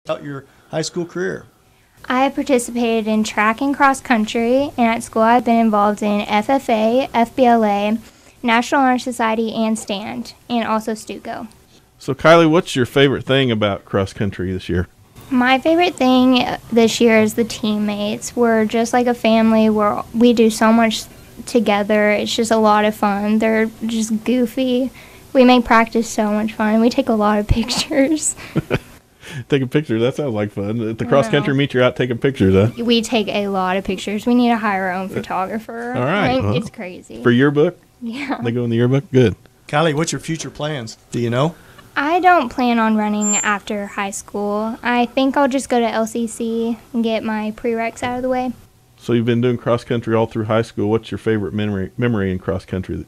About your high school career. I have participated in track and cross country, and at school I've been involved in FFA, FBLA, National Honor Society, and STAND, and also STUCO. So, Kylie, what's your favorite thing about cross country this year? My favorite thing this year is the teammates. We're just like a family. We do so much together. It's just a lot of fun. They're just goofy. We make practice so much fun. We take a lot of pictures. Taking pictures, that sounds like fun. At the cross country meet, you're out taking pictures, huh? We take a lot of pictures. We need to hire our own photographer. All right. Well, it's crazy. For yearbook? Yeah. They go in the yearbook? Good. Kylie, what's your future plans? Do you know? I don't plan on running after high school. I think I'll just go to LCC and get my prereqs out of the way. So you've been doing cross country all through high school. What's your favorite memory in cross country?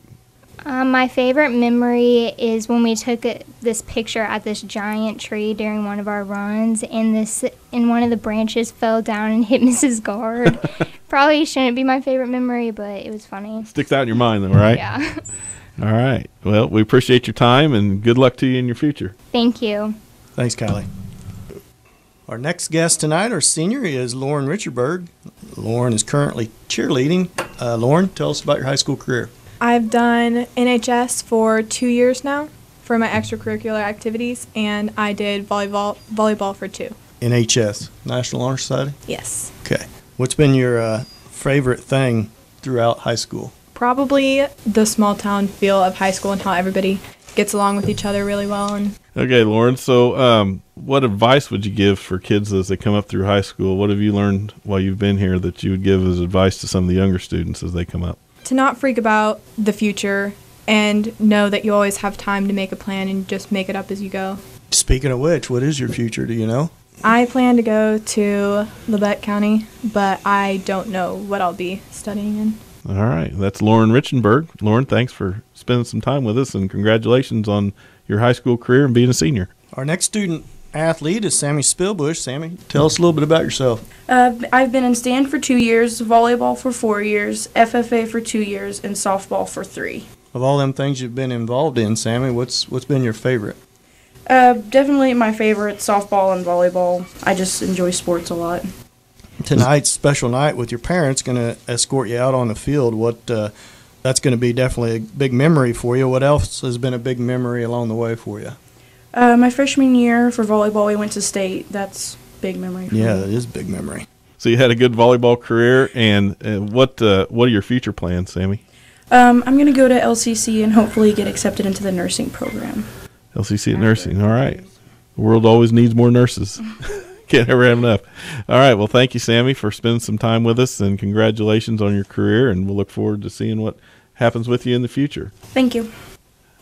My favorite memory is when we took this picture at this giant tree during one of our runs, and one of the branches fell down and hit Mrs. Guard. Probably shouldn't be my favorite memory, but it was funny. Sticks out in your mind, though, right? Yeah. All right. Well, we appreciate your time, and good luck to you in your future. Thank you. Thanks, Kylie. Our next guest tonight, our senior, is Lauren Richardberg. Lauren is currently cheerleading. Lauren, tell us about your high school career. I've done NHS for 2 years now for my extracurricular activities, and I did volleyball for 2. NHS, National Honor Society? Yes. Okay. What's been your favorite thing throughout high school? Probably the small town feel of high school and how everybody gets along with each other really well. Okay, Lauren, so what advice would you give for kids as they come up through high school? What have you learned while you've been here that you would give as advice to some of the younger students as they come up? To not freak about the future and know that you always have time to make a plan and just make it up as you go. Speaking of which, what is your future? Do you know? I plan to go to Labette County, but I don't know what I'll be studying in. All right. That's Lauren Richenberg. Lauren, thanks for spending some time with us, and congratulations on your high school career and being a senior. Our next student athlete is Sammy Spillbush. Sammy, tell us a little bit about yourself. I've been in stand for 2 years, volleyball for 4 years, FFA for 2 years, and softball for 3. Of all them things you've been involved in, Sammy, what's been your favorite? Definitely my favorite, softball and volleyball. I just enjoy sports a lot. Tonight's special night with your parents going to escort you out on the field. That's going to be definitely a big memory for you. What else has been a big memory along the way for you? My freshman year for volleyball, we went to state. That's a big memory for me. Yeah, that is a big memory. So you had a good volleyball career, and what are your future plans, Sammy? I'm going to go to LCC and hopefully get accepted into the nursing program. LCC at nursing. All right. The world always needs more nurses. Can't ever have enough. All right. Well, thank you, Sammy, for spending some time with us, and congratulations on your career, and we'll look forward to seeing what happens with you in the future. Thank you.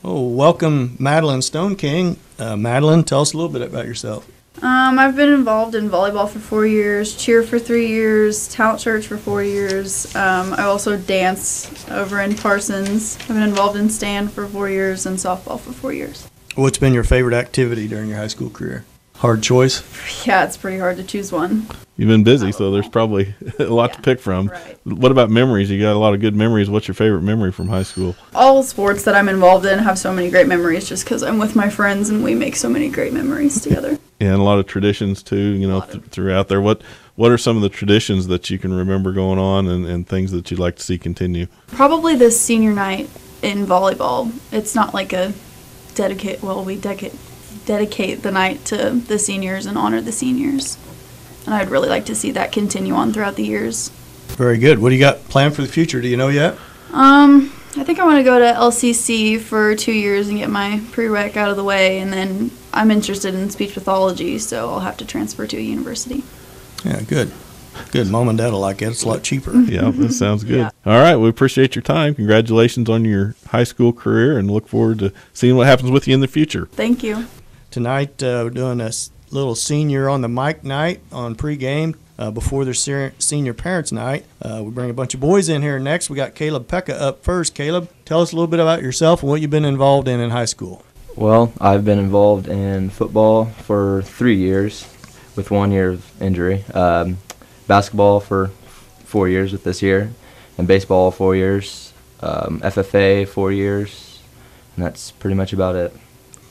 Oh, welcome, Madeline Stone King. Madeline, tell us a little bit about yourself. I've been involved in volleyball for 4 years, cheer for 3 years, talent search for 4 years. I also dance over in Parsons. I've been involved in stand for 4 years and softball for 4 years. What's been your favorite activity during your high school career? Hard choice? Yeah, it's pretty hard to choose one. You've been busy, so there's probably a lot to pick from. Right. What about memories? You got a lot of good memories. What's your favorite memory from high school? All sports that I'm involved in have so many great memories just because I'm with my friends and we make so many great memories together. Yeah, and a lot of traditions too, throughout there. What are some of the traditions that you can remember going on and things that you'd like to see continue? Probably this senior night in volleyball. It's not like a we dedicate the night to the seniors and honor the seniors. And I'd really like to see that continue on throughout the years. Very good. What do you got planned for the future? Do you know yet? I think I want to go to LCC for 2 years and get my prereq out of the way, and then I'm interested in speech pathology, so I'll have to transfer to a university. Yeah, good. Good. Mom and Dad will like it. It's a lot cheaper. Yeah, that sounds good. Yeah. All right. We appreciate your time. Congratulations on your high school career, and look forward to seeing what happens with you in the future. Thank you. Tonight, we're doing a little senior on the mic night on pregame before their senior parents night. We bring a bunch of boys in here next. We got Caleb Pekka up first. Caleb, tell us a little bit about yourself and what you've been involved in high school. Well, I've been involved in football for 3 years with 1 year of injury. Basketball for 4 years with this year, and baseball 4 years, FFA 4 years, and that's pretty much about it.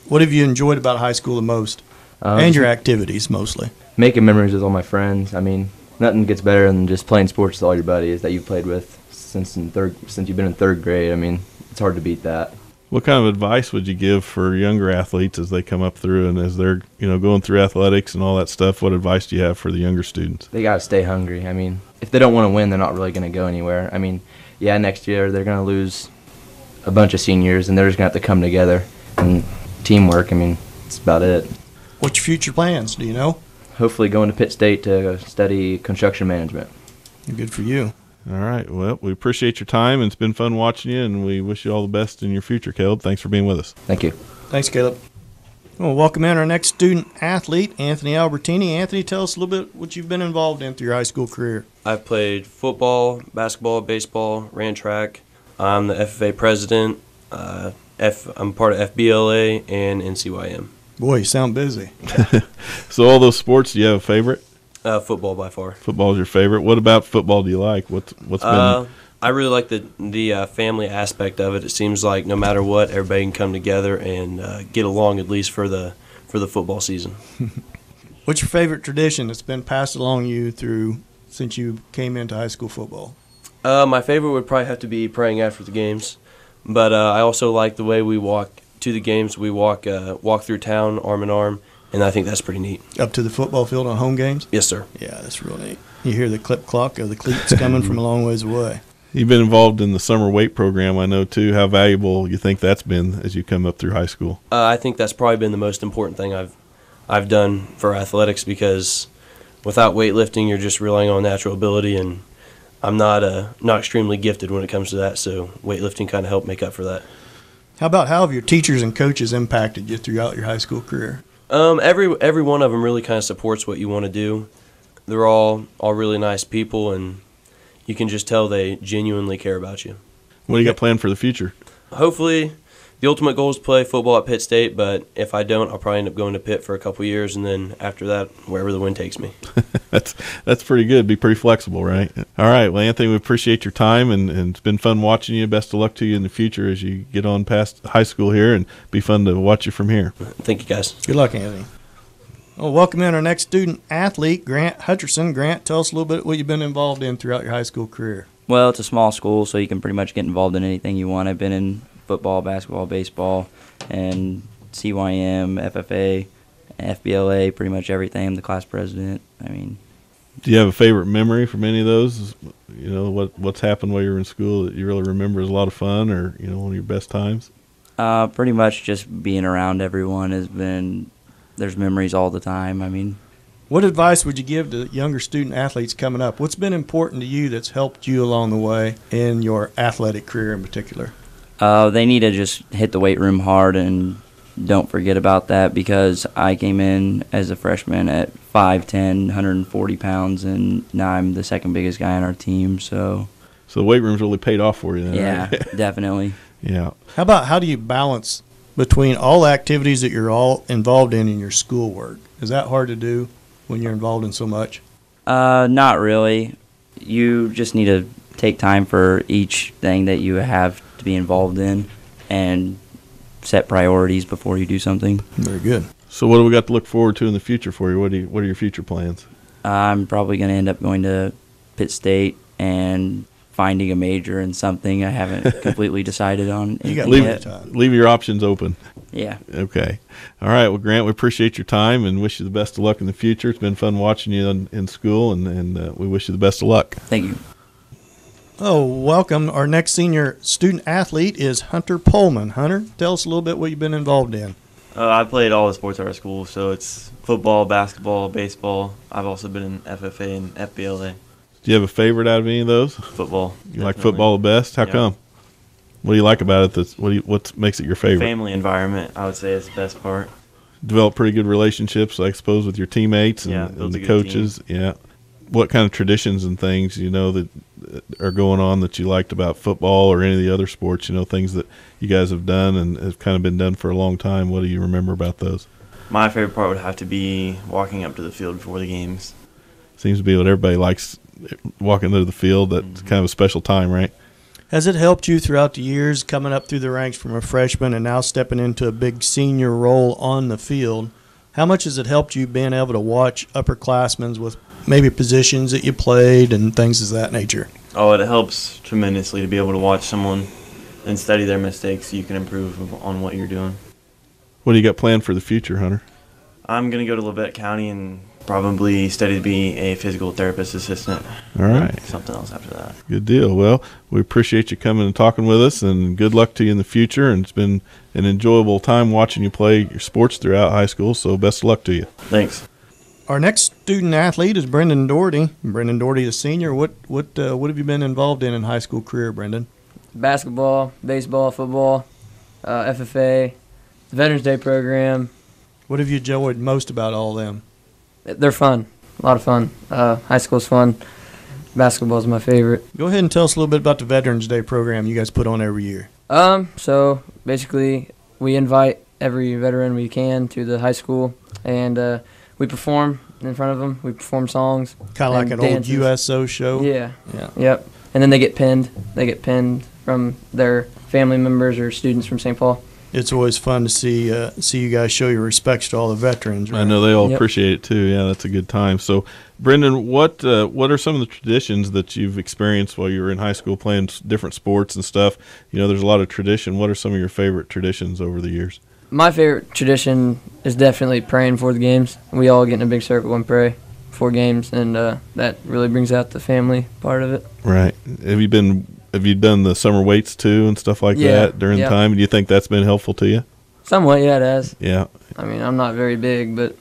What have you enjoyed about high school the most? And your activities mostly. Making memories with all my friends. I mean, nothing gets better than just playing sports with all your buddies that you've played with since you've been in third grade. I mean, it's hard to beat that. What kind of advice would you give for younger athletes as they come up through and as they're, going through athletics and all that stuff? What advice do you have for the younger students? They got to stay hungry. I mean, if they don't want to win, they're not really going to go anywhere. I mean, yeah, next year they're going to lose a bunch of seniors, and they're just going to have to come together and teamwork. I mean, that's about it. What's your future plans? Do you know? Hopefully going to Pitt State to study construction management. Good for you. All right. Well, we appreciate your time, and it's been fun watching you, and we wish you all the best in your future, Caleb. Thanks for being with us. Thank you. Thanks, Caleb. We'll welcome in our next student athlete, Anthony Albertini. Anthony, tell us a little bit what you've been involved in through your high school career. I've played football, basketball, baseball, ran track. I'm the FFA president. I'm part of FBLA and NCYM. Boy, you sound busy. So all those sports, do you have a favorite? Football by far. Football is your favorite. What about football do you like? What's been? I really like the family aspect of it. It seems like no matter what, everybody can come together and get along at least for the football season. What's your favorite tradition that's been passed along you through since you came into high school football? My favorite would probably have to be praying after the games, but I also like the way we walk to the games. We walk through town arm in arm. And I think that's pretty neat. Up to the football field on home games? Yes, sir. Yeah, that's real neat. You hear the clip clock of the cleats coming from a long ways away. You've been involved in the summer weight program, I know, too. How valuable you think that's been as you come up through high school? I think that's probably been the most important thing I've done for athletics, because without weightlifting, you're just relying on natural ability, and I'm not extremely gifted when it comes to that, so weightlifting kind of helped make up for that. How have your teachers and coaches impacted you throughout your high school career? Every one of them really kind of supports what you want to do. They're all really nice people, and you can just tell they genuinely care about you. What do you got planned for the future? Hopefully, the ultimate goal is to play football at Pitt State, but if I don't, I'll probably end up going to Pitt for a couple years, and then after that, wherever the wind takes me. That's pretty good. Be pretty flexible, right? All right. Well, Anthony, we appreciate your time, and it's been fun watching you. Best of luck to you in the future as you get on past high school here, and be fun to watch you from here. Thank you, guys. Good luck, Anthony. Well, welcome in our next student athlete, Grant Hutcherson. Grant, tell us a little bit what you've been involved in throughout your high school career. Well, it's a small school, so you can pretty much get involved in anything you want. I've been in football, basketball, baseball, and CYM, FFA, FBLA, pretty much everything. I'm the class president. I mean, do you have a favorite memory from any of those? What's happened while you were in school that you really remember as a lot of fun, or one of your best times? Pretty much just being around everyone has been. There's memories all the time. I mean, what advice would you give to younger student athletes coming up? What's been important to you that's helped you along the way in your athletic career in particular? They need to just hit the weight room hard and don't forget about that, because I came in as a freshman at 5'10", 140 pounds, and now I'm the second biggest guy on our team. So the weight room's really paid off for you then, yeah, right? Definitely. Yeah. How do you balance between all the activities that you're all involved in your schoolwork? Is that hard to do when you're involved in so much? Not really. You just need to take time for each thing that you have to be involved in and set priorities before you do something. Very good. So what do we got to look forward to in the future for you? What are your future plans? I'm probably going to end up going to Pitt State and finding a major in something I haven't completely decided on. You got to leave your options open. Yeah. Okay. All right. Well, Grant, we appreciate your time and wish you the best of luck in the future. It's been fun watching you in school, and we wish you the best of luck. Thank you. Oh, welcome. Our next senior student athlete is Hunter Pullman. Hunter, tell us a little bit what you've been involved in. I played all the sports at our school, so it's football, basketball, baseball. I've also been in FFA and FBLA. Do you have a favorite out of any of those? Football. You definitely. Like football the best? How come? What do you like about it? What makes it your favorite? Family environment, I would say, is the best part. Develop pretty good relationships, I suppose, with your teammates and the coaches. Team. Yeah. What kind of traditions and things, that are going on that you liked about football or any of the other sports, things that you guys have done and have kind of been done for a long time? What do you remember about those? My favorite part would have to be walking up to the field before the games. Seems to be what everybody likes, walking to the field. That's kind of a special time, right? Has it helped you throughout the years coming up through the ranks from a freshman and now stepping into a big senior role on the field? How much has it helped you being able to watch upperclassmen with maybe positions that you played and things of that nature? Oh, it helps tremendously to be able to watch someone and study their mistakes so you can improve on what you're doing. What do you got planned for the future, Hunter? I'm going to go to Labette County and probably study to be a physical therapist assistant. All right. Something else after that. Good deal. Well, we appreciate you coming and talking with us, and good luck to you in the future. And it's been an enjoyable time watching you play your sports throughout high school, so best of luck to you. Thanks. Our next student athlete is Brendan Doherty. Brendan Doherty is a senior. What have you been involved in high school career, Brendan? Basketball, baseball, football, FFA, the Veterans Day program. What have you enjoyed most about all of them? They're fun, a lot of fun. High school's fun. Basketball's my favorite. Go ahead and tell us a little bit about the Veterans Day program you guys put on every year. So basically, we invite every veteran we can to the high school, and we perform in front of them. We perform songs. Kind of like an dances. old USO show? Yeah. Yeah. Yep. And then they get pinned. They get pinned from their family members or students from St. Paul. It's always fun to see you guys show your respects to all the veterans. Right? I know they all Yep. appreciate it too. Yeah, that's a good time. So, Brendan, what are some of the traditions that you've experienced while you were in high school playing different sports and stuff? You know, there's a lot of tradition. What are some of your favorite traditions over the years? My favorite tradition is definitely praying before the games. We all get in a big circle and pray before games, and that really brings out the family part of it. Right. Have you done the summer weights too and stuff like Yeah, that during the yeah. time? Do you think that's been helpful to you? Somewhat, yeah, it has. Yeah. I mean, I'm not very big, but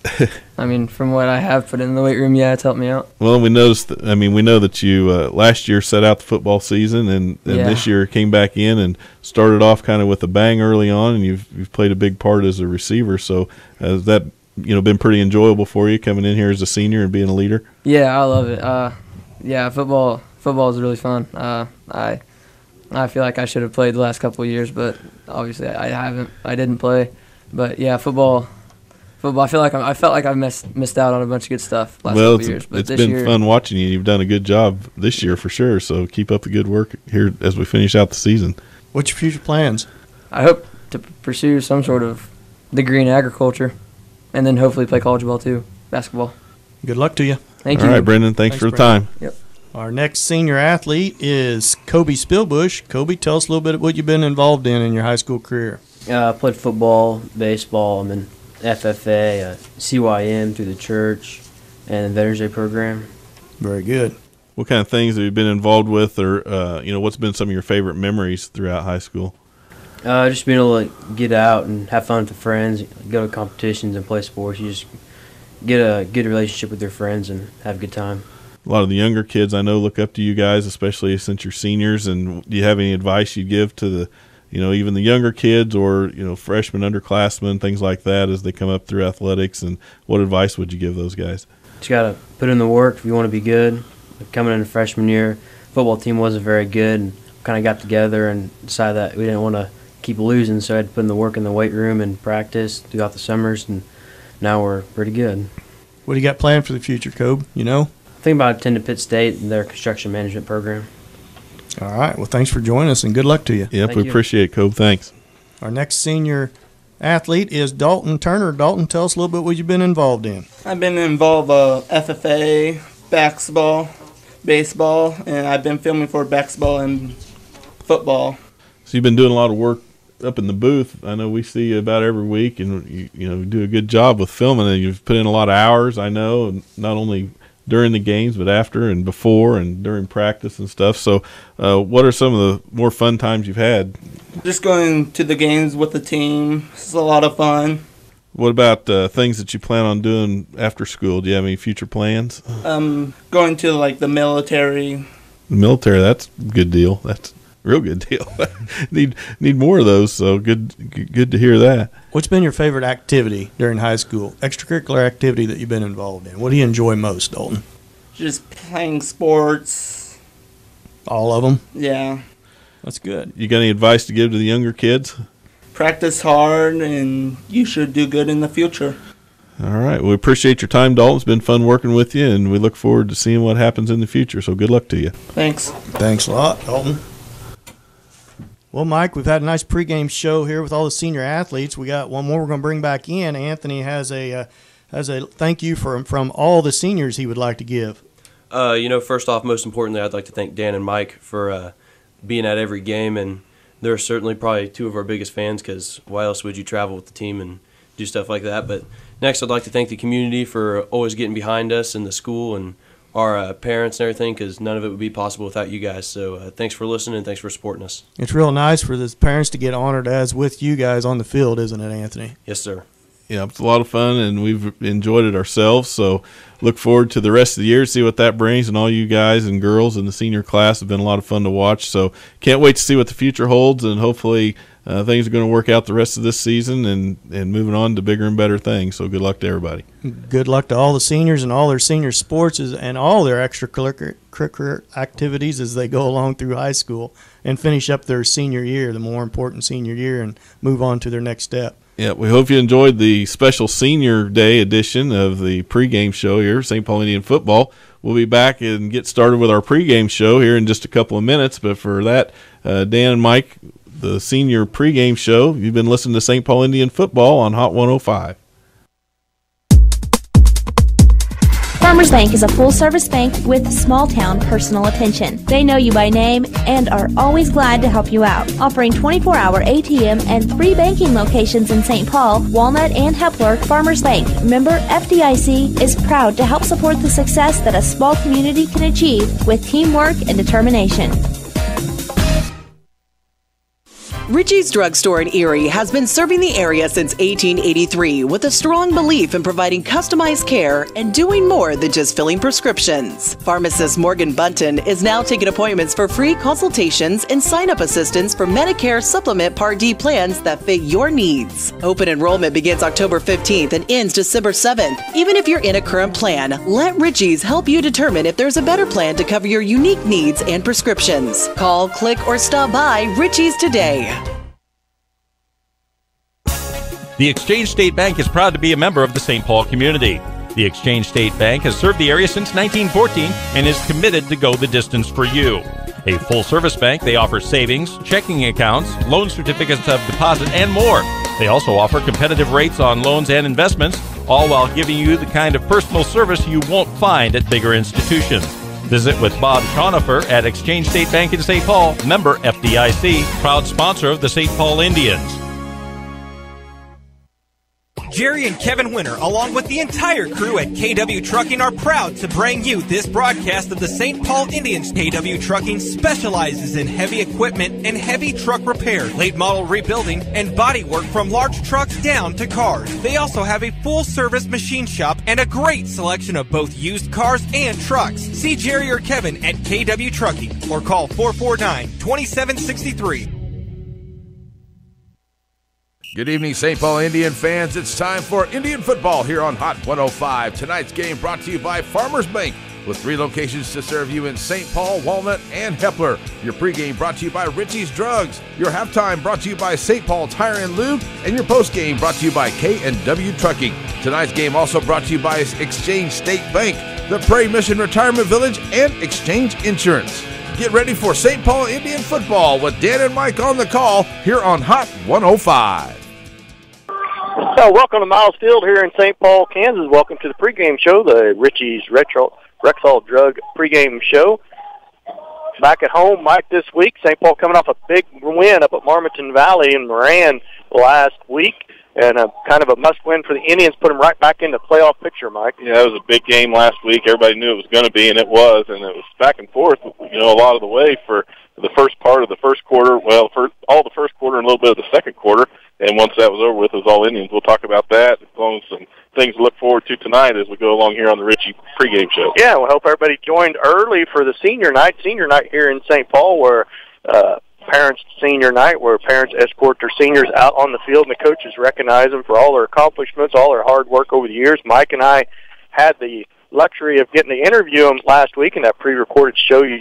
I mean, from what I have put in the weight room, yeah, it's helped me out. Well, we noticed. We know that you last year set out the football season, and Yeah. this year came back in and started off kind of with a bang early on, and you've played a big part as a receiver. So has that been pretty enjoyable for you coming in here as a senior and being a leader? Yeah, I love it. Yeah, football is really fun. I feel like I should have played the last couple of years, but obviously I haven't. I didn't play, but yeah, football. I felt like I missed out on a bunch of good stuff last couple of years. But it's this been year, fun watching you. You've done a good job this year for sure. So keep up the good work here as we finish out the season. What's your future plans? I hope to pursue some sort of degree in agriculture, and then hopefully play college ball too, basketball. Good luck to you. Thank you. All right, Brendan. Thanks for the time. Yep. Our next senior athlete is Kobe Spillbush. Kobe, tell us a little bit of what you've been involved in your high school career. I played football, baseball. I'm in FFA, CYM through the church, and the Veterans Day program. Very good. What kind of things have you been involved with, or what's been some of your favorite memories throughout high school? Just being able to get out and have fun with the friends, go to competitions and play sports. You just get a good relationship with your friends and have a good time. A lot of the younger kids I know look up to you guys, especially since you're seniors. And do you have any advice you'd give to the, even the younger kids or, freshmen, underclassmen, things like that as they come up through athletics? And what advice would you give those guys? Just got to put in the work if you want to be good. Coming into freshman year, football team wasn't very good, and kind of got together and decided that we didn't want to keep losing, so I had to put in the work in the weight room and practice throughout the summers, and now we're pretty good. What do you got planned for the future, Kobe? I think about attending Pitt State and their construction management program. All right. Well, thanks for joining us, and good luck to you. Yep, Thank we you. appreciate it, Kobe. Thanks. Our next senior athlete is Dalton Turner. Dalton, tell us a little bit what you've been involved in. I've been involved FFA, basketball, baseball, and I've been filming for basketball and football. So you've been doing a lot of work up in the booth. I know we see you about every week, and you do a good job with filming, and you've put in a lot of hours, I know, and not only during the games, but after and before and during practice and stuff. So what are some of the more fun times you've had? Just going to the games with the team. It's a lot of fun. What about things that you plan on doing after school? Do you have any future plans? Going to the military. The military, that's a good deal. That's a real good deal. need more of those, so good to hear that. What's been your favorite activity during high school, extracurricular activity that you've been involved in? What do you enjoy most, Dalton? Just playing sports. All of them? Yeah. That's good. You got any advice to give to the younger kids? Practice hard, and you should do good in the future. All right. We appreciate your time, Dalton. It's been fun working with you, and we look forward to seeing what happens in the future. So good luck to you. Thanks. Thanks a lot, Dalton. Well, Mike, we've had a nice pregame show here with all the senior athletes. We got one more we're going to bring back in. Anthony has a thank you from all the seniors he would like to give. First off, most importantly, I'd like to thank Dan and Mike for being at every game, and they're certainly probably two of our biggest fans, because why else would you travel with the team and do stuff like that? But next, I'd like to thank the community for always getting behind us in the school and our parents and everything, because none of it would be possible without you guys. So thanks for listening and thanks for supporting us. It's real nice for the parents to get honored as with you guys on the field, isn't it, Anthony? Yes, sir. Yeah, it's a lot of fun, and we've enjoyed it ourselves. So look forward to the rest of the year, see what that brings. And all you guys and girls in the senior class have been a lot of fun to watch. So can't wait to see what the future holds, and hopefully things are going to work out the rest of this season and moving on to bigger and better things. So good luck to everybody. Good luck to all the seniors and all their senior sports and all their extracurricular activities as they go along through high school and finish up their senior year, the more important senior year, and move on to their next step. Yeah, we hope you enjoyed the special Senior Day edition of the pregame show here, St. Paul Indian Football. We'll be back and get started with our pregame show here in just a couple of minutes. But for that, Dan and Mike, the senior pregame show, you've been listening to St. Paul Indian Football on Hot 105. Farmers Bank is a full-service bank with small-town personal attention. They know you by name and are always glad to help you out. Offering 24-hour ATM and 3 banking locations in St. Paul, Walnut, and Hepler, Farmers Bank, member FDIC, is proud to help support the success that a small community can achieve with teamwork and determination. Richie's Drugstore in Erie has been serving the area since 1883 with a strong belief in providing customized care and doing more than just filling prescriptions. Pharmacist Morgan Bunton is now taking appointments for free consultations and sign-up assistance for Medicare Supplement Part D plans that fit your needs. Open enrollment begins October 15th and ends December 7th. Even if you're in a current plan, let Richie's help you determine if there's a better plan to cover your unique needs and prescriptions. Call, click, or stop by Richie's today. The Exchange State Bank is proud to be a member of the St. Paul community. The Exchange State Bank has served the area since 1914 and is committed to go the distance for you. A full-service bank, they offer savings, checking accounts, loan certificates of deposit, and more. They also offer competitive rates on loans and investments, all while giving you the kind of personal service you won't find at bigger institutions. Visit with Bob Conifer at Exchange State Bank in St. Paul, member FDIC, proud sponsor of the St. Paul Indians. Jerry and Kevin Winter, along with the entire crew at KW Trucking, are proud to bring you this broadcast of the St. Paul Indians. KW Trucking specializes in heavy equipment and heavy truck repair, late model rebuilding, and body work from large trucks down to cars. They also have a full-service machine shop and a great selection of both used cars and trucks. See Jerry or Kevin at KW Trucking or call 449-2763. Good evening, St. Paul Indian fans. It's time for Indian football here on Hot 105. Tonight's game brought to you by Farmers Bank, with 3 locations to serve you in St. Paul, Walnut, and Hepler. Your pregame brought to you by Richie's Drugs. Your halftime brought to you by St. Paul Tire and Lube. And your postgame brought to you by K&W Trucking. Tonight's game also brought to you by Exchange State Bank, the Prairie Mission Retirement Village, and Exchange Insurance. Get ready for St. Paul Indian football with Dan and Mike on the call here on Hot 105. So welcome to Miles Field here in St. Paul, Kansas. Welcome to the pregame show, the Richie's Rexall Drug pregame show. Back at home, Mike, this week, St. Paul coming off a big win up at Marmonton Valley in Moran last week, and kind of a must-win for the Indians, put them right back in the playoff picture, Mike. Yeah, it was a big game last week. Everybody knew it was going to be, and it was back and forth, a lot of the way for the first part of the first quarter, for all the first quarter and a little bit of the second quarter. And once that was over with, it was all Indians. We'll talk about that, as long as some things to look forward to tonight as we go along here on the Richie pregame show. Yeah, we hope everybody joined early for the senior night here in St. Paul, where parents' senior night, where parents escort their seniors out on the field, and the coaches recognize them for all their accomplishments, all their hard work over the years. Mike and I had the luxury of getting to interview them last week in that pre-recorded show you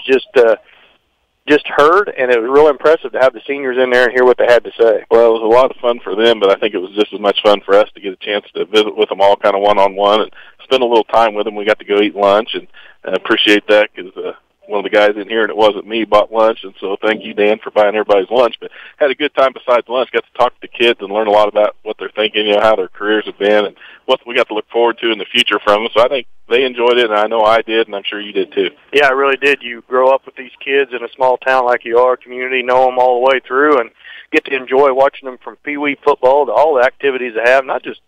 just heard, and it was real impressive to have the seniors in there and hear what they had to say. Well, it was a lot of fun for them, but I think it was just as much fun for us to get a chance to visit with them all kind of one-on-one and spend a little time with them. We got to go eat lunch, and I appreciate that because one of the guys in here, and it wasn't me, bought lunch, and so thank you, Dan, for buying everybody's lunch. But had a good time besides lunch. Got to talk to the kids and learn a lot about what they're thinking, how their careers have been, and what we got to look forward to in the future from them. So I think they enjoyed it, and I know I did, and I'm sure you did too. Yeah, I really did. You grow up with these kids in a small town like you are, community, know them all the way through, and get to enjoy watching them from pee-wee football to all the activities they have, not just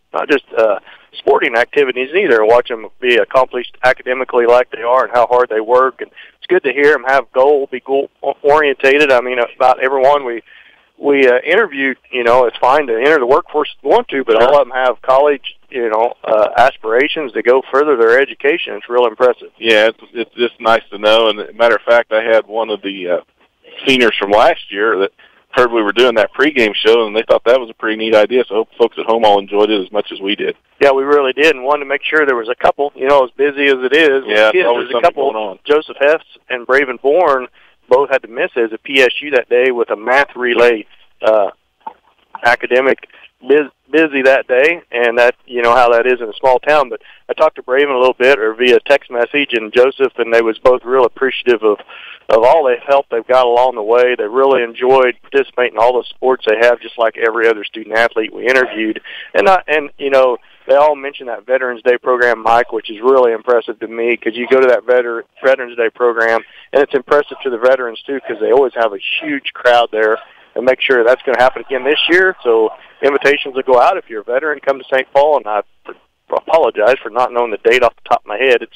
sporting activities either. Watch them be accomplished academically like they are and how hard they work. And it's good to hear them have be goal-orientated. I mean, about everyone we interviewed, it's fine to enter the workforce if you want to, but all of them have college, aspirations to go further their education. It's real impressive. Yeah, it's just nice to know. And matter of fact, I had one of the seniors from last year that heard we were doing that pregame show, and they thought that was a pretty neat idea. So I hope folks at home all enjoyed it as much as we did. Yeah, we really did, and wanted to make sure there was a couple, as busy as it is. Yeah, kids, always there's a couple. going on. Joseph Hess and Braven Bourne both had to miss as a PSU that day with a math relay, academic busy that day, and that how that is in a small town. But I talked to Braven a little bit, or via text message, and Joseph, and they was both real appreciative of all the help they've got along the way. They really enjoyed participating in all the sports they have, just like every other student athlete we interviewed. And they all mentioned that Veterans Day program, Mike, which is really impressive to me, because you go to that Veterans Day program, and it's impressive to the veterans too, because they always have a huge crowd there. And make sure that's going to happen again this year. So invitations will go out if you're a veteran. Come to St. Paul, and I apologize for not knowing the date off the top of my head.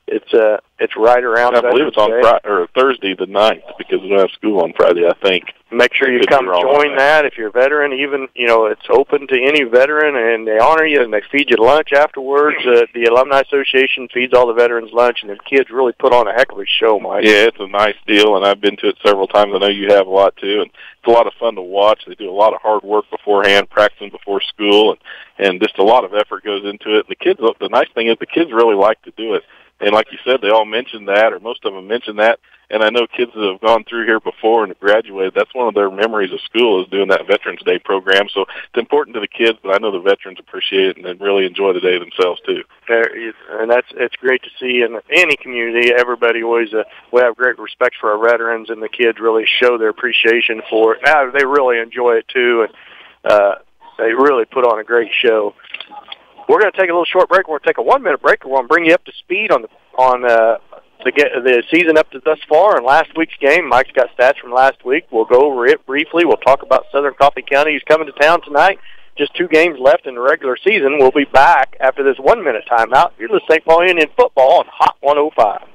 It's right around. I believe it's on Friday or Thursday the 9th, because we don't have school on Friday, I think. Make sure you come join that if you're a veteran. Even it's open to any veteran, and they honor you and they feed you lunch afterwards. The Alumni Association feeds all the veterans lunch, and the kids really put on a heck of a show, Mike. Yeah, it's a nice deal, and I've been to it several times. I know you have a lot too, and it's a lot of fun to watch. They do a lot of hard work beforehand, practicing before school, and just a lot of effort goes into it. And the kids, the nice thing is the kids really like to do it. And like you said, they all mentioned that, or most of them mentioned that. And I know kids that have gone through here before and have graduated, that's one of their memories of school, is doing that Veterans Day program. So it's important to the kids, but I know the veterans appreciate it and really enjoy the day themselves too. And it's great to see in any community. Everybody always we have great respect for our veterans, and the kids really show their appreciation for it. They really enjoy it too, and they really put on a great show. We're going to take a little short break. We're going to take a 1-minute break. We're going to bring you up to speed on the season up to thus far and last week's game. Mike's got stats from last week. We'll go over it briefly. We'll talk about Southern Coffee County, who's coming to town tonight. Just 2 games left in the regular season. We'll be back after this 1-minute timeout. You're listening to St. Paul Indian Football on Hot 105.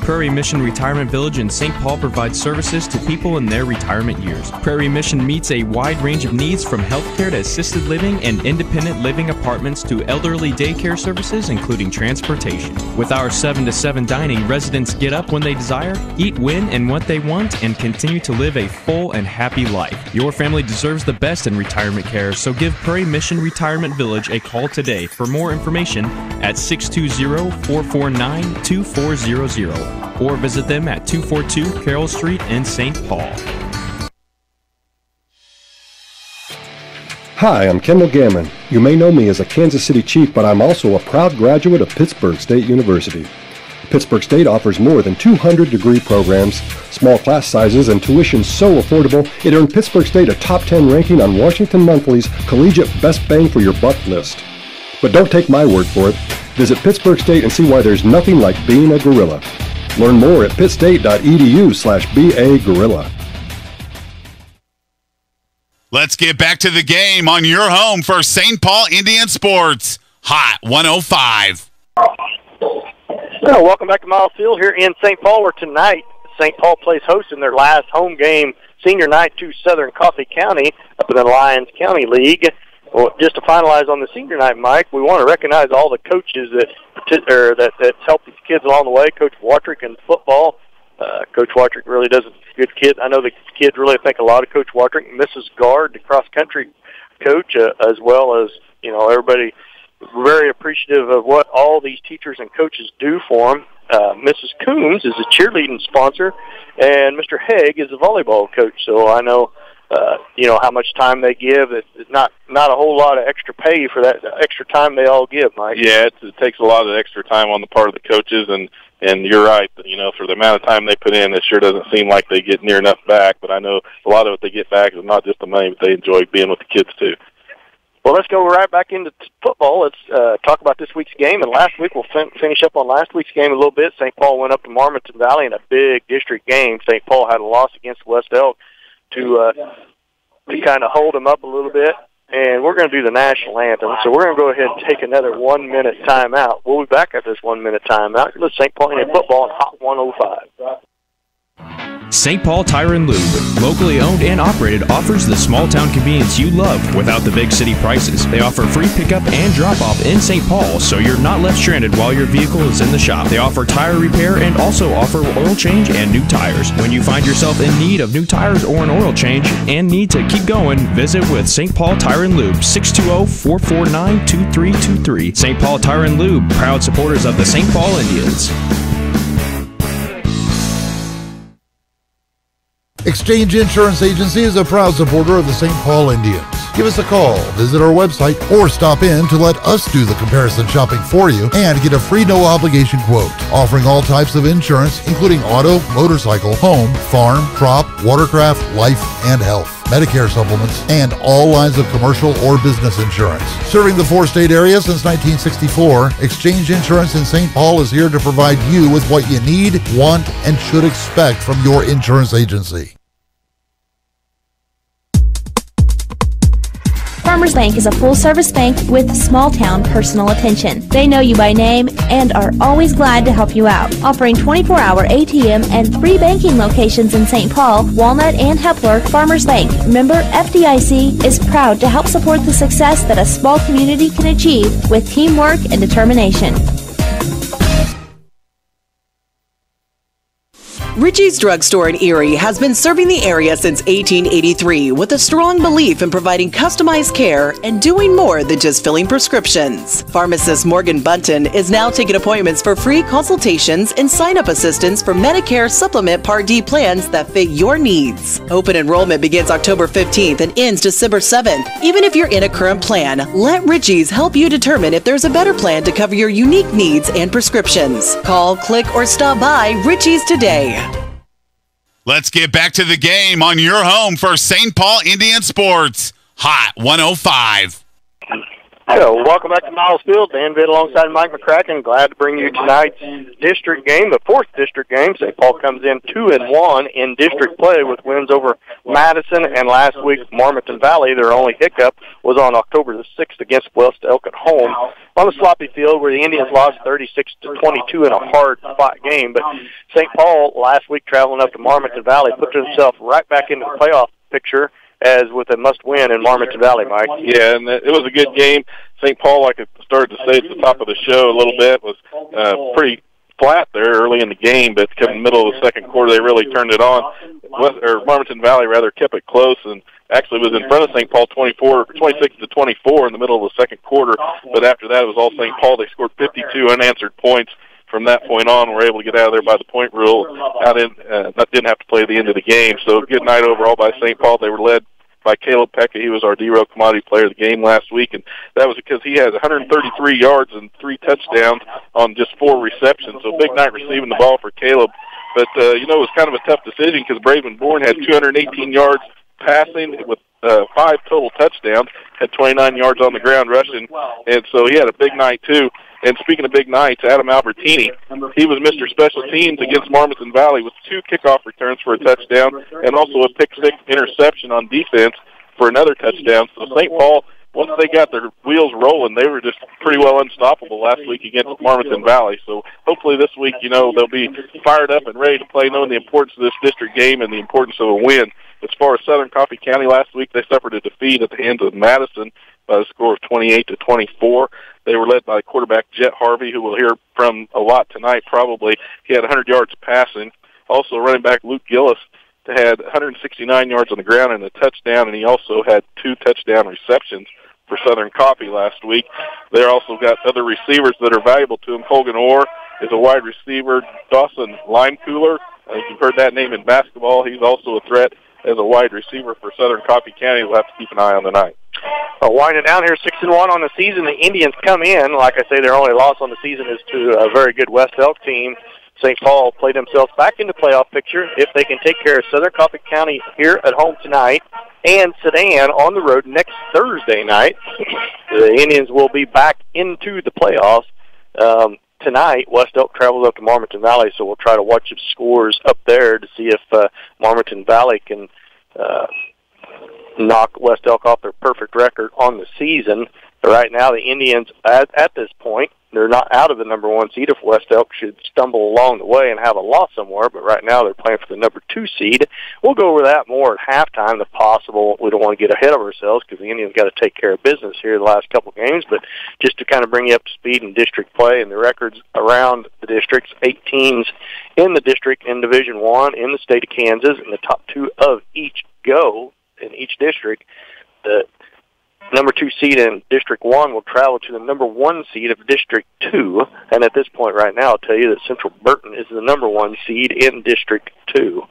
Prairie Mission Retirement Village in St. Paul provides services to people in their retirement years. Prairie Mission meets a wide range of needs, from healthcare to assisted living and independent living apartments to elderly daycare services, including transportation. With our 7 to 7 dining, residents get up when they desire, eat when and what they want, and continue to live a full and happy life. Your family deserves the best in retirement care, so give Prairie Mission Retirement Village a call today for more information at 620-449-2400. Or visit them at 242 Carroll Street in St. Paul. Hi, I'm Kendall Gammon. You may know me as a Kansas City Chief, but I'm also a proud graduate of Pittsburgh State University. Pittsburgh State offers more than 200 degree programs, small class sizes, and tuition so affordable it earned Pittsburgh State a top 10 ranking on Washington Monthly's Collegiate Best Bang for Your Buck list. But don't take my word for it. Visit Pittsburgh State and see why there's nothing like being a gorilla. Learn more at pittstate.edu/BA-Gorilla. Let's get back to the game on your home for St. Paul Indian Sports. Hot 105. Well, welcome back to Miles Field here in St. Paul, where tonight St. Paul plays host in their last home game, senior night, to Southern Coffee County up in the Lyons County League. Well, just to finalize on the senior night, Mike, we want to recognize all the coaches that helped these kids along the way. Coach Watrick in football. Coach Watrick really does a good kid. I know the kids really think a lot of Coach Watrick. Mrs. Guard, the cross-country coach, as well as, everybody very appreciative of what all these teachers and coaches do for them. Mrs. Coombs is a cheerleading sponsor, and Mr. Haig is a volleyball coach. So I know how much time they give. It's not a whole lot of extra pay for that extra time they all give, Mike. Yeah, it takes a lot of extra time on the part of the coaches, and you're right. For the amount of time they put in, it sure doesn't seem like they get near enough back. But I know a lot of what they get back is not just the money, but they enjoy being with the kids too. Well, let's go right back into football. Let's talk about this week's game. And last week, we'll finish up on last week's game a little bit. St. Paul went up to Marmonton Valley in a big district game. St. Paul had a loss against West Elk to kind of hold them up a little bit. And we're going to do the national anthem. So we're going to go ahead and take another 1-minute timeout. We'll be back after this 1-minute timeout. Let's St. Paul Indian football on Hot 105. St. Paul Tire and Lube, locally owned and operated, offers the small town convenience you love without the big city prices. They offer free pickup and drop off in St. Paul, so you're not left stranded while your vehicle is in the shop. They offer tire repair and also offer oil change and new tires. When you find yourself in need of new tires or an oil change and need to keep going, visit with St. Paul Tire and Lube, 620-449-2323. St. Paul Tire and Lube, proud supporters of the St. Paul Indians. Exchange Insurance Agency is a proud supporter of the St. Paul Indians. Give us a call, visit our website, or stop in to let us do the comparison shopping for you and get a free no-obligation quote. Offering all types of insurance, including auto, motorcycle, home, farm, crop, watercraft, life, and health, Medicare supplements, and all lines of commercial or business insurance. Serving the 4-state area since 1964, Exchange Insurance in St. Paul is here to provide you with what you need, want, and should expect from your insurance agency. Farmers Bank is a full-service bank with small-town personal attention. They know you by name and are always glad to help you out. Offering 24-hour ATM and 3 banking locations in St. Paul, Walnut, and Hepler, Farmers Bank, member FDIC, is proud to help support the success that a small community can achieve with teamwork and determination. Richie's Drugstore in Erie has been serving the area since 1883 with a strong belief in providing customized care and doing more than just filling prescriptions. Pharmacist Morgan Bunton is now taking appointments for free consultations and sign-up assistance for Medicare Supplement Part D plans that fit your needs. Open enrollment begins October 15th and ends December 7th. Even if you're in a current plan, let Richie's help you determine if there's a better plan to cover your unique needs and prescriptions. Call, click, or stop by Richie's today. Let's get back to the game on your home for St. Paul Indian Sports. Hot 105. Hello, welcome back to Miles Field. Dan Vitt alongside Mike McCracken. Glad to bring you tonight's district game, the 4th district game. St. Paul comes in 2-1 in district play with wins over Madison and last week Marmonton Valley. Their only hiccup was on October the 6th against West Elk at home on the sloppy field where the Indians lost 36-22 in a hard-fought game. But St. Paul last week traveling up to Marmonton Valley put themselves right back into the playoff picture as with a must-win in Marmonton Valley, Mike. Yeah, and it was a good game. St. Paul, like I started to say at the top of the show a little bit, was pretty flat there early in the game, but coming middle of the second quarter, they really turned it on. Marmonton Valley, rather, kept it close and actually was in front of St. Paul 26-24 in the middle of the second quarter, but after that, it was all St. Paul. They scored 52 unanswered points. From that point on, we're able to get out of there by the point rule. Didn't have to play the end of the game. So good night overall by St. Paul. They were led by Caleb Pekka. He was our D-Row commodity player of the game last week, and that was because he has 133 yards and 3 touchdowns on just 4 receptions. So big night receiving the ball for Caleb. But, it was kind of a tough decision because Braven Bourne had 218 yards passing with 5 total touchdowns, had 29 yards on the ground rushing, and so he had a big night too. And speaking of big nights, Adam Albertini, he was Mr. Special Teams against Marmonton Valley with 2 kickoff returns for a touchdown and also a pick-6 interception on defense for another touchdown. So St. Paul, once they got their wheels rolling, they were just pretty well unstoppable last week against Marmonton Valley. So hopefully this week, they'll be fired up and ready to play, knowing the importance of this district game and the importance of a win. As far as Southern Coffee County last week, they suffered a defeat at the hands of Madison by a score of 28-24. They were led by quarterback Jet Harvey, who we'll hear from a lot tonight probably. He had 100 yards passing. Also running back Luke Gillis had 169 yards on the ground and a touchdown, and he also had 2 touchdown receptions for Southern Coffee last week. They also got other receivers that are valuable to him. Colgan Orr is a wide receiver. Dawson Limecooler, you've heard that name in basketball. He's also a threat as a wide receiver for Southern Coffee County. We'll have to keep an eye on tonight. Winding down here, 6-1 on the season. The Indians come in. Like I say, their only loss on the season is to a very good West Elk team. St. Paul played themselves back in the playoff picture if they can take care of Southern Coffee County here at home tonight and Sedan on the road next Thursday night. The Indians will be back into the playoffs. Tonight, West Elk travels up to Marmaton Valley, so we'll try to watch the scores up there to see if Marmaton Valley can knock West Elk off their perfect record on the season. But right now, the Indians, at this point, they're not out of the number 1 seed if West Elk should stumble along the way and have a loss somewhere, but right now they're playing for the number 2 seed. We'll go over that more at halftime if possible. We don't want to get ahead of ourselves because the Indians got to take care of business here the last couple of games, but just to kind of bring you up to speed in district play and the records around the districts, 8 teams in the district in Division I in the state of Kansas, and the top 2 of each go in each district. The number 2 seed in District 1 will travel to the number 1 seed of District 2. And at this point right now, I'll tell you that Central Burton is the number 1 seed in District 2.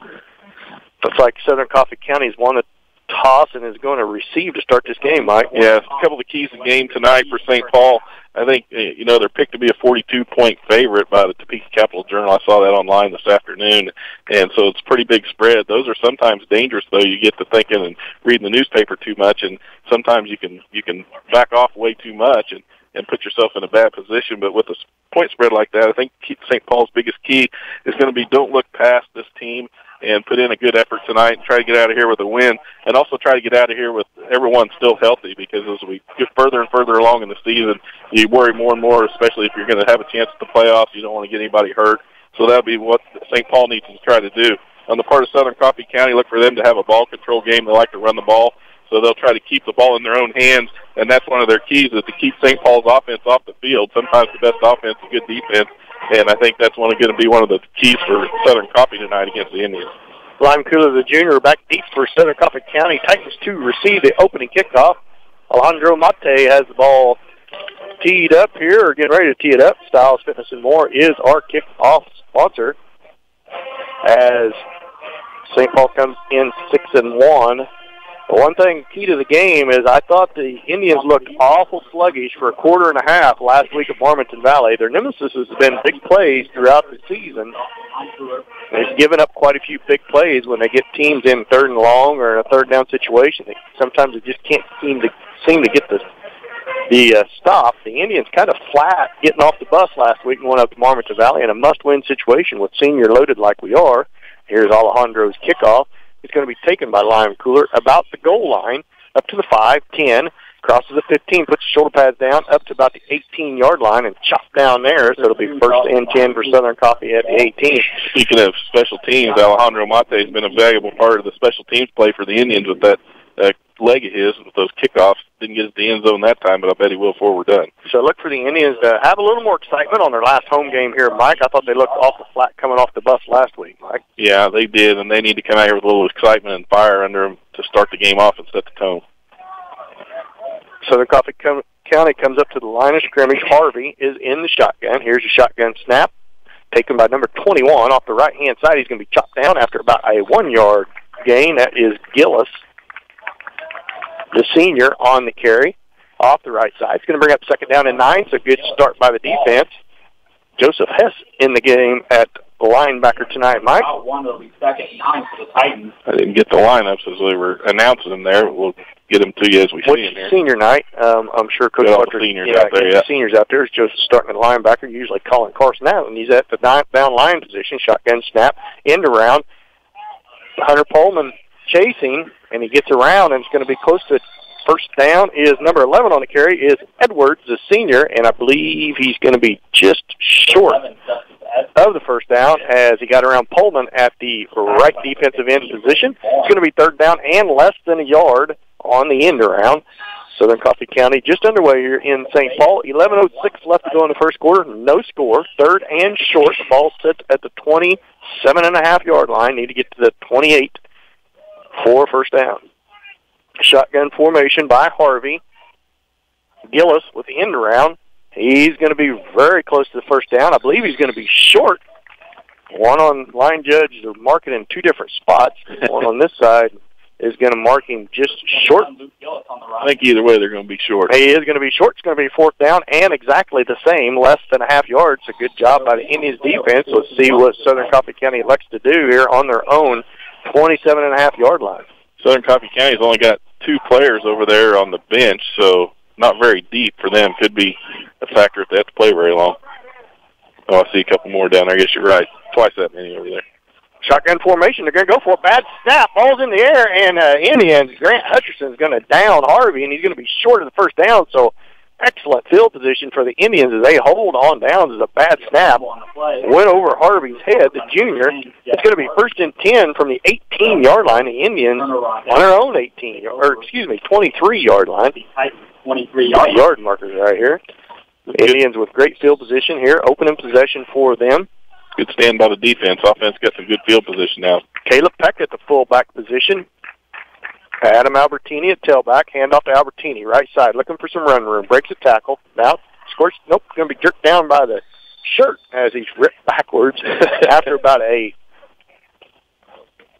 Looks like Southern Coffee County has won the toss and is going to receive to start this game, Mike. Yeah, a couple of the keys of the game tonight for St. Paul. I think, they're picked to be a 42-point favorite by the Topeka Capital Journal. I saw that online this afternoon, and so it's a pretty big spread. Those are sometimes dangerous, though. You get to thinking and reading the newspaper too much, and sometimes you can back off way too much and put yourself in a bad position. But with a point spread like that, I think St. Paul's biggest key is going to be don't look past this team and put in a good effort tonight and try to get out of here with a win, and also try to get out of here with everyone still healthy, because as we get further and further along in the season, you worry more and more, especially if you're going to have a chance at the playoffs. You don't want to get anybody hurt. So that would be what St. Paul needs to try to do. On the part of Southern Coffee County, look for them to have a ball control game. They like to run the ball, so they'll try to keep the ball in their own hands, and that's one of their keys, is to keep St. Paul's offense off the field. Sometimes the best offense is good defense, and I think that's going to be one of the keys for Southern Coffee tonight against the Indians. Lime Cooler, the junior, back deep for Southern Coffee County. Titans to receive the opening kickoff. Alejandro Mate has the ball teed up here, or getting ready to tee it up. Styles Fitness and More is our kickoff sponsor, as St. Paul comes in 6-1. But one thing key to the game is I thought the Indians looked awful sluggish for a quarter and a half last week at Marmaton Valley. Their nemesis has been big plays throughout the season. They've given up quite a few big plays when they get teams in 3rd and long or in a 3rd down situation. Sometimes they just can't seem to get the stop. The Indians kind of flat getting off the bus last week and went up to Marmaton Valley in a must-win situation with senior loaded like we are. Here's Alejandro's kickoff. It's going to be taken by Lime Cooler about the goal line, up to the 5, 10, crosses the 15, puts the shoulder pads down, up to about the 18-yard line, and chopped down there, so it'll be 1st and 10 for Southern Coffee at the 18. Speaking of special teams, Alejandro Mate has been a valuable part of the special teams play for the Indians with that leg of his, with those kickoffs. Didn't get at the end zone that time, but I bet he will before we're done. So look for the Indians to have a little more excitement on their last home game here, Mike. I thought they looked awful flat coming off the bus last week, Mike. Yeah, they did, and they need to come out here with a little excitement and fire under them to start the game off and set the tone. Southern Coffee County comes up to the line of scrimmage. Harvey is in the shotgun. Here's a shotgun snap, taken by number 21 off the right-hand side. He's going to be chopped down after about a 1-yard gain. That is Gillis, the senior, on the carry off the right side. It's going to bring up 2nd down and 9, so good start by the defense. Joseph Hess in the game at linebacker tonight, Mike. Will be 2nd and 9 for the Titans. I didn't get the lineups as they were announcing them there. We'll get them to you as we see them here. Senior night, I'm sure Coach Butler, seniors out there, seniors out there. Joseph starting at linebacker, usually calling Carson out, and he's at the down line position. Shotgun snap, end around. Hunter Pullman chasing, and he gets around, and it's going to be close to 1st down. Is number 11 on the carry is Edwards, the senior, and I believe he's going to be just short of the 1st down as he got around Pullman at the right defensive end position. It's going to be 3rd down and less than a yard on the end around. Southern Coffee County just underway here in St. Paul. 11:06 left to go in the 1st quarter. No score. 3rd and short. The ball sits at the 27.5-yard line. Need to get to the 28 for 1st down. Shotgun formation by Harvey. Gillis with the end around. He's going to be very close to the 1st down. I believe he's going to be short. One on line judge. They're marking in 2 different spots. One on this side, is going to mark him just short. I think either way they're going to be short. He is going to be short. It's going to be fourth down and exactly the same, less than a half yards. A good job by the Indians defense. Let's see what Southern Coffee County elects to do here on their own 27.5-yard line. Southern Coffee County's only got 2 players over there on the bench, so not very deep for them. Could be a factor if they have to play very long. Oh, I see a couple more down there. I guess you're right. Twice that many over there. Shotgun formation. They're going to go for a bad snap. Ball's in the air, and Indians, Grant Hutcherson's going to down Harvey, and he's going to be short of the first down. So excellent field position for the Indians as they hold on down as a bad snap. Went over Harvey's head, the junior. It's going to be 1st and 10 from the 18-yard line. The Indians on their own 23-yard line. 23-yard markers right here. Indians with great field position here. Opening possession for them. Good stand by the defense. Offense got some good field position now. Caleb Peck at the fullback position. Adam Albertini at tailback. Hand off to Albertini, right side, looking for some run room. Breaks a tackle. Now, scores. Nope, going to be jerked down by the shirt as he's ripped backwards after about a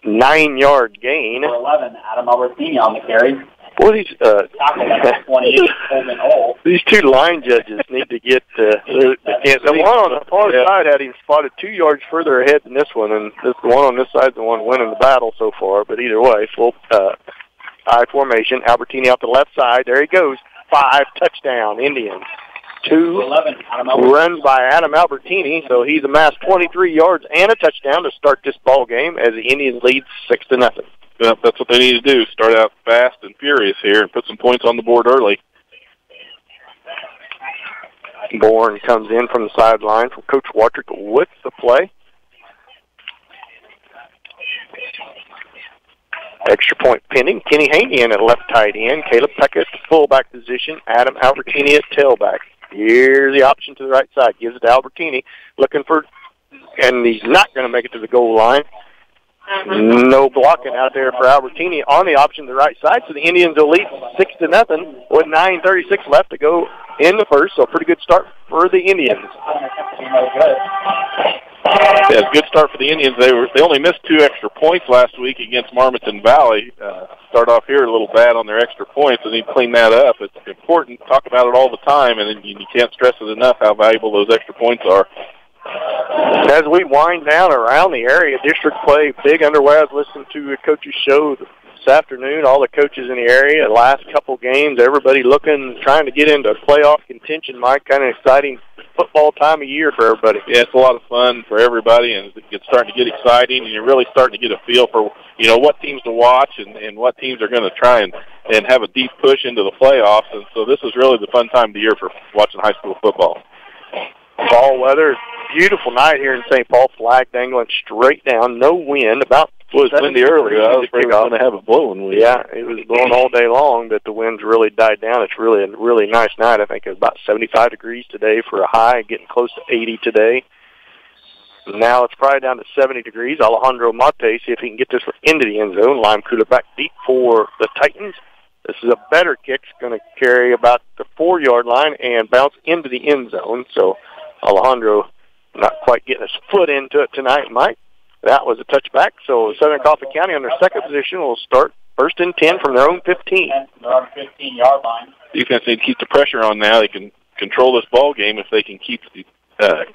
9-yard gain. 11, Adam Albertini on the carry. Boy, these two line judges need to get the one on the far side had him spotted 2 yards further ahead than this one, and the one on this side is the one winning the battle so far. But either way, full I formation. Albertini out the left side. There he goes. 5 touchdown Indians. 2 runs by Adam Albertini, so he's amassed 23 yards and a touchdown to start this ball game as the Indians lead 6-0. Yep, that's what they need to do. Start out fast and furious here and put some points on the board early. Bourne comes in from the sideline from Coach Watrick with the play. Extra point pending. Kenny Haney in at left tight end. Caleb Peck at the fullback position. Adam Albertini at tailback. Here's the option to the right side. Gives it to Albertini. Looking for, and he's not going to make it to the goal line. No blocking out there for Albertini on the option to the right side. So the Indians will lead 6-0 with 9:36 left to go in the first. So a pretty good start for the Indians. Yeah, good start for the Indians. They only missed 2 extra points last week against Marmaton Valley. Start off here a little bad on their extra points. They need to clean that up. It's important. Talk about it all the time, and you can't stress it enough how valuable those extra points are. As we wind down around the area, district play big underway. I was listening to a coach's show this afternoon, all the coaches in the area, the last couple games, everybody trying to get into playoff contention, Mike. Kind of exciting football time of year for everybody. Yeah, it's a lot of fun for everybody, and it's starting to get exciting, and you're really starting to get a feel for, what teams to watch and what teams are going to try and have a deep push into the playoffs. And so this is really the fun time of the year for watching high school football. Fall weather, beautiful night here in St. Paul. Flag dangling straight down, no wind. It was windy earlier. I was afraid I was going to have a blowing wind. Yeah, it was blowing all day long, but the wind's really died down. It's really a really nice night. I think it's about 75 degrees today for a high, getting close to 80 today. Now it's probably down to 70 degrees. Alejandro Mate, see if he can get this into the end zone. Lime Cooler back deep for the Titans. This is a better kick. It's going to carry about the 4-yard line and bounce into the end zone. So Alejandro not quite getting his foot into it tonight, Mike. That was a touchback. So Southern Coffee County on their second position will start 1st and 10 from their own 15. Their own 15-yard line. Defense need to keep the pressure on now. They can control this ball game if they can keep the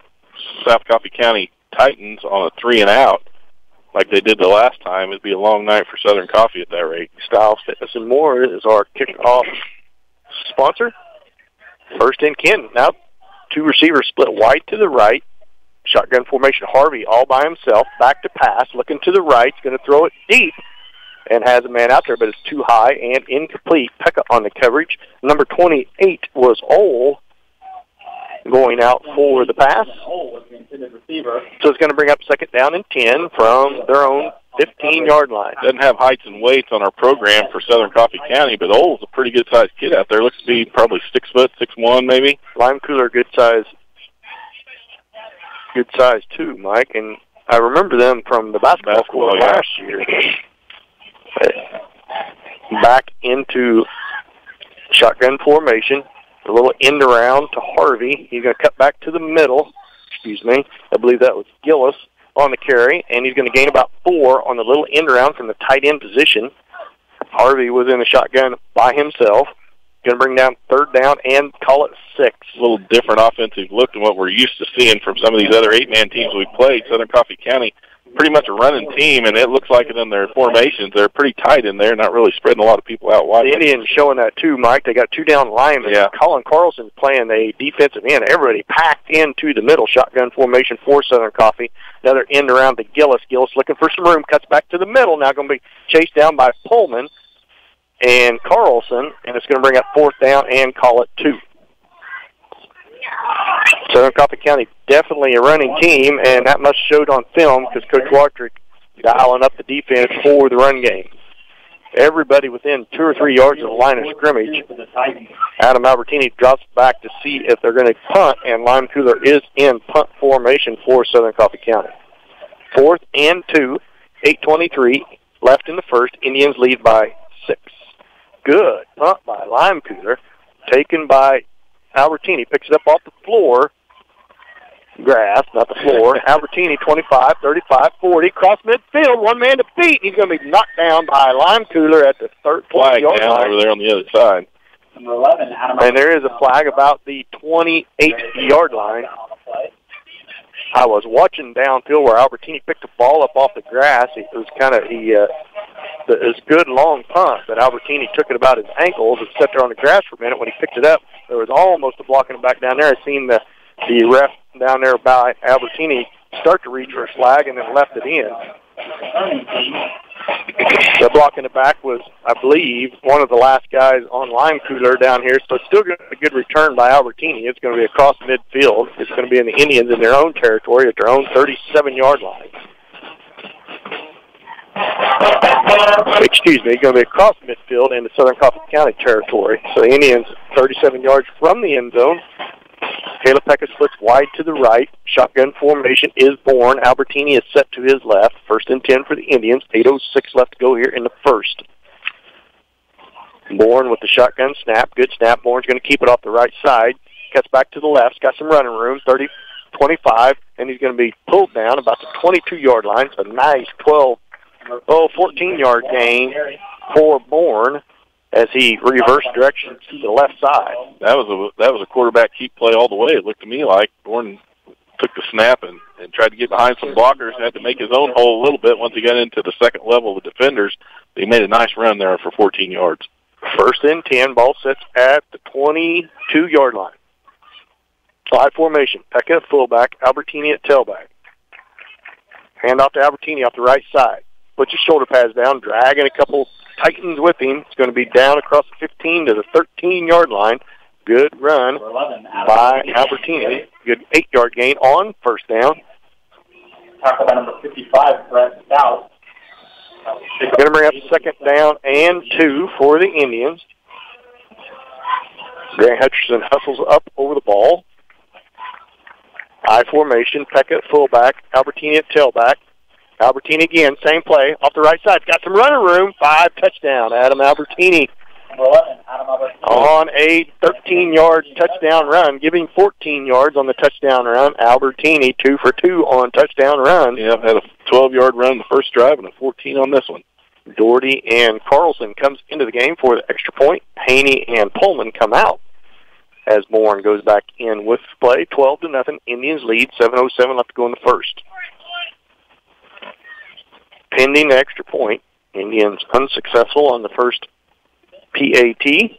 South Coffee County Titans on a 3-and-out like they did the last time. It'd be a long night for Southern Coffee at that rate. Styles Fitness and More is our kickoff sponsor. 1st and 10. Now 2 receivers split wide to the right. Shotgun formation. Harvey all by himself. Back to pass. Looking to the right. He's going to throw it deep and has a man out there, but it's too high and incomplete. Pekka on the coverage. Number 28 was Ole going out for the pass. So it's going to bring up 2nd down and 10 from their own 15-yard line. Doesn't have heights and weights on our program for Southern Coffee County, but Ole's a pretty good-sized kid out there. Looks to be probably 6 foot, 6'1", maybe. Lime Cooler, good size too, Mike. And I remember them from the basketball court last year. Back into shotgun formation. A little end around to Harvey. He's going to cut back to the middle. I believe that was Gillis on the carry, and he's going to gain about 4 on the little end around from the tight end position. Harvey was in the shotgun by himself. Going to bring down third down and call it 6. A little different offensive look than what we're used to seeing from some of these other 8-man teams we've played. Southern Coffee County, pretty much a running team, and it looks like it in their formations. They're pretty tight in there, not really spreading a lot of people out wide. The Indians showing that too, Mike. They got 2 down linemen. Yeah. Colin Carlson's playing a defensive end. Everybody packed into the middle shotgun formation for Southern Coffee. Another end around to Gillis. Gillis looking for some room, cuts back to the middle. Now going to be chased down by Pullman and Carlson, and it's going to bring up 4th down and call it 2. Southern Coffee County definitely a running team, and that must showed on film because Coach Watrick dialing up the defense for the run game. Everybody within 2 or 3 yards of the line of scrimmage. Adam Albertini drops back to see if they're going to punt, and Lime Cooler is in punt formation for Southern Coffee County. 4th and 2, 8:23 left in the first. Indians lead by 6. Good punt by Lime Cooler, taken by Albertini. Picks it up off the floor. Grass, not the floor. Albertini, 25, 35, 40. Cross midfield, one man to beat. He's going to be knocked down by Lime Cooler at the third Flag yard down line. over there on the other side. Number 11, Adam. And there is a flag about the 28-yard line. I was watching downfield where Albertini picked the ball up off the grass. It was kind of this good long punt, but Albertini took it about his ankles and sat there on the grass for a minute. When he picked it up, there was almost a blocking it back down there. I seen the ref down there by Albertini start to reach for a flag and then left it in. The block in the back was, I believe, one of the last guys on Lime Cooler down here, so it's still a good return by Albertini. It's going to be across midfield. It's going to be in the Indians in their own territory at their own 37-yard line. Excuse me, going to be across midfield into Southern Coffee County territory. So the Indians 37 yards from the end zone. Caleb Pecka splits wide to the right. Shotgun formation is born. Albertini is set to his left. 1st and 10 for the Indians. 8:06 left to go here in the first. Bourne with the shotgun snap. Good snap. Bourne's going to keep it off the right side. Cuts back to the left. He's got some running room. 30, 25, and he's going to be pulled down about the 22-yard line. So a nice 14-yard gain for Bourne as he reversed direction to the left side. That was a quarterback keep play all the way. It looked to me like Bourne took the snap and tried to get behind some blockers and had to make his own hole a little bit once he got into the second level of the defenders. He made a nice run there for 14 yards. 1st and 10, ball sits at the 22-yard line. 5 formation, Pecka at fullback, Albertini at tailback. Hand off to Albertini off the right side. Puts his shoulder pads down, dragging a couple Titans with him. It's going to be down across the 15 to the 13-yard line. Good run by Albertini. Good 8-yard gain on 1st down. Tackle by number 55, Brett Stout. Going to bring up 2nd down and 2 for the Indians. Grant Hutcherson hustles up over the ball. I formation, Pecka at fullback, Albertini at tailback. Albertini again, same play, off the right side. Got some running room, 5 touchdown. Adam Albertini Number 11, Adam Albertini. on a 13-yard touchdown run, giving 14 yards on the touchdown run. Albertini 2 for 2 on touchdown run. Yeah, had a 12-yard run the first drive and a 14 on this one. Doherty and Carlson comes into the game for the extra point. Haney and Pullman come out as Bourne goes back in with play. 12-0. Indians lead. 7:07 left to go in the first. Pending the extra point, Indians unsuccessful on the first PAT.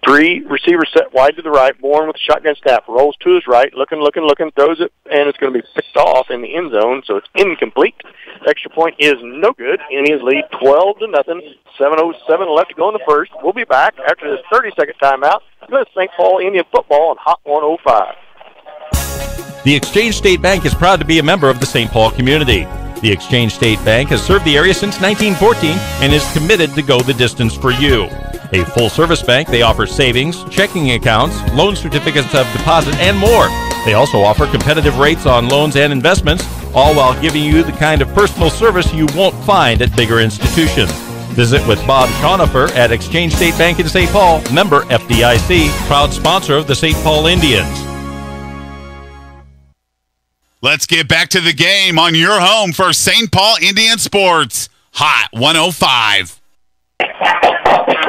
Three receivers set wide to the right. Bourne with the shotgun snap. Rolls to his right. Looking, throws it, and it's going to be picked off in the end zone, so it's incomplete. Extra point is no good. Indians lead 12-0. 7:07 left to go in the first. We'll be back after this 30-second timeout. This is St. Paul Indian football on Hot 105. The Exchange State Bank is proud to be a member of the St. Paul community. The Exchange State Bank has served the area since 1914 and is committed to go the distance for you. A full-service bank, they offer savings, checking accounts, loan certificates of deposit, and more. They also offer competitive rates on loans and investments, all while giving you the kind of personal service you won't find at bigger institutions. Visit with Bob Schonifer at Exchange State Bank in St. Paul, member FDIC, proud sponsor of the St. Paul Indians. Let's get back to the game on your home for St. Paul Indian Sports, Hot 105.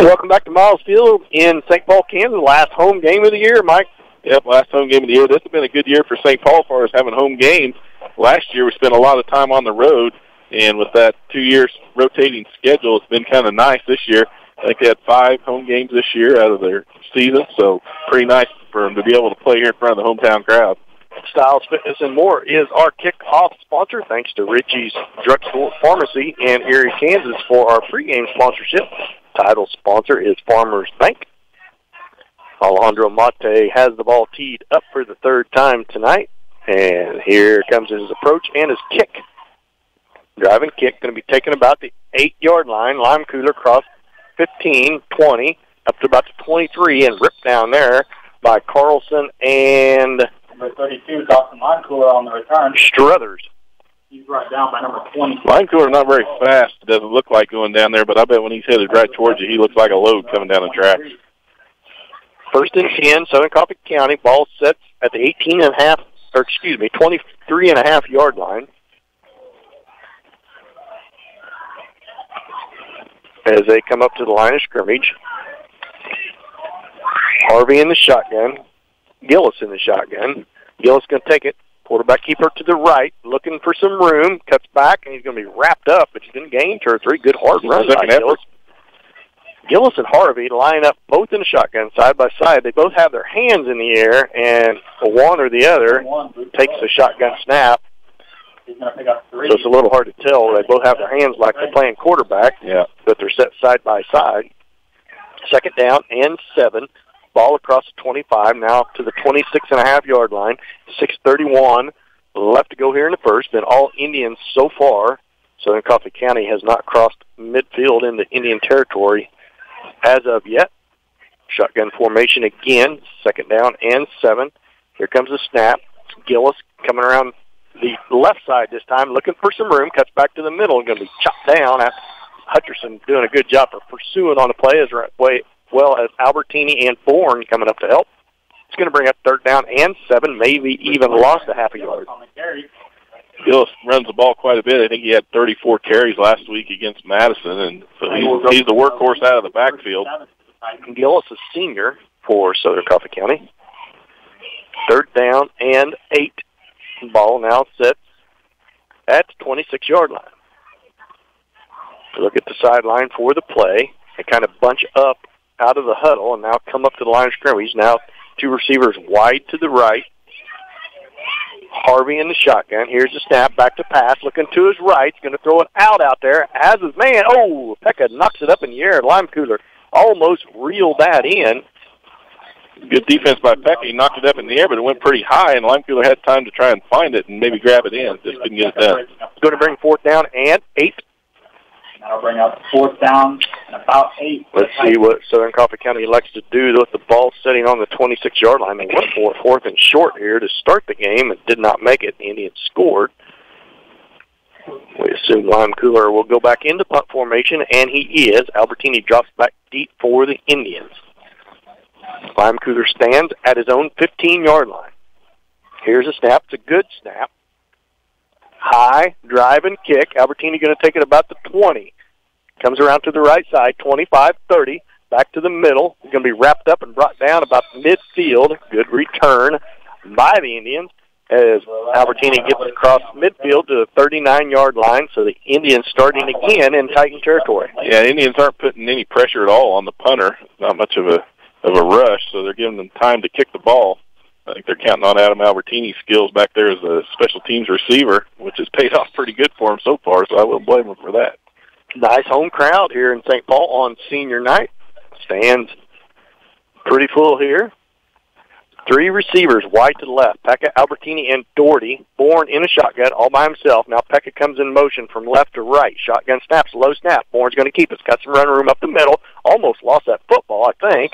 Welcome back to Miles Field in St. Paul, Kansas. Last home game of the year, Mike. Yep, last home game of the year. This has been a good year for St. Paul as far as having home games. Last year we spent a lot of time on the road, and with that 2 years rotating schedule, it's been kind of nice this year. I think they had 5 home games this year out of their season, so pretty nice for them to be able to play here in front of the hometown crowd. Styles Fitness and More is our kickoff sponsor. Thanks to Richie's Drugstore Pharmacy in Erie, Kansas for our pregame sponsorship. Title sponsor is Farmers Bank. Alejandro Mate has the ball teed up for the third time tonight. And here comes his approach and his kick. Driving kick, going to be taken about the 8-yard line. Lime Cooler cross 15, 20, up to about the 23 and ripped down there by Carlson and Number 32, Dawson Lime Cooler on the return. Struthers. He's right down by number 20. Lime Cooler not very fast. It doesn't look like going down there, but I bet when he's headed right towards you, he looks like a load coming down the track. First and 10, Southern Coffee County. Ball sets at the 23.5-yard line. As they come up to the line of scrimmage. Harvey in the shotgun. Gillis in the shotgun. Gillis going to take it. Quarterback keeper to the right, looking for some room. Cuts back, and he's going to be wrapped up, but he's going to gain 2 or 3. Good hard run by Gillis. Gillis and Harvey line up both in the shotgun side by side. They both have their hands in the air, and one or the other takes the shotgun snap. He's going to pick up 3. So it's a little hard to tell. They both have their hands like they're playing quarterback, but they're set side by side. Second down and 7. Ball across the 25, now to the 26.5-yard line. 6:31 left to go here in the first. Been all Indians so far. Southern Coffee County has not crossed midfield into Indian territory as of yet. Shotgun formation again. Second down and 7. Here comes the snap. Gillis coming around the left side this time, looking for some room. Cuts back to the middle. Going to be chopped down. Hutcherson doing a good job of pursuing on the play as well as Albertini and Bourne coming up to help. It's going to bring up third down and 7, maybe even lost a half a yard. Gillis runs the ball quite a bit. I think he had 34 carries last week against Madison, and so he's the workhorse out of the backfield. Gillis is senior for Southern Coffee County. Third down and 8. Ball now sits at the 26-yard line. Look at the sideline for the play. They kind of bunch up out of the huddle and now come up to the line of scrimmage. Now 2 receivers wide to the right. Harvey in the shotgun. Here's the snap. Back to pass. Looking to his right. He's going to throw it out there. As his man. Oh, Pekka knocks it up in the air. Lime Cooler almost reeled that in. Good defense by Pekka. He knocked it up in the air, but it went pretty high, and Lime Cooler had time to try and find it and maybe grab it in. Just couldn't get it done. Going to bring fourth down and 8. That'll bring up fourth down and about 8. Let's see what Southern Coffee County elects to do with the ball sitting on the 26-yard line. They went for fourth and short here to start the game and did not make it. The Indians scored. We assume Lime Cooler will go back into punt formation, and he is. Albertini drops back deep for the Indians. Lime Cooler stands at his own 15-yard line. Here's a snap. It's a good snap. High, drive, and kick. Albertini going to take it about the 20. Comes around to the right side, 25-30. Back to the middle. He's going to be wrapped up and brought down about midfield. Good return by the Indians as Albertini gets across midfield to the 39-yard line. So the Indians starting again in Titan territory. Yeah, Indians aren't putting any pressure at all on the punter. Not much of a rush, so they're giving them time to kick the ball. I think they're counting on Adam Albertini's skills back there as a special teams receiver, which has paid off pretty good for him so far, so I wouldn't blame him for that. Nice home crowd here in St. Paul on senior night. Stands pretty full here. 3 receivers wide to the left. Pekka, Albertini, and Doherty. Bourne in a shotgun all by himself. Now Pekka comes in motion from left to right. Shotgun snaps, low snap. Bourne's going to keep it. Got some run room up the middle. Almost lost that football, I think,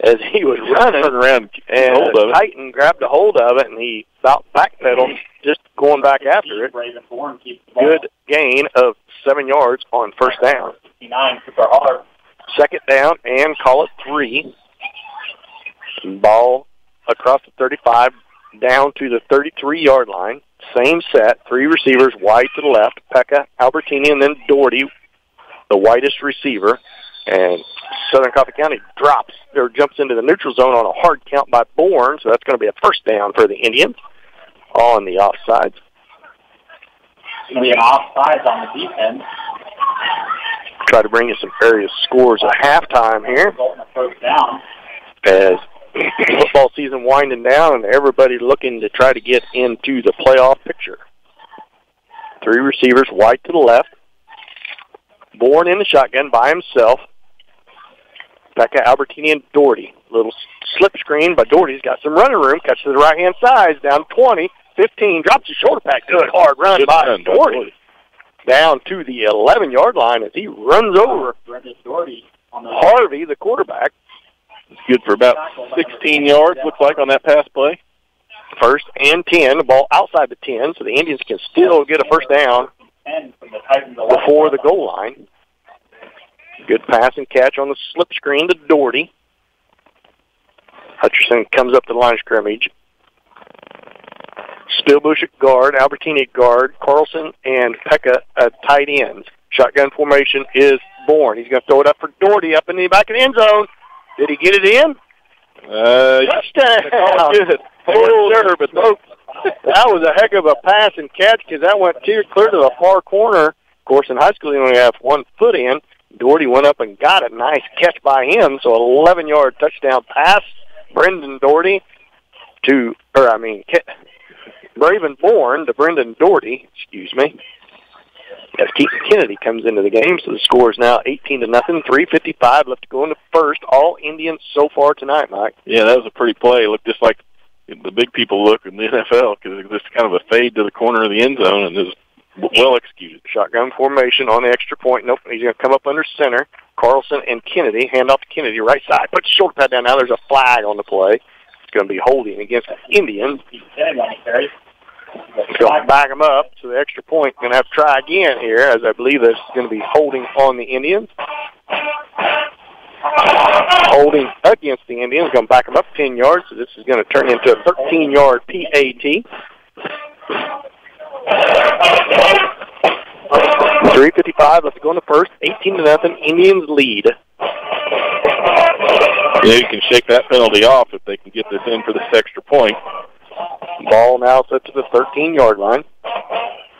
as he was running. Around and Titan grabbed a hold of it, and he about backpedaled, just going back after it. Good gain of 7 yards on first down. Second down and call it 3. Ball across the 35 down to the 33-yard line. Same set, 3 receivers, wide to the left, Pekka, Albertini, and then Doherty, the widest receiver. And Southern Coffee County jumps into the neutral zone on a hard count by Bourne, so that's going to be a first down for the Indians on the offsides. It's going to be an offsides on the defense. Try to bring you some various scores at halftime here. First down. As football season winding down and everybody looking to try to get into the playoff picture. 3 receivers, wide to the left. Bourne in the shotgun by himself. Pekka, Albertini, and Doherty. Little slip screen by Doherty. He's got some running room. Cuts to the right-hand side. Down 20, 15. Drops his shoulder pad. Good hard run by Doherty. Down to the 11-yard line as he runs over Harvey, the quarterback. It's good for about 16 yards, looks like, on that pass play. First and 10. The ball outside the 10, so the Indians can still get a first down before the goal line. Good pass and catch on the slip screen to Doherty. Hutcherson comes up to the line of scrimmage. Spillbush at guard, Albertini at guard, Carlson and Pekka at tight ends. Shotgun formation is Bourne. He's going to throw it up for Doherty up in the back of the end zone. Did he get it in? Touchdown. Good. Sure, but that was a heck of a pass and catch because that went clear to the far corner. Of course, in high school, you only have 1 foot in. Doherty went up and got it. Nice catch by him. So an 11-yard touchdown pass. Brendan Doherty Braven Bourne to Brendan Doherty, as Keaton Kennedy comes into the game. So the score is now 18-0, 3:55 left to go in the first. All Indians so far tonight, Mike. Yeah, that was a pretty play. It looked just like the big people look in the NFL because it was just kind of a fade to the corner of the end zone, and it was well executed. Shotgun formation on the extra point. Nope, he's going to come up under center. Carlson and Kennedy. Hand off to Kennedy, right side. Put the shoulder pad down. Now there's a flag on the play. It's going to be holding against the Indians. Going to back them up, so the extra point going to have to try again here, as I believe that's going to be holding on the Indians. Holding against the Indians, going to back them up 10 yards, so this is going to turn into a 13-yard PAT. 3:55 left to go in the first, 18-0, Indians lead. Yeah, you can shake that penalty off if they can get this in for this extra point. Ball now set to the 13-yard line.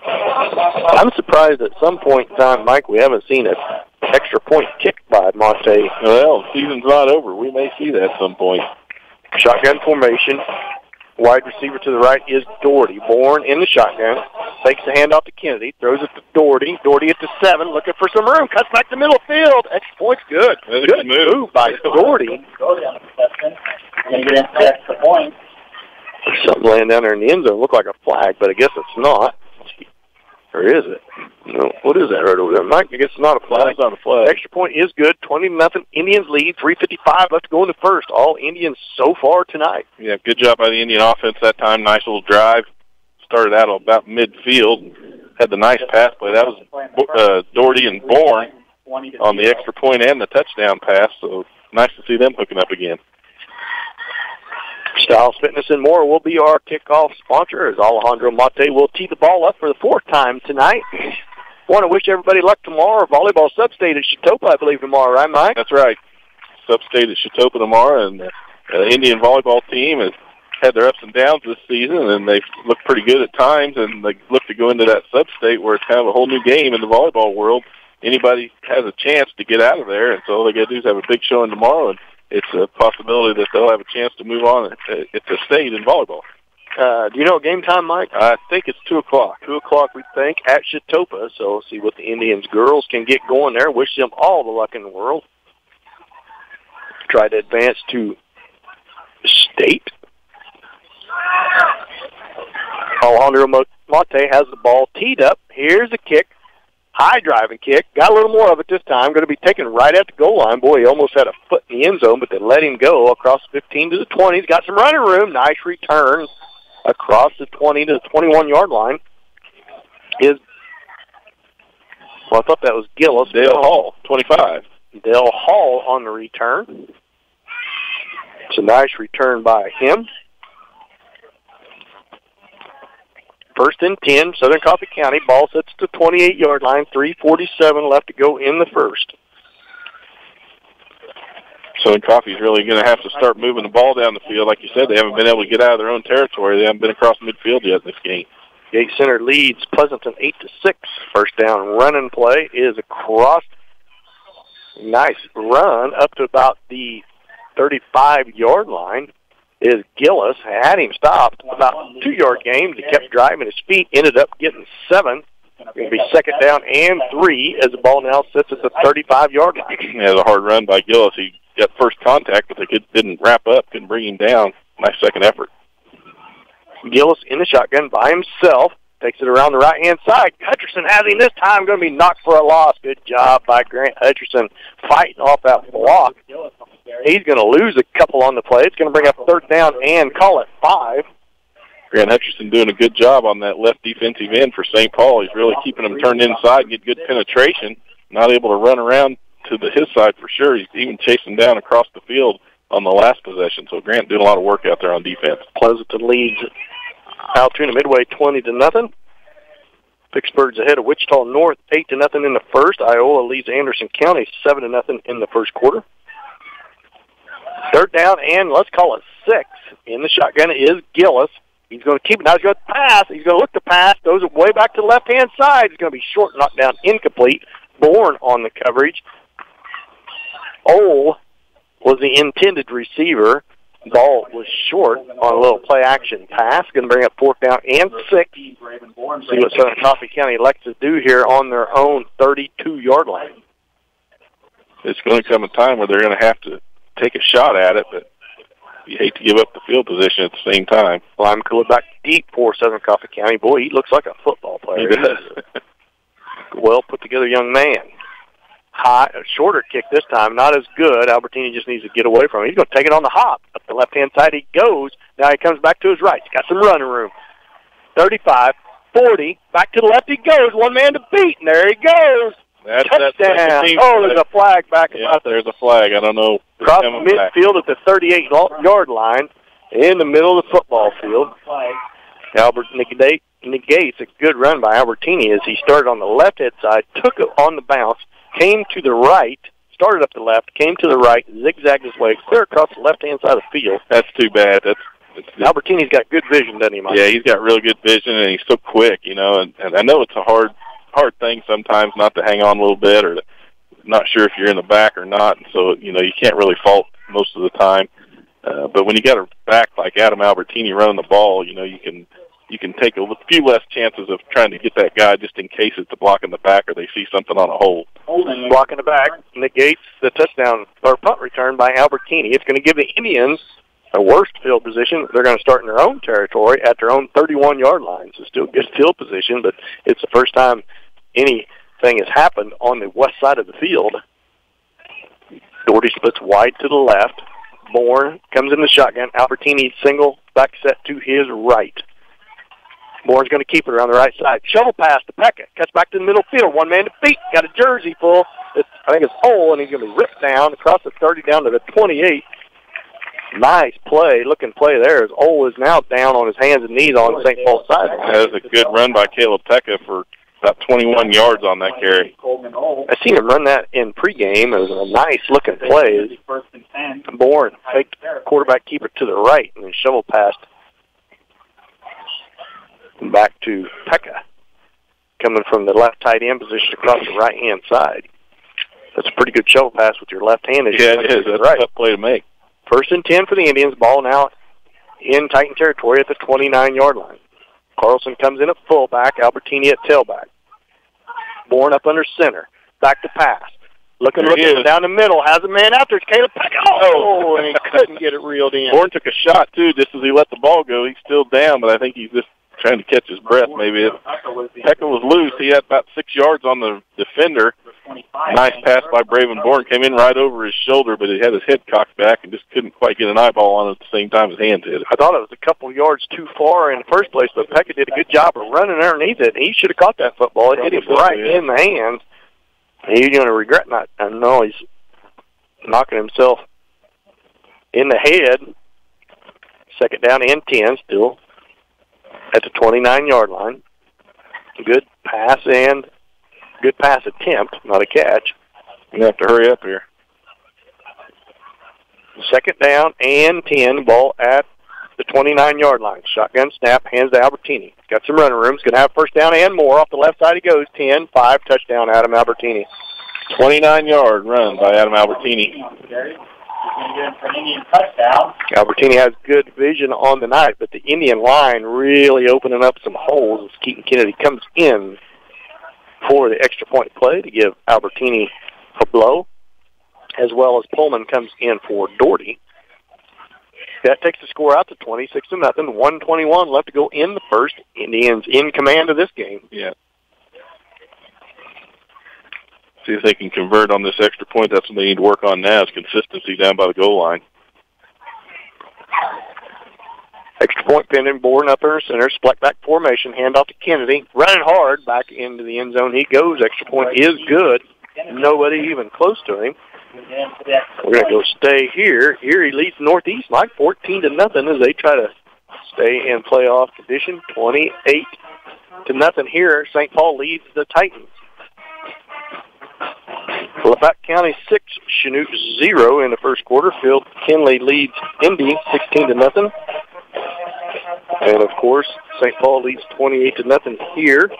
I'm surprised at some point in time, Mike, we haven't seen an extra point kicked by Monte. Well, the season's not over. We may see that at some point. Shotgun formation. Wide receiver to the right is Doherty. Bourne in the shotgun. Takes the handoff to Kennedy. Throws it to Doherty. Doherty at the 7. Looking for some room. Cuts back to middle field. Extra point's good. Good move by Doherty. Going to get into the extra point. There's something laying down there in the end zone. Look like a flag, but I guess it's not. Or is it? No. What is that right over there, Mike? I guess it's not a flag. It's not a flag. Extra point is good. 20-0. Indians lead. 3:55 left to go in the first. All Indians so far tonight. Yeah, good job by the Indian offense that time. Nice little drive. Started out about midfield. Had the nice pass play. That was Doherty and Bourne on the extra point and the touchdown pass. So nice to see them hooking up again. Styles Fitness and More will be our kickoff sponsor as Alejandro Mate will tee the ball up for the 4th time tonight. Want to wish everybody luck tomorrow. Volleyball sub-state at Chitopa, I believe, tomorrow, right, Mike? That's right. Sub-state at Chitopa tomorrow, and the Indian volleyball team has had their ups and downs this season, and they've looked pretty good at times, and they look to go into that sub-state where it's kind of a whole new game in the volleyball world. Anybody has a chance to get out of there, and so all they got to do is have a big showing tomorrow, and it's a possibility that they'll have a chance to move on at the state in volleyball. Do you know game time, Mike? I think it's 2 o'clock. 2 o'clock, we think, at Chitopa. So we'll see what the Indians girls can get going there. Wish them all the luck in the world. Try to advance to state. Alejandro Mate has the ball teed up. Here's the kick. High driving kick. Got a little more of it this time. Going to be taken right at the goal line. Boy, he almost had a foot in the end zone, but they let him go across the 15 to the 20. He's got some running room. Nice return across the 20 to the 21-yard line. I thought that was Gillis. Dale Hall, 25. Dale Hall on the return. It's a nice return by him. First and 10, Southern Coffee County. Ball sits to 28-yard line, 3:47 left to go in the first. Southern Coffee's really going to have to start moving the ball down the field. Like you said, they haven't been able to get out of their own territory. They haven't been across midfield yet in this game. Gate Center leads Pleasanton 8-6. First down running play is across. Nice run up to about the 35-yard line is Gillis. Had him stopped about 2-yard gain. He kept driving his feet, ended up getting 7. Going to be second down and 3 as the ball now sits at the 35-yard line. Yeah, the hard run by Gillis. He got first contact, but they didn't wrap up, couldn't bring him down. Nice second effort. Gillis in the shotgun by himself. Takes it around the right-hand side. Hutcherson has him this time. Going to be knocked for a loss. Good job by Grant Hutcherson fighting off that block. He's going to lose a couple on the play. It's going to bring up third down and call it 5. Grant Hutcherson doing a good job on that left defensive end for St. Paul. He's really keeping them turned inside, get good penetration. Not able to run around to his side for sure. He's even chasing down across the field on the last possession. So Grant doing a lot of work out there on defense. Pleasanton leads Altoona Midway 20-0. Vicksburg's ahead of Wichita North 8-0 in the first. Iola leads Anderson County 7-0 in the first quarter. Third down and let's call it 6. In the shotgun is Gillis. He's going to keep it. Now he's going to pass. He's going to look to pass. Goes way back to the left-hand side. He's going to be short, knocked down, incomplete. Bourne on the coverage. Ole was the intended receiver. Ball was short on a little play-action pass. Going to bring up fourth down and 6. See what Southern Coffee County elects to do here on their own 32-yard line. It's going to come a time where they're going to have to take a shot at it, but you hate to give up the field position at the same time. Lyman Cooler back deep for Southern Coffee County. Boy, he looks like a football player. He does. Well put-together young man. High, a shorter kick this time, not as good. Albertini just needs to get away from him. He's going to take it on the hop. Up the left-hand side he goes. Now he comes back to his right. He's got some running room. 35, 40, back to the left he goes. One man to beat, and there he goes. Touchdown. There's a flag back. Yeah, there's a flag. I don't know. Across midfield at the 38-yard line in the middle of the football field. Albert negates a good run by Albertini as he started on the left-hand side, took it on the bounce, came to the right, started up the left, came to the right, zigzagged his way clear across the left-hand side of the field. That's too bad. Albertini's got good vision, doesn't he, Mike? Yeah, he's got really good vision, and he's so quick, and I know it's a hard thing sometimes not to hang on a little bit or not sure if you're in the back or not, and so, you can't really fault most of the time. But when you got a back like Adam Albertini running the ball, you can take a few less chances of trying to get that guy just in case it's a block in the back or they see something on a hold. Block in the back negates the touchdown or punt return by Albertini. It's going to give the Indians a worse field position. They're going to start in their own territory at their own 31-yard line. So still good field position, but it's the first time anything has happened on the west side of the field. Doherty splits wide to the left. Bourne comes in the shotgun. Albertini single back set to his right. Bourne's going to keep it around the right side. Shovel pass to Pekka. Cuts back to the middle field. One man to beat. Got a jersey full. I think it's Ole, and he's going to be ripped down across the 30 down to the 28. Nice play, looking play there as Ole is now down on his hands and knees on St. Paul's side. That was a good run by Caleb Pekka for about 21 yards on that carry. I seen him run that in pregame. It was a nice-looking play. Bourne faked quarterback keeper to the right and then shovel passed back to Pekka, coming from the left tight end position across the right-hand side. That's a pretty good shovel pass with your left hand. Yeah, it is. That's a tough play to make. First and 10 for the Indians. Ball now in Titan territory at the 29-yard line. Carlson comes in at fullback. Albertini at tailback. Bourne up under center. Back to pass. Looking down the middle. Has a man out there. It's Caleb Pekka. Oh, and he couldn't get it reeled in. Bourne took a shot, too, just as he let the ball go. He's still down, but I think he's just trying to catch his breath, maybe. Pekka was loose. He had about 6 yards on the defender. Nice pass by Braven Bourne. Came in right over his shoulder, but he had his head cocked back and just couldn't quite get an eyeball on it at the same time his hands hit it. I thought it was a couple yards too far in the first place, but Pekka did a good job of running underneath it. He should have caught that football. It hit him right in the hands. He's going to regret not. I know he's knocking himself in the head. Second down and 10 still. at the 29-yard line. Good pass attempt, not a catch. You have to hurry up here. Second down and 10, ball at the 29-yard line. Shotgun snap, hands to Albertini. Got some running room. He's going to have first down and more. Off the left side he goes. 10-5, touchdown, Adam Albertini. 29-yard run by Adam Albertini. Albertini has good vision on the night, but the Indian line really opening up some holes as Keaton Kennedy comes in for the extra point play to give Albertini a blow, as well as Pullman comes in for Doherty. That takes the score out to 26-0. 1:21 left to go in the first. Indians in command of this game. Yeah. See if they can convert on this extra point. That's what they need to work on now, is consistency down by the goal line. Extra point pending, Borden up in center, split back formation, handoff to Kennedy. Running hard, back into the end zone he goes. Extra point is good. Nobody even close to him. We're going to go stay here. Erie leads Northeast, Mike, 14-0 as they try to stay in playoff condition. 28-0 here. St. Paul leads the Titans. Lafayette County 6, Chanute 0 in the first quarter. Phil Kinley leads Indy 16-0. And, of course, St. Paul leads 28-0 here.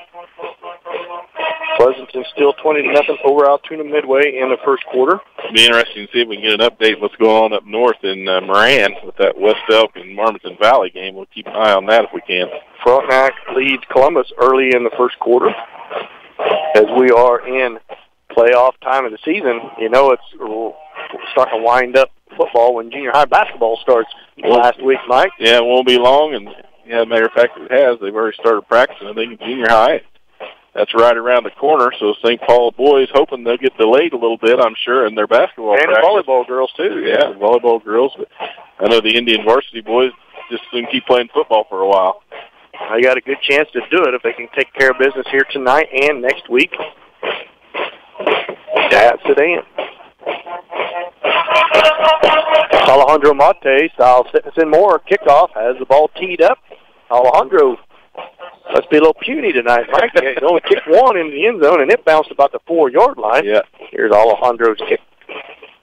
Pleasanton still 20-0 over Altoona Midway in the first quarter. It'll be interesting to see if we can get an update what's going on up north in Moran with that West Elk and Marmaton Valley game. We'll keep an eye on that if we can. Frontenac leads Columbus early in the first quarter. As we are in playoff time of the season, you know it's starting to wind up football when junior high basketball starts last week, Mike. Yeah, it won't be long, and matter of fact, it has. They've already started practicing, I think, in junior high. That's right around the corner, so St. Paul boys hoping they'll get delayed a little bit, I'm sure, in their basketball and practice. the volleyball girls, too. Yeah, the volleyball girls. But I know the Indian varsity boys just soon keep playing football for a while. They got a good chance to do it if they can take care of business here tonight and next week. That's it in. Alejandro Mate, Styles Fitness and More, kickoff, has the ball teed up. Alejandro must be a little puny tonight, Mike. He only kicked one into the end zone, and it bounced about the 4-yard line. Yeah. Here's Alejandro's kick.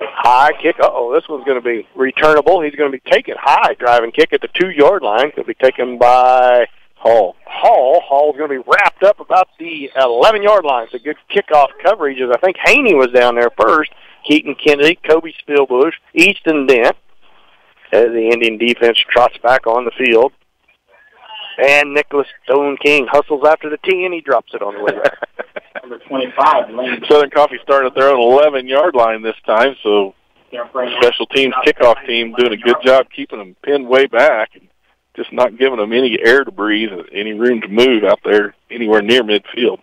High kick. Uh-oh, this one's going to be returnable. He's going to be taken high, driving kick at the 2-yard line. Going to be taken by Hall's going to be wrapped up about the 11-yard line. It's a good kickoff coverage, as I think Haney was down there first. Keaton Kennedy, Kobe Spielbush, Easton Dent, as the Indian defense trots back on the field. And Nicholas Stone King hustles after the T, and he drops it on the way back. Number 25, Lane. Southern Coffee starting at their own 11-yard line this time, so special teams kickoff team doing a good job keeping them pinned way back and just not giving them any air to breathe, any room to move out there anywhere near midfield.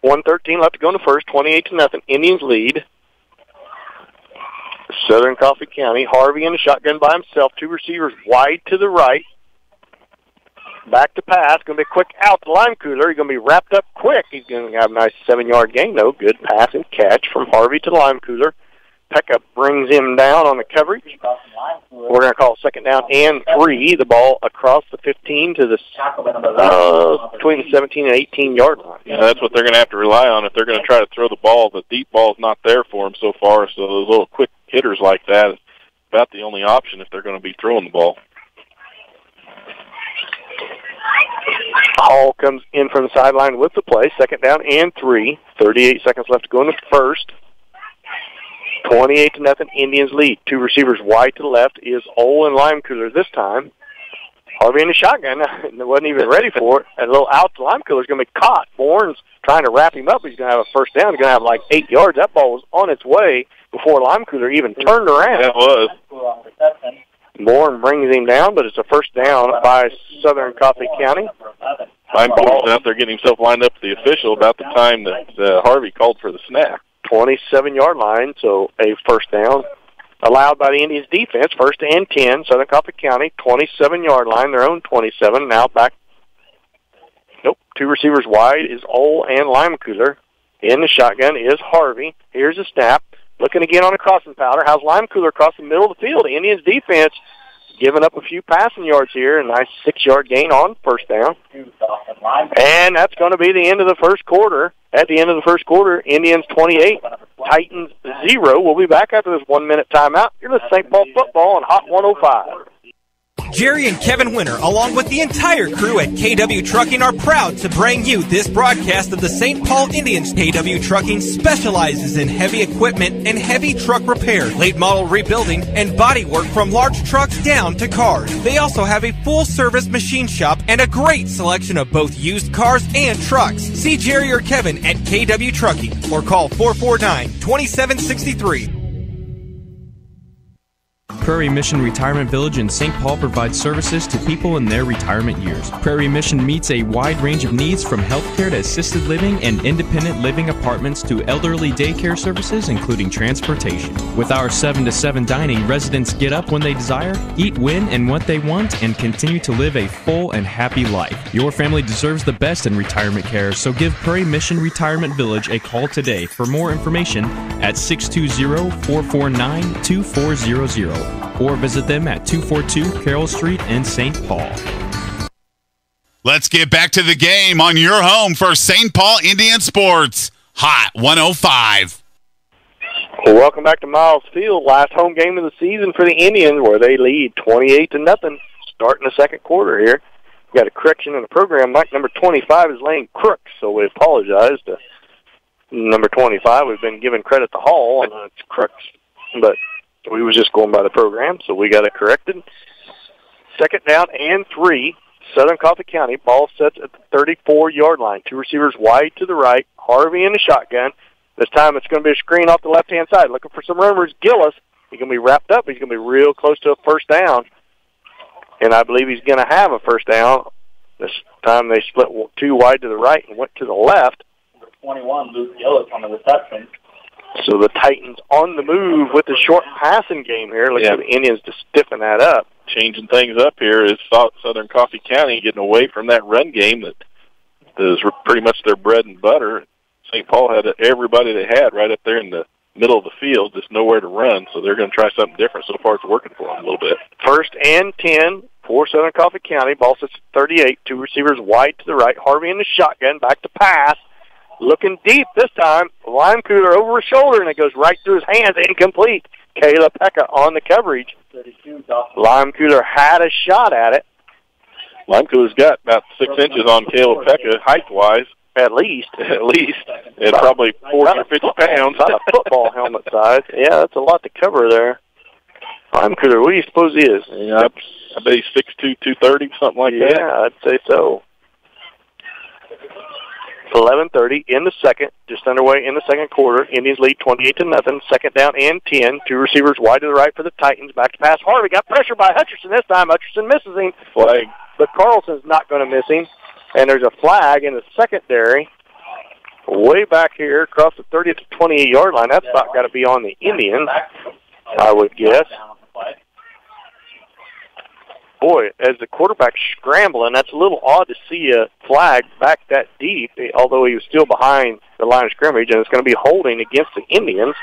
1:13 left to go in the first, 28-0. Indians lead. Southern Coffee County. Harvey in the shotgun by himself. 2 receivers wide to the right. Back to pass. Going to be a quick out to Lime Cooler. He's going to be wrapped up quick. He's going to have a nice 7-yard gain, though. Good pass and catch from Harvey to Lime Cooler. Pekka brings him down on the coverage. We're going to call second down and 3. The ball across the 15 to the between the 17 and 18-yard line. Yeah, that's what they're going to have to rely on if they're going to try to throw the ball. The deep ball is not there for them so far, so those little quick hitters like that is about the only option if they're going to be throwing the ball. Hall comes in from the sideline with the play. Second down and 3. 38 seconds left to go in the first. 28-0 Indians lead. 2 receivers wide to the left is Ole and Lime Cooler this time. Harvey in the shotgun. Wasn't even ready for it. And a little out to Lime Cooler is going to be caught. Bourne's trying to wrap him up. He's going to have a first down. He's going to have like 8 yards. That ball was on its way before Lime Cooler even turned around. That was. Bourne brings him down, but it's a first down by Southern Coffee County. Lime Cooler's out there getting himself lined up to the official about the time that Harvey called for the snap. 27-yard line, so a first down allowed by the Indians defense. First and 10, Southern Coffee County, 27-yard line, their own 27. Now back. Nope, 2 receivers wide is Ole and Lime Cooler. In the shotgun is Harvey. Here's a snap. Looking again on a crossing powder. How's Lime Cooler across the middle of the field? The Indians defense giving up a few passing yards here. A nice 6-yard gain on first down. And that's going to be the end of the first quarter. At the end of the first quarter, Indians 28, Titans 0. We'll be back after this 1-minute timeout. You're listening to St. Paul football on Hot 105. Jerry and Kevin Winter, along with the entire crew at KW Trucking, are proud to bring you this broadcast of the St. Paul Indians. KW Trucking specializes in heavy equipment and heavy truck repair, late model rebuilding, and body work from large trucks down to cars. They also have a full-service machine shop and a great selection of both used cars and trucks. See Jerry or Kevin at KW Trucking or call 449-2763. Prairie Mission Retirement Village in St. Paul provides services to people in their retirement years. Prairie Mission meets a wide range of needs from healthcare to assisted living and independent living apartments to elderly daycare services, including transportation. With our 7 to 7 dining, residents get up when they desire, eat when and what they want, and continue to live a full and happy life. Your family deserves the best in retirement care, so give Prairie Mission Retirement Village a call today for more information at 620-449-2400. Or visit them at 242 Carroll Street in St. Paul. Let's get back to the game on your home for St. Paul Indian Sports, Hot 105. Well, welcome back to Miles Field. Last home game of the season for the Indians, where they lead 28-0, starting the second quarter here. We got a correction in the program. Mike, number 25 is Lane Crooks, so we apologize to number 25. We've been giving credit to Hall, and it's Crooks, but we was just going by the program, so we got it corrected. Second down and 3, Southern Coffee County. Ball sets at the 34-yard line. 2 receivers wide to the right. Harvey in the shotgun. This time it's going to be a screen off the left-hand side. Looking for some runners. Gillis. He's going to be wrapped up. He's going to be real close to a first down. And I believe he's going to have a first down. This time they split 2 wide to the right and went to the left. Number 21, Luke Gillis on the reception. So the Titans on the move with the short passing game here. Looks for the Indians to stiffen that up. Changing things up here is Southern Coffee County getting away from that run game that is pretty much their bread and butter. St. Paul had everybody they had right up there in the middle of the field, just nowhere to run, so they're going to try something different. So far it's working for them a little bit. First and 10 for Southern Coffee County. Ball sits at 38. 2 receivers wide to the right. Harvey in the shotgun, back to pass. Looking deep this time. Lime Cooler over his shoulder, and it goes right through his hands. Incomplete. Kayla Pekka on the coverage. Lime Cooler had a shot at it. Lime Cooler's got about 6 inches on Kayla Pekka, height-wise. At least. And probably 40 or 50 pounds. About a football helmet size. Yeah, that's a lot to cover there. Lime Cooler, what do you suppose he is? Yeah, I bet he's 6'2", 230, something like that. Yeah, I'd say so. 11:30 in the second, just underway in the second quarter. Indians lead 28-0. Second down and 10. 2 receivers wide to the right for the Titans. Back to pass. Harvey got pressure by Hutcherson this time. Hutcherson misses him. Flag. But Carlson's not going to miss him. And there's a flag in the secondary. Way back here across the 30 to 28-yard line. That's about got to be on the Indians, I would guess. Boy, as the quarterback's scrambling, that's a little odd to see a flag back that deep, although he was still behind the line of scrimmage, and it's going to be holding against the Indians.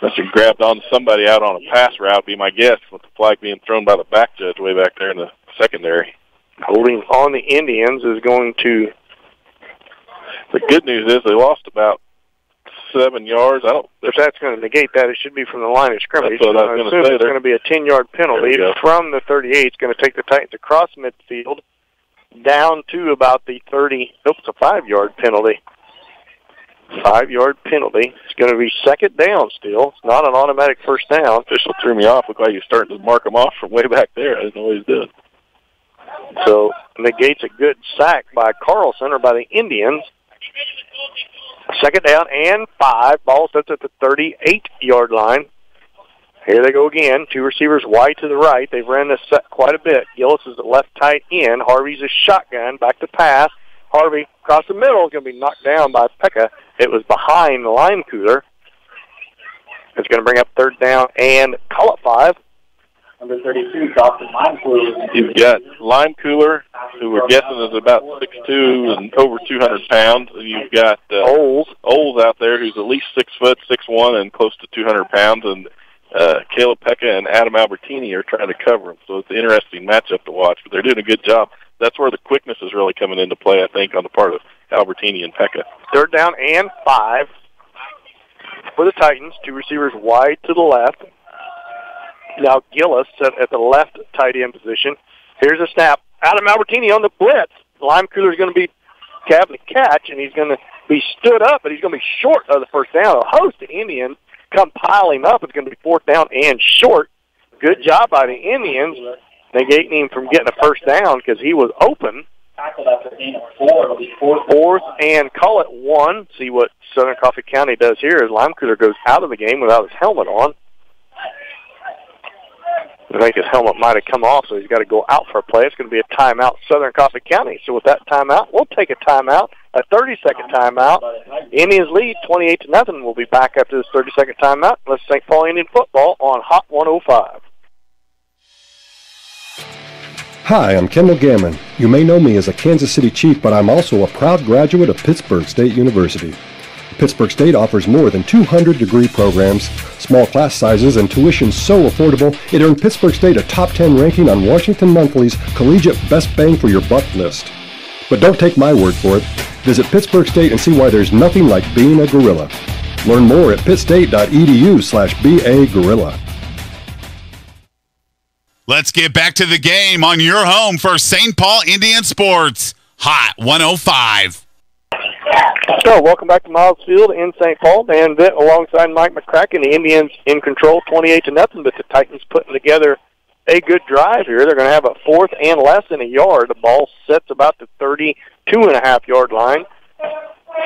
Must have grabbed on somebody out on a pass route, be my guess, with the flag being thrown by the back judge way back there in the secondary. Holding on the Indians is going to... The good news is they lost about 7 yards. If that's going to negate that, it should be from the line of scrimmage. That's what I was going to say. It's going to be a 10-yard penalty from the 38. It's going to take the Titans across midfield down to about the 30. Nope, it's a 5-yard penalty. 5-yard penalty. It's going to be second down still. It's not an automatic first down. Official threw me off. Looked like he was starting to mark him off from way back there. I didn't know what he was doing. So negates a good sack by Carlson or by the Indians. Second down and 5. Ball sits at the 38-yard line. Here they go again. 2 receivers wide to the right. They've ran this set quite a bit. Gillis is the left tight end. Harvey's a shotgun. Back to pass. Harvey across the middle is going to be knocked down by Pekka. It was behind the Lime Cooler. It's going to bring up third down and call it 5. Number 32, Dawson Lime Cooler. You've got Lime Cooler, who we're guessing is about 6'2" and over 200 pounds. And you've got Oles out there, who's at least 6 foot, 6'1", and close to 200 pounds. And Caleb Pekka and Adam Albertini are trying to cover him. So it's an interesting matchup to watch, but they're doing a good job. That's where the quickness is really coming into play, I think, on the part of Albertini and Pekka. 3rd down and 5 for the Titans. 2 receivers wide to the left. Now Gillis set at the left tight end position. Here's a snap. Adam Albertini on the blitz. Lime Cooler's going to be having a catch, and he's going to be stood up, but he's going to be short of the first down. A host of Indians come piling up. It's going to be 4th down and short. Good job by the Indians, negating him from getting a first down because he was open. 4th and call it 1. See what Southern Coffee County does here is Lime Cooler goes out of the game without his helmet on. I think his helmet might have come off, so he's got to go out for a play. It's going to be a timeout, Southern Coffee County. So with that timeout, we'll take a timeout, a 30-second timeout. Indians lead 28-0. We'll be back after this 30-second timeout. Let's St. Paul Indian football on Hot 105. Hi, I'm Kendall Gammon. You may know me as a Kansas City Chief, but I'm also a proud graduate of Pittsburgh State University. Pittsburgh State offers more than 200 degree programs, small class sizes, and tuition so affordable it earned Pittsburgh State a top 10 ranking on Washington Monthly's Collegiate Best Bang for Your Buck list. But don't take my word for it. Visit Pittsburgh State and see why there's nothing like being a gorilla. Learn more at pittstate.edu/BA-gorilla. Let's get back to the game on your home for St. Paul Indian Sports. Hot 105. So, welcome back to Miles Field in St. Paul. Dan Vitt alongside Mike McCracken. The Indians in control, 28-0, but the Titans putting together a good drive here. They're going to have a 4th and less than a yard. The ball sets about the 32.5-yard line.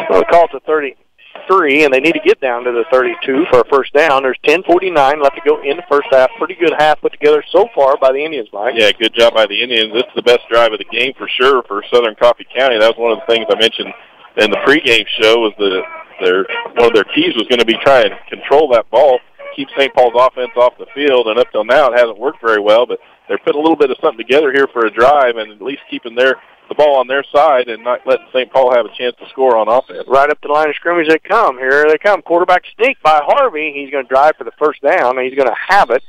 We'll call it the 33, and they need to get down to the 32 for a first down. There's 10:49 left to go in the first half. Pretty good half put together so far by the Indians, Mike. Yeah, good job by the Indians. This is the best drive of the game for sure for Southern Coffee County. That was one of the things I mentioned in the pregame show was one of their keys was going to be trying to control that ball, keep St. Paul's offense off the field, and up till now it hasn't worked very well, but they're putting a little bit of something together here for a drive and at least keeping the ball on their side and not letting St. Paul have a chance to score on offense. Right up the line of scrimmage they come. Here they come. Quarterback sneak by Harvey. He's going to drive for the first down, and he's going to have it.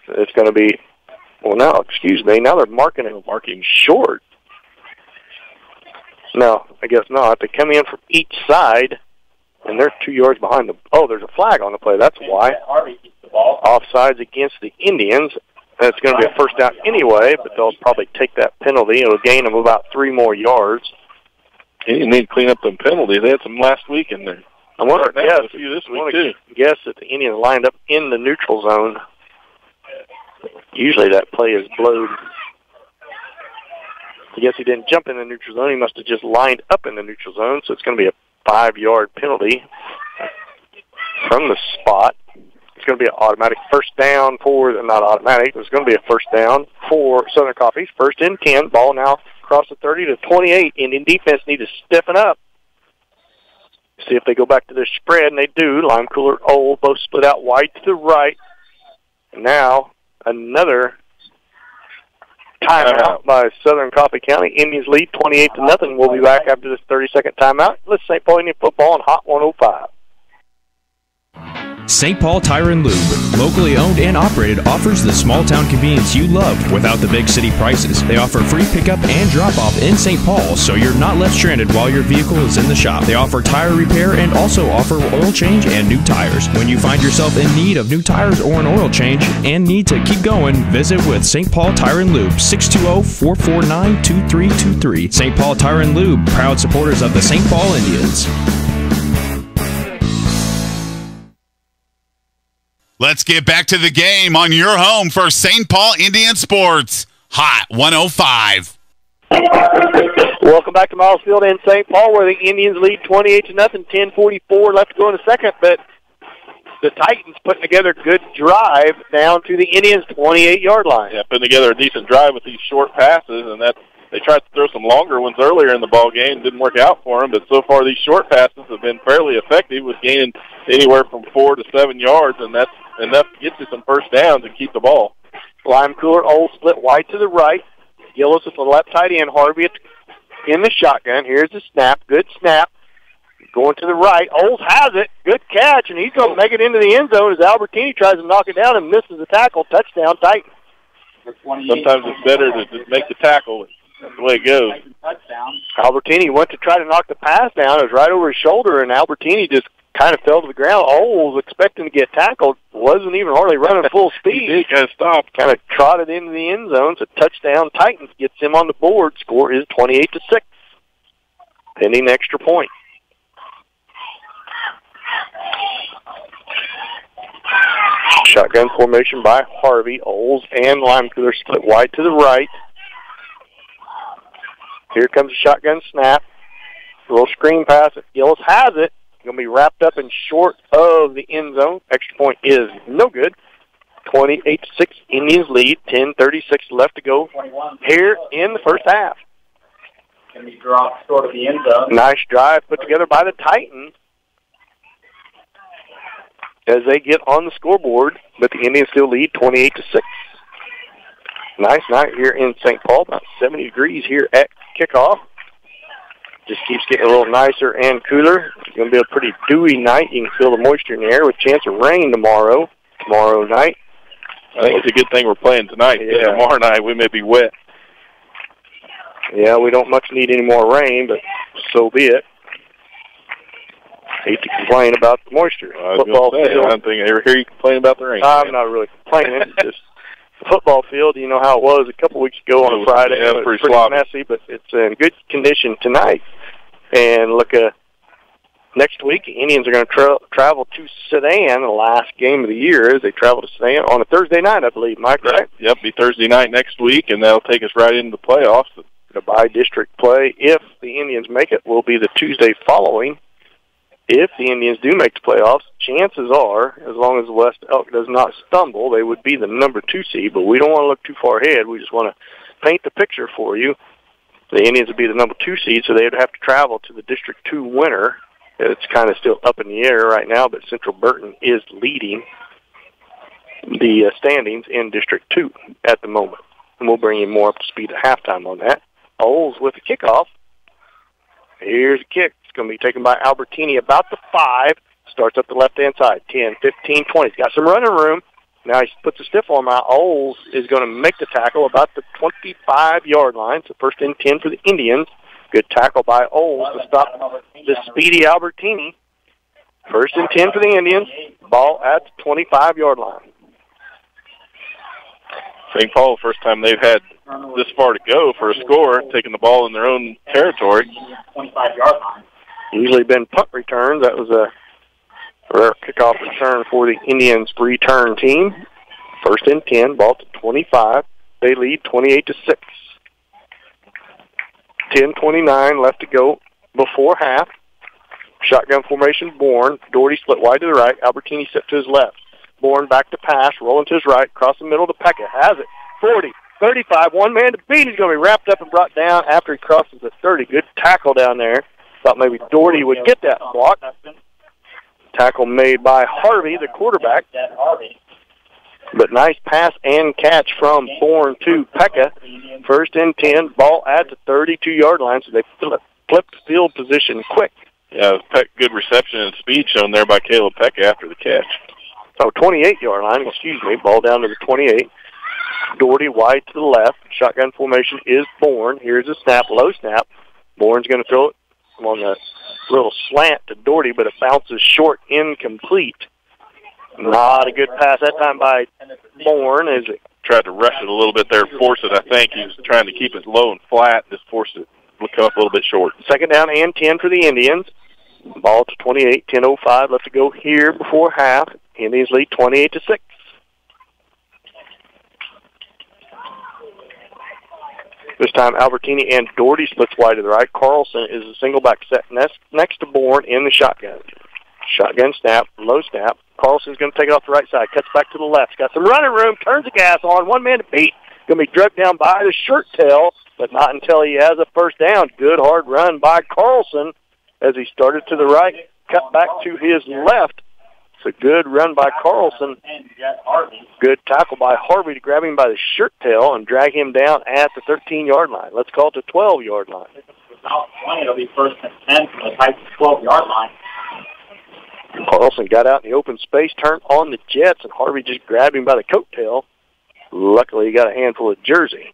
It's going to be, now they're marking short. No, I guess not. They come in from each side, and they're 2 yards behind the. Oh, there's a flag on the play. That's why. Offsides against the Indians. That's going to be a first down anyway, but they'll probably take that penalty. It'll gain them about 3 more yards. You need to clean up them penalties. They had some last week in there. I want to guess a few this week too. Guess that the Indians lined up in the neutral zone. Usually that play is blowed. I guess he didn't jump in the neutral zone. He must have just lined up in the neutral zone, so it's going to be a 5-yard penalty from the spot. It's going to be an automatic first down not automatic, it's going to be a first down for Southern Coffees. 1st and 10, ball now across the 30 to 28. Indian defense need to stiffen up. See if they go back to their spread, and they do. Lime Cooler, Old, both split out wide to the right. And now another timeout by Southern Coffee County. Indians lead 28-0. We'll be back after this 30-second timeout. Let's St. Paul Indian football on Hot 105. St. Paul Tire and Lube, locally owned and operated, offers the small town convenience you love without the big city prices. They offer free pickup and drop off in St. Paul, so you're not left stranded while your vehicle is in the shop. They offer tire repair and also offer oil change and new tires. When you find yourself in need of new tires or an oil change and need to keep going, visit with St. Paul Tire and Lube, 620-449-2323. St. Paul Tire and Lube, proud supporters of the St. Paul Indians. Let's get back to the game on your home for St. Paul Indian Sports. Hot 105. Welcome back to Miles Field in St. Paul, where the Indians lead 28-0, 10:44 left to go in the second. But the Titans putting together a good drive down to the Indians' 28-yard line. Yeah, putting together a decent drive with these short passes, and they tried to throw some longer ones earlier in the ball game. Didn't work out for them, but so far these short passes have been fairly effective with gaining anywhere from 4 to 7 yards, and that's enough to get you some first downs and keep the ball. Lime Cooler, Old split wide to the right. Gillis with the left tight end. Harvey in the shotgun. Here's the snap. Good snap. Going to the right. Olds has it. Good catch, and he's going to make it into the end zone as Albertini tries to knock it down and misses the tackle. Touchdown, Titans. Sometimes it's better to just make the tackle. That's the way it goes. Albertini went to try to knock the pass down. It was right over his shoulder, and Albertini just kind of fell to the ground. Olds expecting to get tackled. Wasn't even hardly running full speed. He kind of stopped. Kind of trotted into the end zone. So touchdown, Titans gets him on the board. Score is 28-6. Pending extra point. Shotgun formation by Harvey. Olds and Limecooler split wide to the right. Here comes a shotgun snap. A little screen pass. Gillis has it. Going to be wrapped up in short of the end zone. Extra point is no good. 28-6, Indians lead. 10:36 left to go here in the first half. Can be dropped short of the end zone. Nice drive put together by the Titans as they get on the scoreboard, but the Indians still lead 28-6. Nice night here in St. Paul. About 70 degrees here at kickoff. Just keeps getting a little nicer and cooler. It's going to be a pretty dewy night. You can feel the moisture in the air with a chance of rain tomorrow night. I think it's a good thing we're playing tonight. Yeah. Tomorrow night we may be wet. Yeah, we don't much need any more rain, but so be it. Hate to complain about the moisture. I don't think I ever hear you complain about the rain. I'm not really complaining. It's just the football field, you know how it was a couple weeks ago on a Friday. Yeah, it was pretty messy, but it's in good condition tonight. And look, next week, the Indians are going to travel to Sedan, the last game of the year, as they travel to Sedan on a Thursday night, I believe, Mike, right? Yep, be Thursday night next week, and that'll take us right into the playoffs. The by-district play, if the Indians make it, will be the Tuesday following. If the Indians do make the playoffs, chances are, as long as the West Elk does not stumble, they would be the number 2 seed, but we don't want to look too far ahead. We just want to paint the picture for you. The Indians would be the number 2 seed, so they would have to travel to the District 2 winner. It's kind of still up in the air right now, but Central Burton is leading the standings in District 2 at the moment. And we'll bring you more up to speed at halftime on that. Olds with the kickoff. Here's a kick. It's going to be taken by Albertini about the 5. Starts up the left-hand side. 10, 15, 20. He's got some running room. Now he puts a stiff arm out. Olds is going to make the tackle about the 25-yard line. So first and 10 for the Indians. Good tackle by Olds to stop the speedy Albertini. First and 10 for the Indians. Ball at the 25-yard line. St. Paul, first time they've had this far to go for a score, taking the ball in their own territory. 25-yard line. Usually been punt returns. That was a rare kickoff return for the Indians return team. First and 10, ball to 25. They lead 28-6. 10:29 left to go before half. Shotgun formation, Bourne. Doherty split wide to the right. Albertini set to his left. Bourne back to pass, rolling to his right, across the middle to Pekka. Has it. 40, 35, one man to beat. He's going to be wrapped up and brought down after he crosses the 30. Good tackle down there. Thought maybe Doherty would get that block. Tackle made by Harvey, the quarterback. But nice pass and catch from Bourne to Pekka. First and 10, ball at the 32-yard line, so they flipped field position quick. Yeah, good reception and speed shown there by Caleb Pekka after the catch. Oh, 28-yard line, excuse me. Ball down to the 28. Doherty wide to the left. Shotgun formation is Bourne. Here's a snap, low snap. Bourne's going to throw it on a little slant to Doherty, but it bounces short, incomplete. Not a good pass that time by Bourne. As it tried to rush it a little bit there, force it. I think he was trying to keep it low and flat, just forced it to come up a little bit short. Second down and 10 for the Indians. Ball to 28, 10:05 left to go here before half. Indians lead 28-6. This time Albertini and Doherty splits wide to the right. Carlson is a single back set next to Bourne in the shotgun. Shotgun snap, low snap. Carlson's going to take it off the right side. Cuts back to the left. Got some running room. Turns the gas on. One man to beat. Going to be drugged down by the shirt tail, but not until he has a first down. Good hard run by Carlson as he started to the right. Cut back to his left. It's a good run by Carlson. Good tackle by Harvey to grab him by the shirt tail and drag him down at the 13-yard line. Let's call it the 12-yard line. About 20, it'll be first and 10 from the Titans' 12-yard line. Carlson got out in the open space, turned on the jets, and Harvey just grabbed him by the coattail. Luckily, he got a handful of jersey.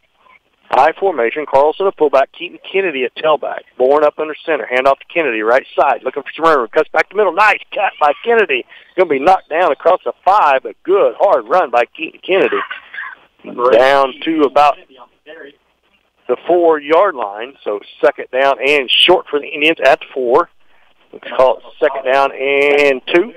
I formation, Carlson a fullback, Keaton Kennedy at tailback. Bourne up under center, handoff to Kennedy, right side, looking for some running room, cuts back to middle. Nice cut by Kennedy. Going to be knocked down across the 5, but good, hard run by Keaton Kennedy. Down to about the 4-yard line, so second down and short for the Indians at 4. Let's call it second down and 2.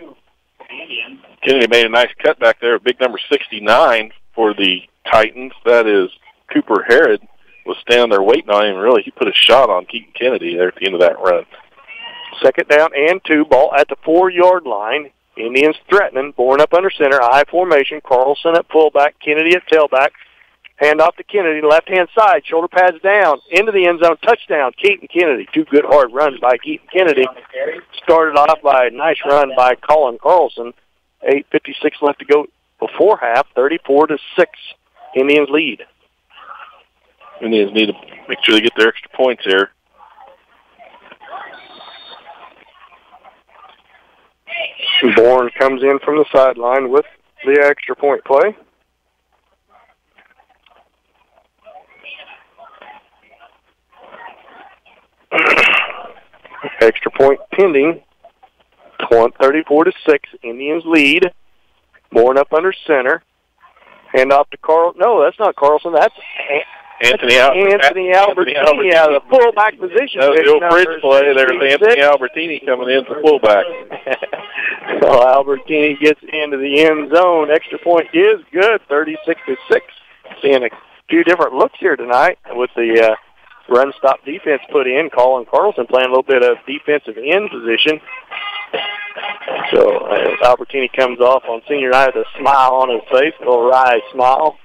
Kennedy made a nice cut back there, big number 69 for the Titans. That is Cooper Harrod was standing there waiting on him. Really, he put a shot on Keaton Kennedy there at the end of that run. Second down and 2, ball at the 4-yard line. Indians threatening, Bourne up under center, I formation, Carlson at fullback, Kennedy at tailback. Hand off to Kennedy, left-hand side, shoulder pads down, into the end zone, touchdown, Keaton Kennedy. 2 good hard runs by Keaton Kennedy. Started off by a nice run by Colin Carlson. 8:56 left to go before half, 34-6. Indians lead. Indians need to make sure they get their extra points here. Bourne comes in from the sideline with the extra point play. Extra point pending. 34-6. Indians lead. Bourne up under center. Hand off to Carl. No, that's not Carlson. That's Anthony Albertini out of the fullback position. That was the old bridge play. There's Anthony Albertini coming in for fullback. So Albertini gets into the end zone. Extra point is good, 36-6. Seeing a few different looks here tonight with the run-stop defense put in. Colin Carlson playing a little bit of defensive end position. So Albertini comes off on senior night with a smile on his face, a little wry smile.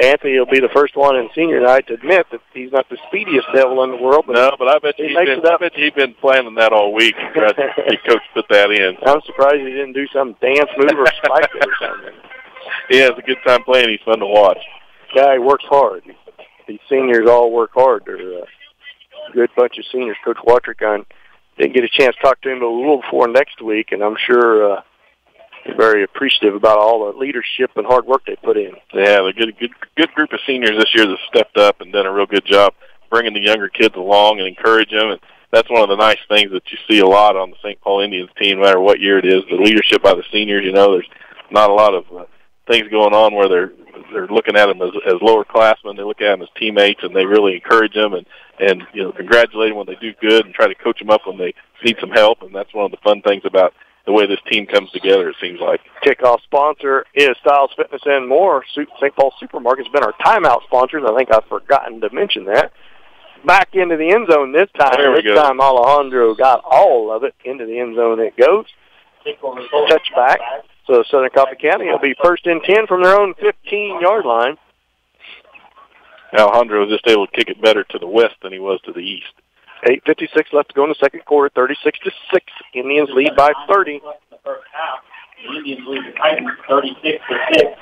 Anthony will be the first one in senior night to admit that he's not the speediest devil in the world. But no, but I bet he's been planning that all week. The coach put that in. I'm surprised he didn't do some dance move or spike it or something. He has a good time playing. He's fun to watch. Guy works hard. These seniors all work hard. They're a good bunch of seniors. Coach Watrick didn't get a chance to talk to him a little before next week, and I'm sure they're very appreciative about all the leadership and hard work they put in. Yeah, a good group of seniors this year that stepped up and done a real good job bringing the younger kids along and encourage them. And that's one of the nice things that you see a lot on the St. Paul Indians team, no matter what year it is. The leadership by the seniors, there's not a lot of things going on where they're looking at them as lower classmen. They look at them as teammates, and they really encourage them and congratulate them when they do good and try to coach them up when they need some help. And that's one of the fun things about the way this team comes together, it seems like. Kickoff sponsor is Styles Fitness and More. St. Paul Supermarket has been our timeout sponsors. I think I've forgotten to mention that. Back into the end zone this time. This time Alejandro got all of it. Into the end zone it goes. Touchback. So Southern Coffee County will be first and 10 from their own 15-yard line. Alejandro was just able to kick it better to the west than he was to the east. 8:56 left to go in the second quarter, 36-6. Indians lead by 30. The first half, the Indians lead the Titans 36-6.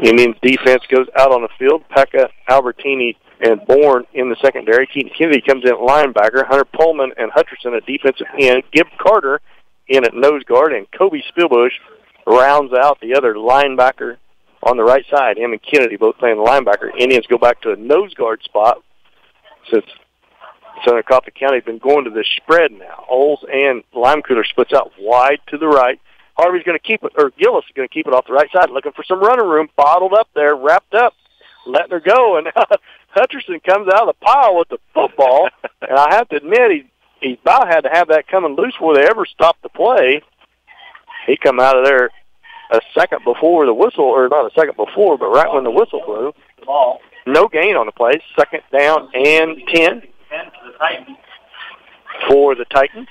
Indians defense goes out on the field. Pekka, Albertini, and Bourne in the secondary. Keaton Kennedy comes in at linebacker. Hunter Pullman and Hutcherson at defensive end. Gib Carter in at nose guard, and Kobe Spielbush rounds out the other linebacker on the right side. Him and Kennedy both playing linebacker. Indians go back to a nose guard spot since Southern Coffee County has been going to this spread now. Oles and Limecooler splits out wide to the right. Harvey's going to keep it, or Gillis is going to keep it off the right side, looking for some running room, bottled up there, wrapped up, letting her go. And Hutcherson comes out of the pile with the football, and I have to admit, he about had to have that coming loose before they ever stopped the play. He come out of there a second before the whistle, or not a second before, but right when the whistle blew. No gain on the play. Second down and 10 for the Titans.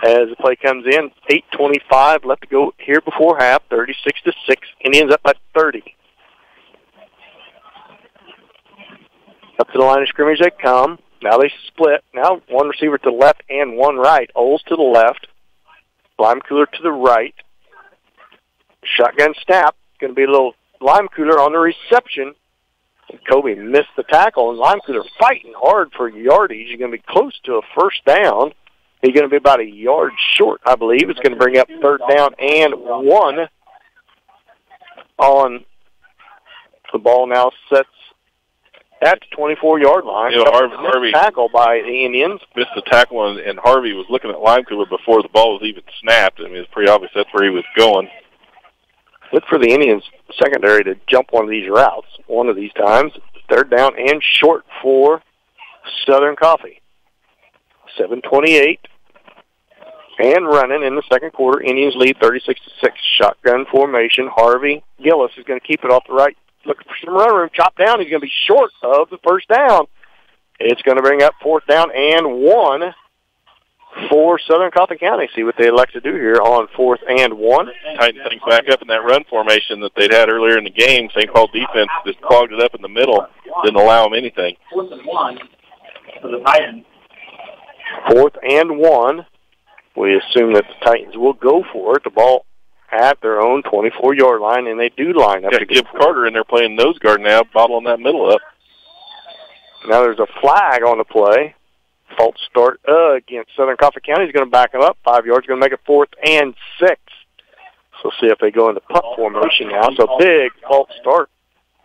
As the play comes in, 8:25 left to go here before half, 36-6. Indians up by 30. Up to the line of scrimmage they come. Now they split. Now one receiver to the left and one right. Oles to the left. Lime Cooler to the right. Shotgun snap. Going to be a little Lime Cooler on the reception. Kobe missed the tackle, and Limecooler fighting hard for yardage. He's going to be close to a first down. He's going to be about a yard short, I believe. It's going to bring up third down and 1 on the ball now sets at the 24-yard line. You know, Harvey tackle by the Indians. Missed the tackle, and Harvey was looking at Limecooler before the ball was even snapped. I mean, it's pretty obvious that's where he was going. Look for the Indians secondary to jump one of these routes one of these times. Third down and short for Southern Coffee. 7:28 and running in the second quarter. Indians lead 36-6. Shotgun formation. Harvey Gillis is going to keep it off the right. Looking for some run room. Chop down. He's going to be short of the first down. It's going to bring up fourth down and 1 for Southern Coffee County. See what they elect to do here on 4th and 1. Tighten things back up in that run formation that they'd had earlier in the game. St. Paul defense just clogged it up in the middle. Didn't allow them anything. 4th and 1 for the Titans. 4th and 1. We assume that the Titans will go for it. The ball at their own 24-yard line, and they do line up. Got to give Carter in there playing nose guard now, bottling that middle up. Now there's a flag on the play. False start against Southern Coffee County. He's going to back him up. 5 yards, going to make it 4th and 6. So see if they go into punt formation now. So big false start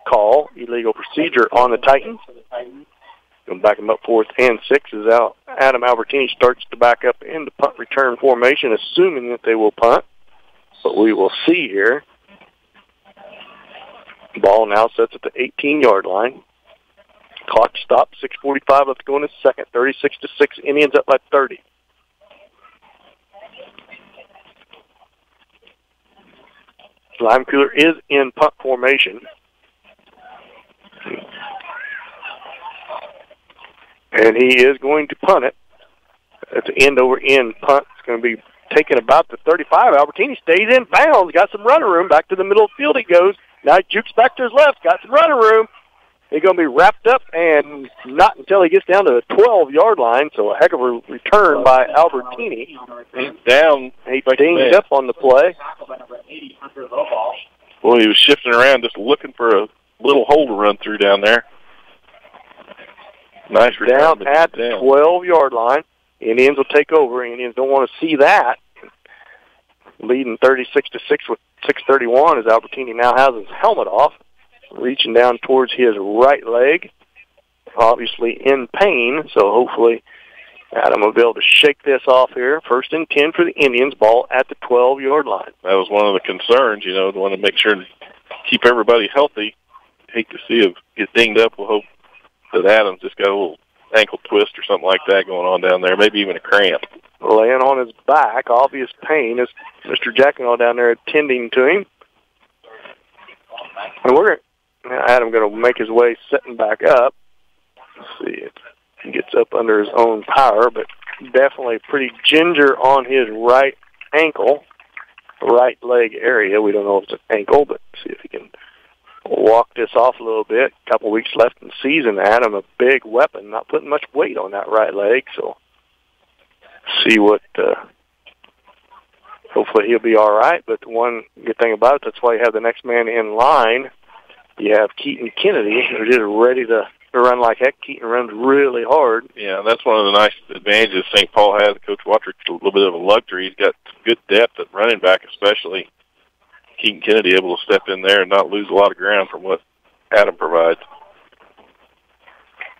call, illegal procedure on the Titans. Going to back him up 4th and 6 as Adam Albertini starts to back up into punt return formation, assuming that they will punt. But we will see here. Ball now sets at the 18-yard line. Clock stopped. 6:45 left to go in the second. 36-6. Indians up by 30. Limecooler is in punt formation. And he is going to punt it. At the end-over-end punt. It's going to be taken about the 35. Albertini stays in bounds. Got some running room. Back to the middle of the field he goes. Now he jukes back to his left. Got some running room. He's going to be wrapped up, and not until he gets down to the 12-yard line. So a heck of a return by Albertini. He's down. He dinged up on the play. Well, he was shifting around just looking for a little hole to run through down there. Nice return. Down at the 12-yard line. Indians will take over. Indians don't want to see that. Leading 36-6 with 6:31 as Albertini now has his helmet off. Reaching down towards his right leg, obviously in pain, so hopefully Adam will be able to shake this off here. 1st and 10 for the Indians, ball at the 12-yard line. That was one of the concerns, you know, to want to make sure and keep everybody healthy. Hate to see him get dinged up. We'll hope that Adam's just got a little ankle twist or something like that going on down there, maybe even a cramp. Laying on his back, obvious pain, as Mr. Jackanow down there attending to him. And Adam going to make his way sitting back up. Let's see if he gets up under his own power, but definitely pretty ginger on his right ankle, right leg area. We don't know if it's an ankle, but see if he can walk this off a little bit. A couple weeks left in the season. Adam, a big weapon, not putting much weight on that right leg, so see what... hopefully he'll be all right, but the one good thing about it, that's why you have the next man in line. You have Keaton Kennedy, who's just ready to run like heck. Keaton runs really hard. Yeah, that's one of the nice advantages St. Paul has. Coach Wattrick's a little bit of a luxury. He's got good depth at running back, especially. Keaton Kennedy able to step in there and not lose a lot of ground from what Adam provides.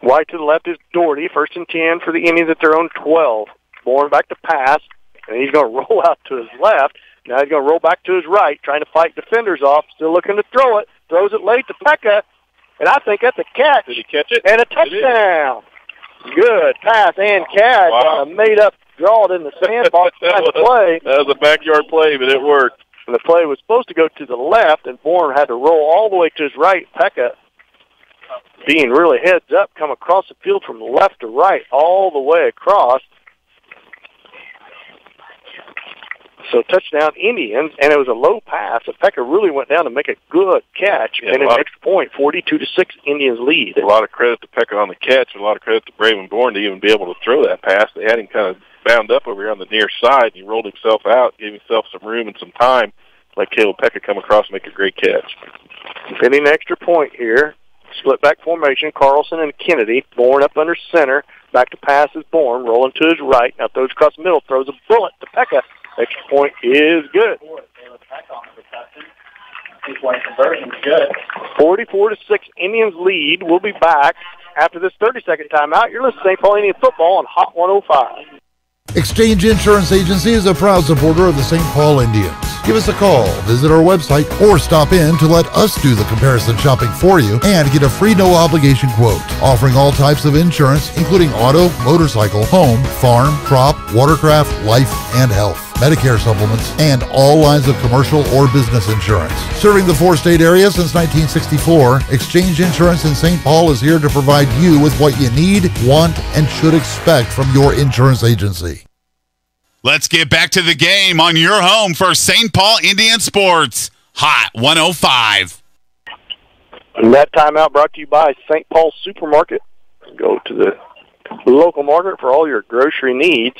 Wide to the left is Doherty. 1st and 10 for the Indians at their own 12. Born back to pass, and he's going to roll out to his left. Now he's going to roll back to his right, trying to fight defenders off, still looking to throw it. Throws it late to Pekka, and I think that's a catch. Did he catch it? And a touchdown. Good pass and catch. Wow. Made up, draw it in the sandbox kind of play. That was a backyard play, but it worked. And the play was supposed to go to the left, and Bourne had to roll all the way to his right. Pekka, being really heads up, come across the field from left to right, all the way across. So touchdown Indians, and it was a low pass. So Pekka really went down to make a good catch, and an extra point, 42-6 Indians lead. A lot of credit to Pekka on the catch, and a lot of credit to Braven Bourne to even be able to throw that pass. They had him kind of bound up over here on the near side. He rolled himself out, gave himself some room and some time, let Caleb Pekka come across and make a great catch. Getting an extra point here. split back formation, Carlson and Kennedy. Bourne up under center. Back to pass is Bourne, rolling to his right. Now throws across the middle, throws a bullet to Pekka. Extra point is good. 2-point conversion good. 44-6, Indians lead. We'll be back after this 30-second timeout. You're listening to St. Paul Indian football on Hot 105. Exchange Insurance Agency is a proud supporter of the St. Paul Indians. Give us a call, visit our website, or stop in to let us do the comparison shopping for you and get a free no-obligation quote. Offering all types of insurance, including auto, motorcycle, home, farm, crop, watercraft, life, and health, Medicare supplements, and all lines of commercial or business insurance. Serving the four-state area since 1964, Exchange Insurance in St. Paul is here to provide you with what you need, want, and should expect from your insurance agency. Let's get back to the game on your home for St. Paul Indian Sports, Hot 105. And that timeout brought to you by St. Paul Supermarket. Go to the local market for all your grocery needs.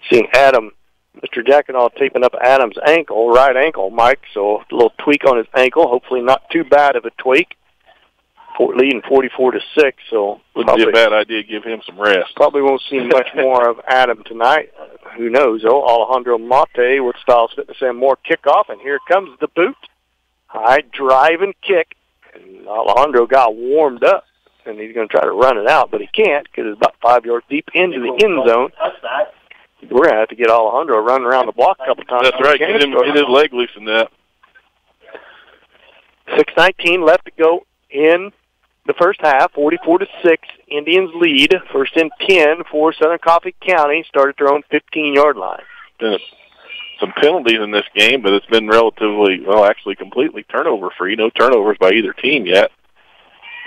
Seeing Adam, Mr. Jackanaw taping up Adam's ankle, right ankle, Mike, so a little tweak on his ankle. Hopefully not too bad of a tweak. Leading 44-6, so wouldn't be a bad idea to give him some rest. Probably won't see much more of Adam tonight. Who knows, though? Alejandro Mate with Styles Fitness and more kickoff, and here comes the boot. High drive and kick, and Alejandro got warmed up, and he's going to try to run it out, but he can't because it's about 5 yards deep into the end zone. We're going to have to get Alejandro running around the block a couple times. That's right. Get his leg loose in that. 6:19 left to go in the first half. 44-6, Indians lead. First and 10 for Southern Coffee County. Start at their own 15-yard line. Been some penalties in this game, but it's been relatively, well, actually completely turnover-free. No turnovers by either team yet.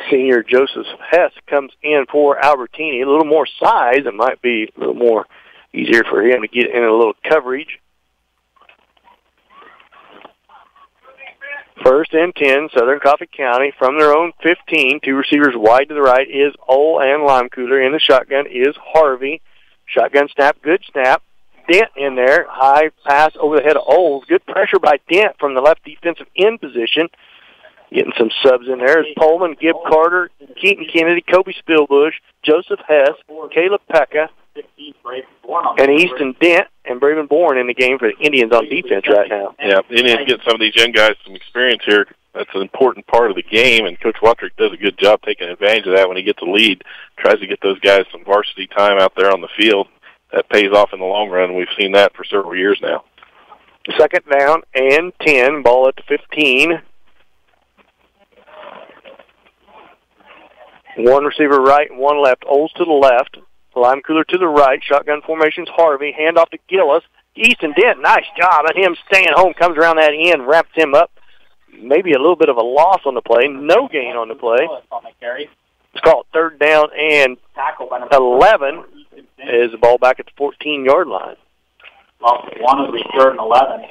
Senior Joseph Hess comes in for Albertini. A little more size. It might be a little more easier for him to get in a little coverage. First and 10, Southern Coffee County from their own 15. Two receivers wide to the right is Ole and Limecooler. In the shotgun is Harvey. Shotgun snap, good snap. Dent in there. High pass over the head of Ole. Good pressure by Dent from the left defensive end position. Getting some subs in there is Pullman, Gibb Carter, Keaton Kennedy, Kobe Spillbush, Joseph Hess, Caleb Pekka, and Easton Dent and Braven Bourne in the game for the Indians on defense right now. Yeah, Indians get some of these young guys some experience here. That's an important part of the game, and Coach Wattrick does a good job taking advantage of that when he gets a lead. Tries to get those guys some varsity time out there on the field. That pays off in the long run. We've seen that for several years now. Second down and 10, ball at the 15. One receiver right and one left. Oles to the left. Limecooler to the right. Shotgun formations, Harvey. Handoff to Gillis. Easton Dent, nice job at him staying home. Comes around that end, wraps him up. Maybe a little bit of a loss on the play. No gain on the play. It's called third down and 11 is the ball back at the 14-yard line. Lost one of the third and 11.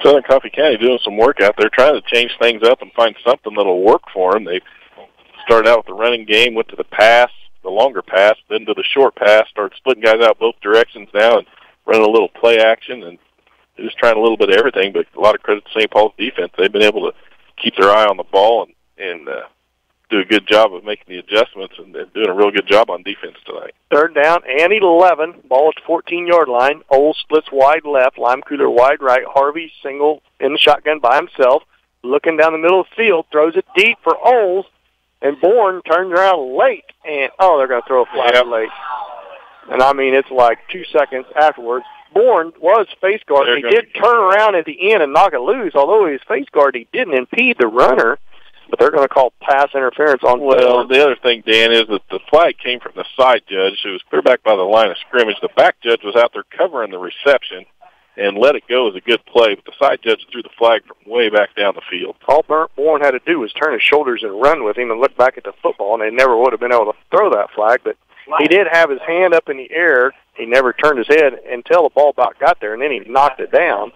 Southern Coffee County doing some work out there, trying to change things up and find something that'll work for them. They started out with the running game, went to the pass, the longer pass, then to the short pass, started splitting guys out both directions now and running a little play action, and they're just trying a little bit of everything, but a lot of credit to St. Paul's defense. They've been able to keep their eye on the ball and do a good job of making the adjustments and doing a real good job on defense tonight. Third down and 11, ball at the 14-yard line. Ole splits wide left, Limecooler wide right. Harvey single in the shotgun by himself, looking down the middle of the field, throws it deep for Oles, and Bourne turns around late, and, they're going to throw a flag late. And, I mean, it's like 2 seconds afterwards. Bourne was face guard. He did turn around at the end and knock it loose, although he was face guard, he didn't impede the runner. But they're going to call pass interference on. Well, the other thing, Dan, is that the flag came from the side judge, who was clear back by the line of scrimmage. The back judge was out there covering the reception and let it go as a good play, but the side judge threw the flag from way back down the field. All Bourne had to do was turn his shoulders and run with him and look back at the football, and they never would have been able to throw that flag. But he did have his hand up in the air. He never turned his head until the ball about got there, and then he knocked it down.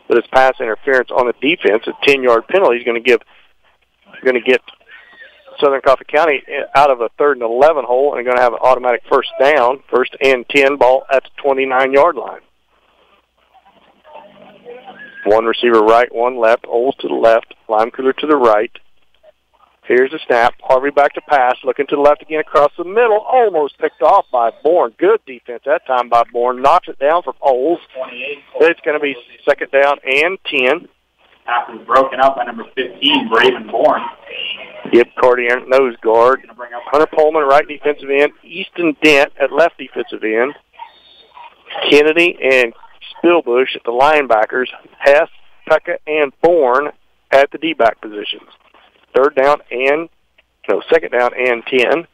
But it's pass interference on the defense. A 10-yard penalty is going to get Southern Coffee County out of a third and 11 hole and going to have an automatic first down, first and 10, ball at the 29-yard line. One receiver right, one left. Oles to the left. Lime Cooler to the right. Here's the snap. Harvey back to pass. Looking to the left again across the middle. Almost picked off by Bourne. Good defense that time by Bourne. Knocks it down for Oles. It's going to be second down and 10. Pass was broken up by number 15, Braven Bourne. Gib Cartier, nose guard. Hunter Pullman, right defensive end. Easton Dent at left defensive end. Kennedy and Spillbush at the linebackers. Hess, Pekka, and Bourne at the D-back positions. Second down and 10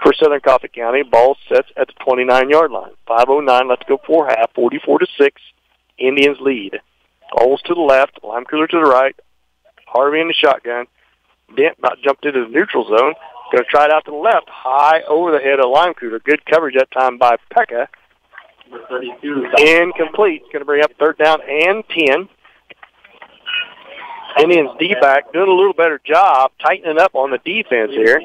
for Southern Coffee County. Ball sets at the 29-yard line. 5:09 left to go before half. 44-6. Indians lead. Oles to the left. Lime Cooler to the right. Harvey in the shotgun. Dent about jumped into the neutral zone. Going to try it out to the left. High over the head of Lime Cooler. Good coverage that time by Pekka. Number 32. Incomplete. Going to bring up third down and 10. Indians D-back doing a little better job tightening up on the defense here.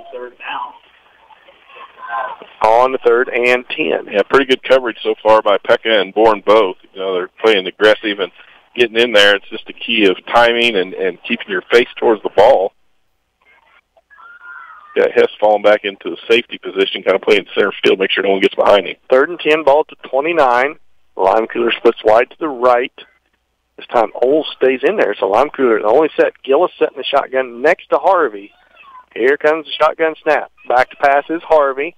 On the third and 10. Yeah, pretty good coverage so far by Pekka and Bourne both. You know, they're playing aggressive and getting in there. It's just a key of timing and keeping your face towards the ball. Yeah, Hess falling back into the safety position, kind of playing center field, make sure no one gets behind him. Third and 10, ball to 29. Lime Cooler splits wide to the right. This time, Oles stays in there, so Lime Cooler the only set. Gillis setting the shotgun next to Harvey. Here comes the shotgun snap. Back to pass is Harvey.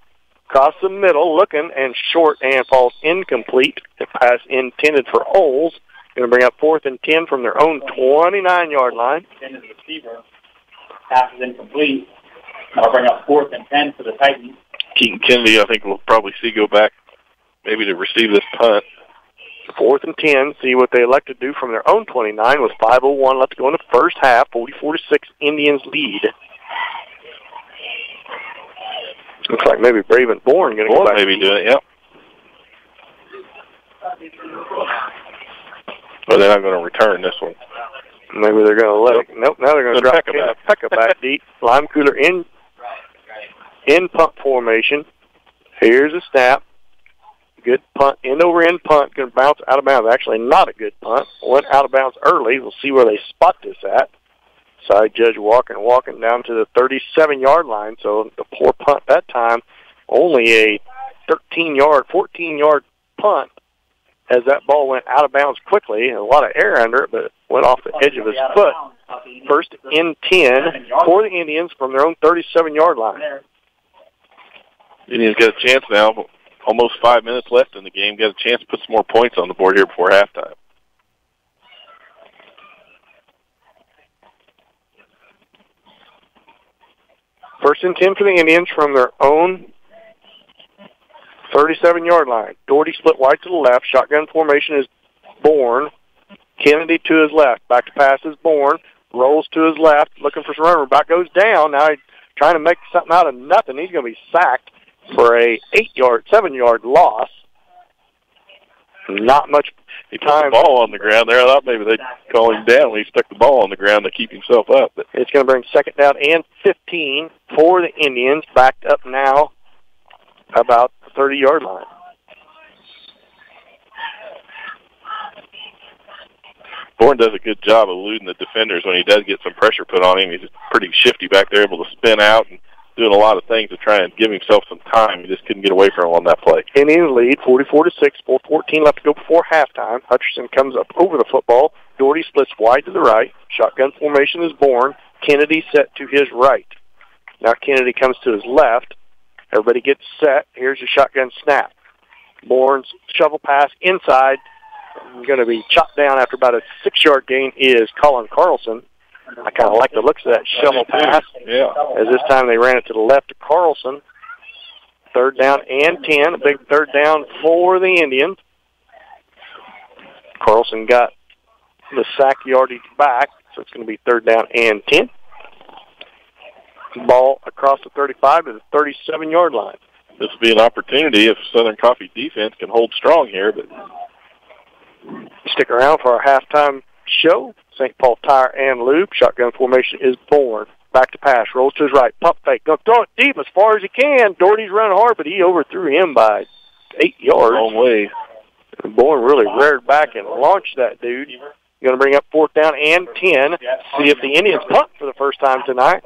Across the middle, looking, and short, and falls incomplete. The pass intended for Oles. Going to bring up fourth and 10 from their own 29-yard line. The receiver. Pass is incomplete. That'll bring up fourth and 10 for the Titans. Keaton Kennedy, I think we'll probably see go back maybe to receive this punt. Fourth and 10, see what they elect to do from their own 29 with 5:01 left to go in the first half. 44-6 Indians lead. Looks like maybe Braven Bourne going to go back. Maybe do it, yep. But they're not going to return this one. Maybe they're going to let it. Nope, now they're going to drop Pekka back deep. Lime Cooler in punt formation. Here's a snap. Good punt, end over end punt, going to bounce out of bounds. Actually, not a good punt. Went out of bounds early. We'll see where they spot this at. Side judge walking down to the 37-yard line. So the poor punt that time, only a 14-yard punt as that ball went out of bounds quickly. A lot of air under it, but it went off the edge of his foot. First and 10 for the Indians from their own 37-yard line. Indians get a chance now. Almost 5 minutes left in the game. Got a chance to put some more points on the board here before halftime. First and 10 for the Indians from their own 37-yard line. Doherty split wide to the left. Shotgun formation is Bourne. Kennedy to his left. Back to pass is Bourne. Rolls to his left. Looking for some runner. Back goes down. Now he's trying to make something out of nothing. He's going to be sacked for a 7-yard loss. Not much He put the ball on the ground there. I thought maybe they'd call him down when he stuck the ball on the ground to keep himself up. But it's going to bring second down and 15 for the Indians. Backed up now about the 30-yard line. Bourne does a good job of eluding the defenders when he does get some pressure put on him. He's pretty shifty back there, able to spin out and doing a lot of things to try and give himself some time. He just couldn't get away from him on that play. Indians lead 44-6, 4:14 left to go before halftime. Hutcherson comes up over the football. Doherty splits wide to the right. Shotgun formation is Bourne. Kennedy set to his right. Now Kennedy comes to his left. Everybody gets set. Here's your shotgun snap. Bourne's shovel pass inside. Going to be chopped down after about a 6-yard gain is Colin Carlson. I kind of like the looks of that shovel pass. Yeah. As this time they ran it to the left to Carlson. Third down and 10. A big third down for the Indians. Carlson got the sack yardage back, so it's going to be third down and 10. Ball across the 35 to the 37-yard line. This will be an opportunity if Southern Coffee defense can hold strong here. But stick around for our halftime show. St. Paul Tire and Lube. Shotgun formation is Bourne. Back to pass. Rolls to his right. Pump fake. Going to throw it deep as far as he can. Doherty's running hard, but he overthrew him by 8 yards. Long way. Bourne really reared back and launched that dude. Going to bring up 4th down and 10. See if the Indians punt for the first time tonight.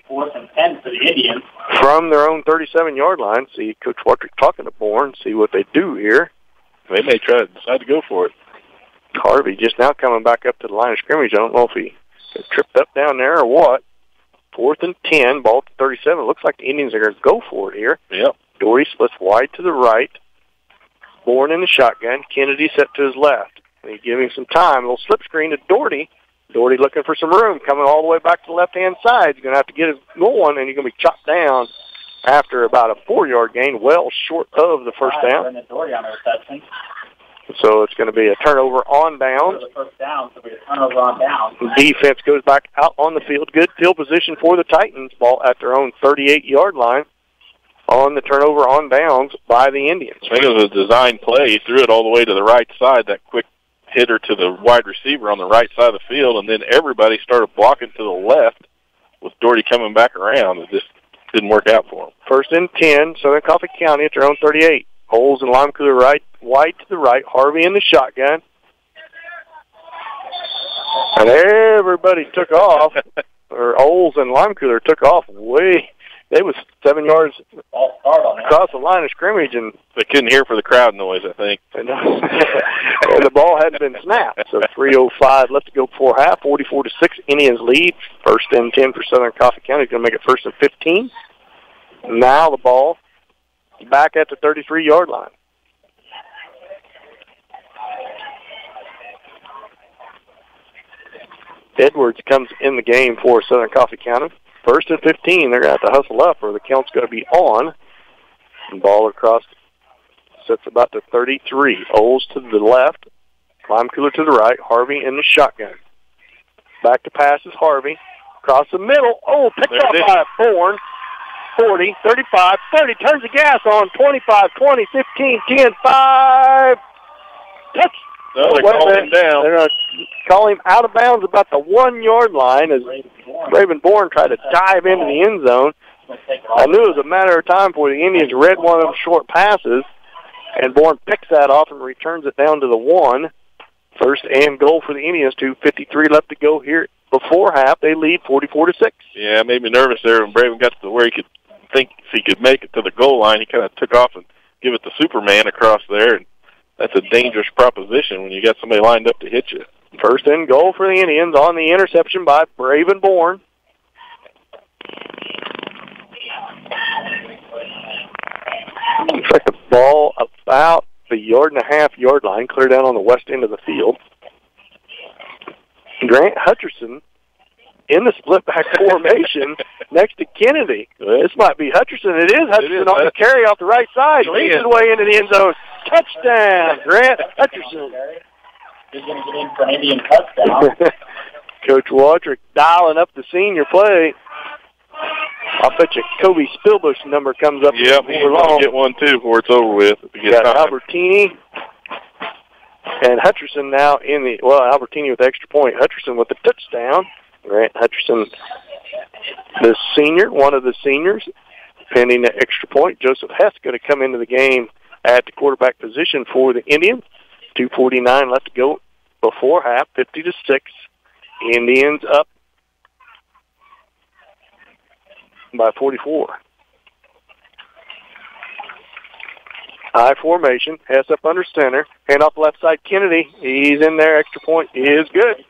4th and 10 for the Indians. From their own 37-yard line. See Coach Watrick talking to Bourne, see what they do here. They may try to decide to go for it. Harvey just now coming back up to the line of scrimmage. I don't know if he tripped up down there or what. 4th and 10, ball to 37. It looks like the Indians are going to go for it here. Yep. Doherty splits wide to the right. Bourne in the shotgun. Kennedy set to his left. They give him some time. A little slip screen to Doherty. Doherty looking for some room, coming all the way back to the left-hand side. He's going to have to get his going, and he's going to be chopped down after about a 4-yard gain, well short of the first down. Doherty on the reception. So it's going to be a turnover on downs. The first down, so it'll be a turnover on downs. Defense goes back out on the field. Good field position for the Titans. Ball at their own 38-yard line on the turnover on downs by the Indians. I think it was a design play. He threw it all the way to the right side, that quick hitter to the wide receiver on the right side of the field, and then everybody started blocking to the left with Doherty coming back around. It just didn't work out for him. 1st and 10, Southern Coffee County at their own 38. Holes and Lime Cooler right, wide to the right. Harvey in the shotgun. And everybody took off, or Oles and Lime Cooler took off way. They was 7 yards across the line of scrimmage, and they couldn't hear for the crowd noise, I think. And the ball hadn't been snapped. So 3:05 left to go before half. 44-6, Indians lead. 1st and 10 for Southern Coffee County. Going to make it 1st and 15. Now the ball back at the 33-yard line. Edwards comes in the game for Southern Coffee County. 1st and 15, they're going to have to hustle up or the count's going to be on. And ball across, sets about to 33. Oles to the left, Lime Cooler to the right, Harvey in the shotgun. Back to pass is Harvey. Across the middle, picked up by Bourne. 40, 35, 30, turns the gas on, 25, 20, 15, 10, 5. Touch. No, they called him down. They're going to call him out of bounds about the 1-yard line as Raven Bourne tried to dive into the end zone. I knew it was a matter of time before the Indians read one of them short passes, and Bourne picks that off and returns it down to the 1. 1st and goal for the Indians. 2:53 left to go here before half. They lead 44-6. Yeah, it made me nervous there when Braven got to where he could think if he could make it to the goal line. He kind of took off and give it to Superman across there, and that's a dangerous proposition when you got somebody lined up to hit you. 1st and goal for the Indians on the interception by Braven Bourne. Looks like the ball about the 1.5-yard line, clear down on the west end of the field. Grant Hutcherson in the split-back formation next to Kennedy. This might be Hutcherson. It is Hutcherson on the carry off the right side. Leads his way into the end zone. Touchdown, Grant Hutcherson. He's going to get in for an Indian touchdown. Coach Watrick dialing up the senior play. I'll bet you Kobe Spillbush number comes up. Yep, he's going to get one, too, before it's over with. Got Albertini and Hutcherson now in the, Albertini with the extra point. Hutcherson with the touchdown. Grant Hutcherson, the senior, one of the seniors, pending the extra point. Joseph Hess going to come into the game at the quarterback position for the Indians. 2:49 left to go before half, 50-6. Indians up by 44. I formation, Hess up under center, hand off left side, Kennedy. He's in there, extra point is good.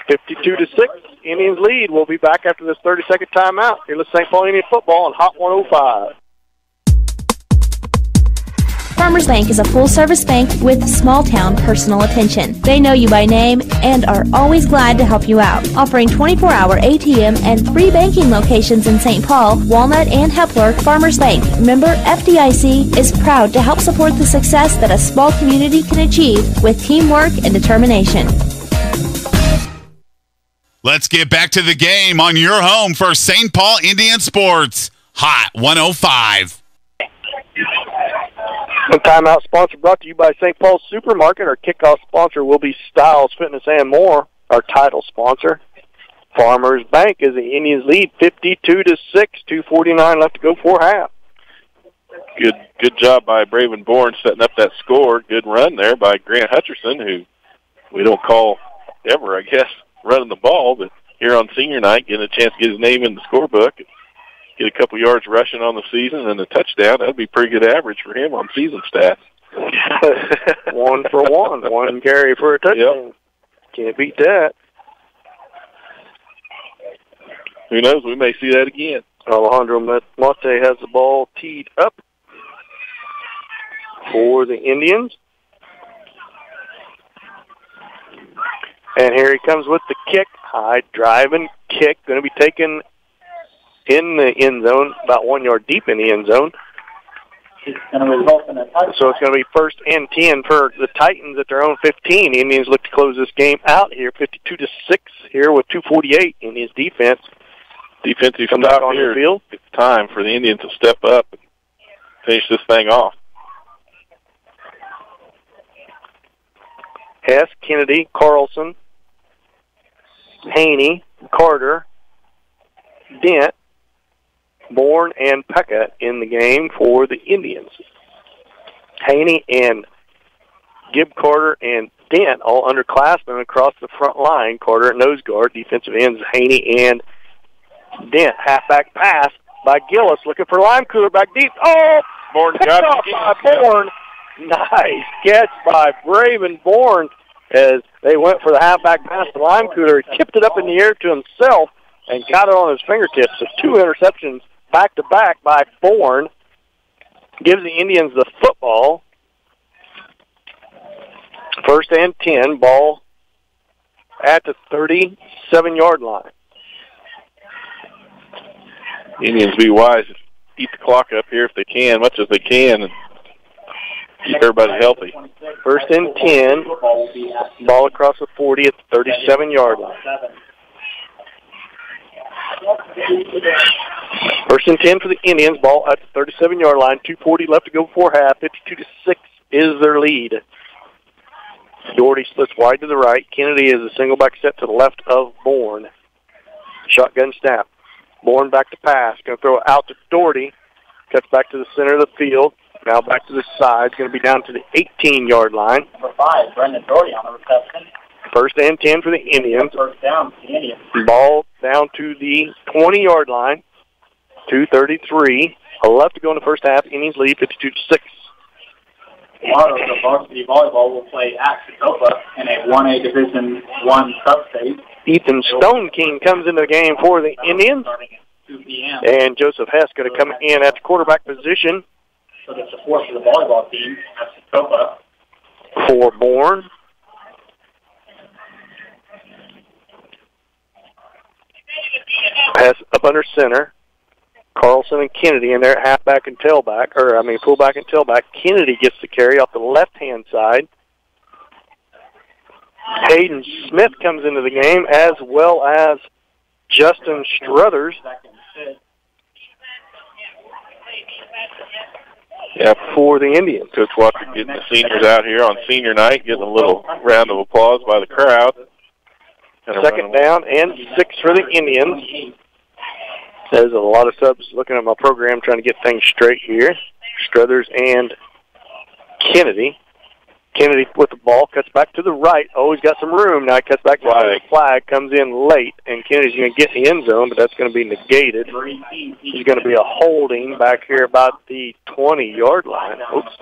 52-6, Indians lead. We'll be back after this 30-second timeout. Here with St. Paul Indian football on Hot 105. Farmers Bank is a full-service bank with small-town personal attention. They know you by name and are always glad to help you out. Offering 24-hour ATM and 3 banking locations in St. Paul, Walnut, and Hepler, Farmers Bank, member FDIC, is proud to help support the success that a small community can achieve with teamwork and determination. Let's get back to the game on your home for St. Paul Indian Sports. Hot 105. The timeout sponsor brought to you by St. Paul's Supermarket. Our kickoff sponsor will be Styles Fitness and More, our title sponsor. Farmers Bank is the Indians lead 52-6, 2:49 left to go for half. Good job by Braven Bourne setting up that score. Good run there by Grant Hutcherson, who we don't call ever, I guess, running the ball, but here on senior night, getting a chance to get his name in the scorebook, get a couple yards rushing on the season and a touchdown. That would be pretty good average for him on season stats. 1 for 1, 1 carry for a touchdown. Yep. Can't beat that. Who knows? We may see that again. Alejandro Mate has the ball teed up for the Indians. And here he comes with the kick. High driving kick. Going to be taken in the end zone, about 1 yard deep in the end zone. It's going to result in a touchdown. So it's going to be 1st and 10 for the Titans at their own 15. The Indians look to close this game out here, 52-6 here with 2:48 in his defense. Defensive come back on here. the field. It's time for the Indians to step up and finish this thing off. Hess, Kennedy, Carlson, Haney, Carter, Dent, Bourne, and Pekka in the game for the Indians. Haney and Gibb, Carter, and Dent all underclassmen across the front line. Carter at nose guard, defensive ends Haney and Dent. Halfback pass by Gillis, looking for Lime Cooler back deep. Oh, Bourne picked off by Bourne. Nice catch by Braven Bourne as they went for the halfback pass to Lime Cooler. He tipped it up in the air to himself and got it on his fingertips. So 2 interceptions back-to-back by Bourne. Gives the Indians the football. 1st and 10, ball at the 37-yard line. Indians be wise to keep the clock up here if they can, much as they can, and keep everybody healthy. 1st and 10, ball across the 40 at the 37-yard line. 1st and 10 for the Indians, ball at the 37-yard line. 2:40 left to go before half. 52-6 is their lead. Doherty splits wide to the right. Kennedy is a single back set to the left of Bourne. Shotgun snap. Bourne back to pass. Going to throw it out to Doherty. Cuts back to the center of the field. Now back to the side. It's going to be down to the 18-yard line. Number 5, Brendan Doherty on the reception. 1st and 10 for the Indians. First down for the Indians. Ball down to the 20-yard line. 2:33 left to go in the first half. Indians lead 52-6. Tomorrow, the varsity volleyball will play at Kkoy in a 1A Division I sub-state. Ethan Stone King comes into the game for the Indians. 2 p.m. And Joseph Hess going to come in at the quarterback position. So the support for the volleyball team at Kkoy. For Bourne. Pass up under center. Carlson and Kennedy in there, halfback and tailback, fullback and tailback. Kennedy gets the carry off the left-hand side. Hayden Smith comes into the game, as well as Justin Struthers. Yeah, for the Indians. Coach Walker getting the seniors out here on senior night, getting a little round of applause by the crowd. 2nd down and 6 for the Indians. There's a lot of subs looking at my program trying to get things straight here. Struthers and Kennedy. Kennedy with the ball, cuts back to the right. Oh, he's got some room. Now he cuts back to the flag, comes in late, and Kennedy's going to get in the end zone, but that's going to be negated. There's going to be a holding back here about the 20-yard line. Oops.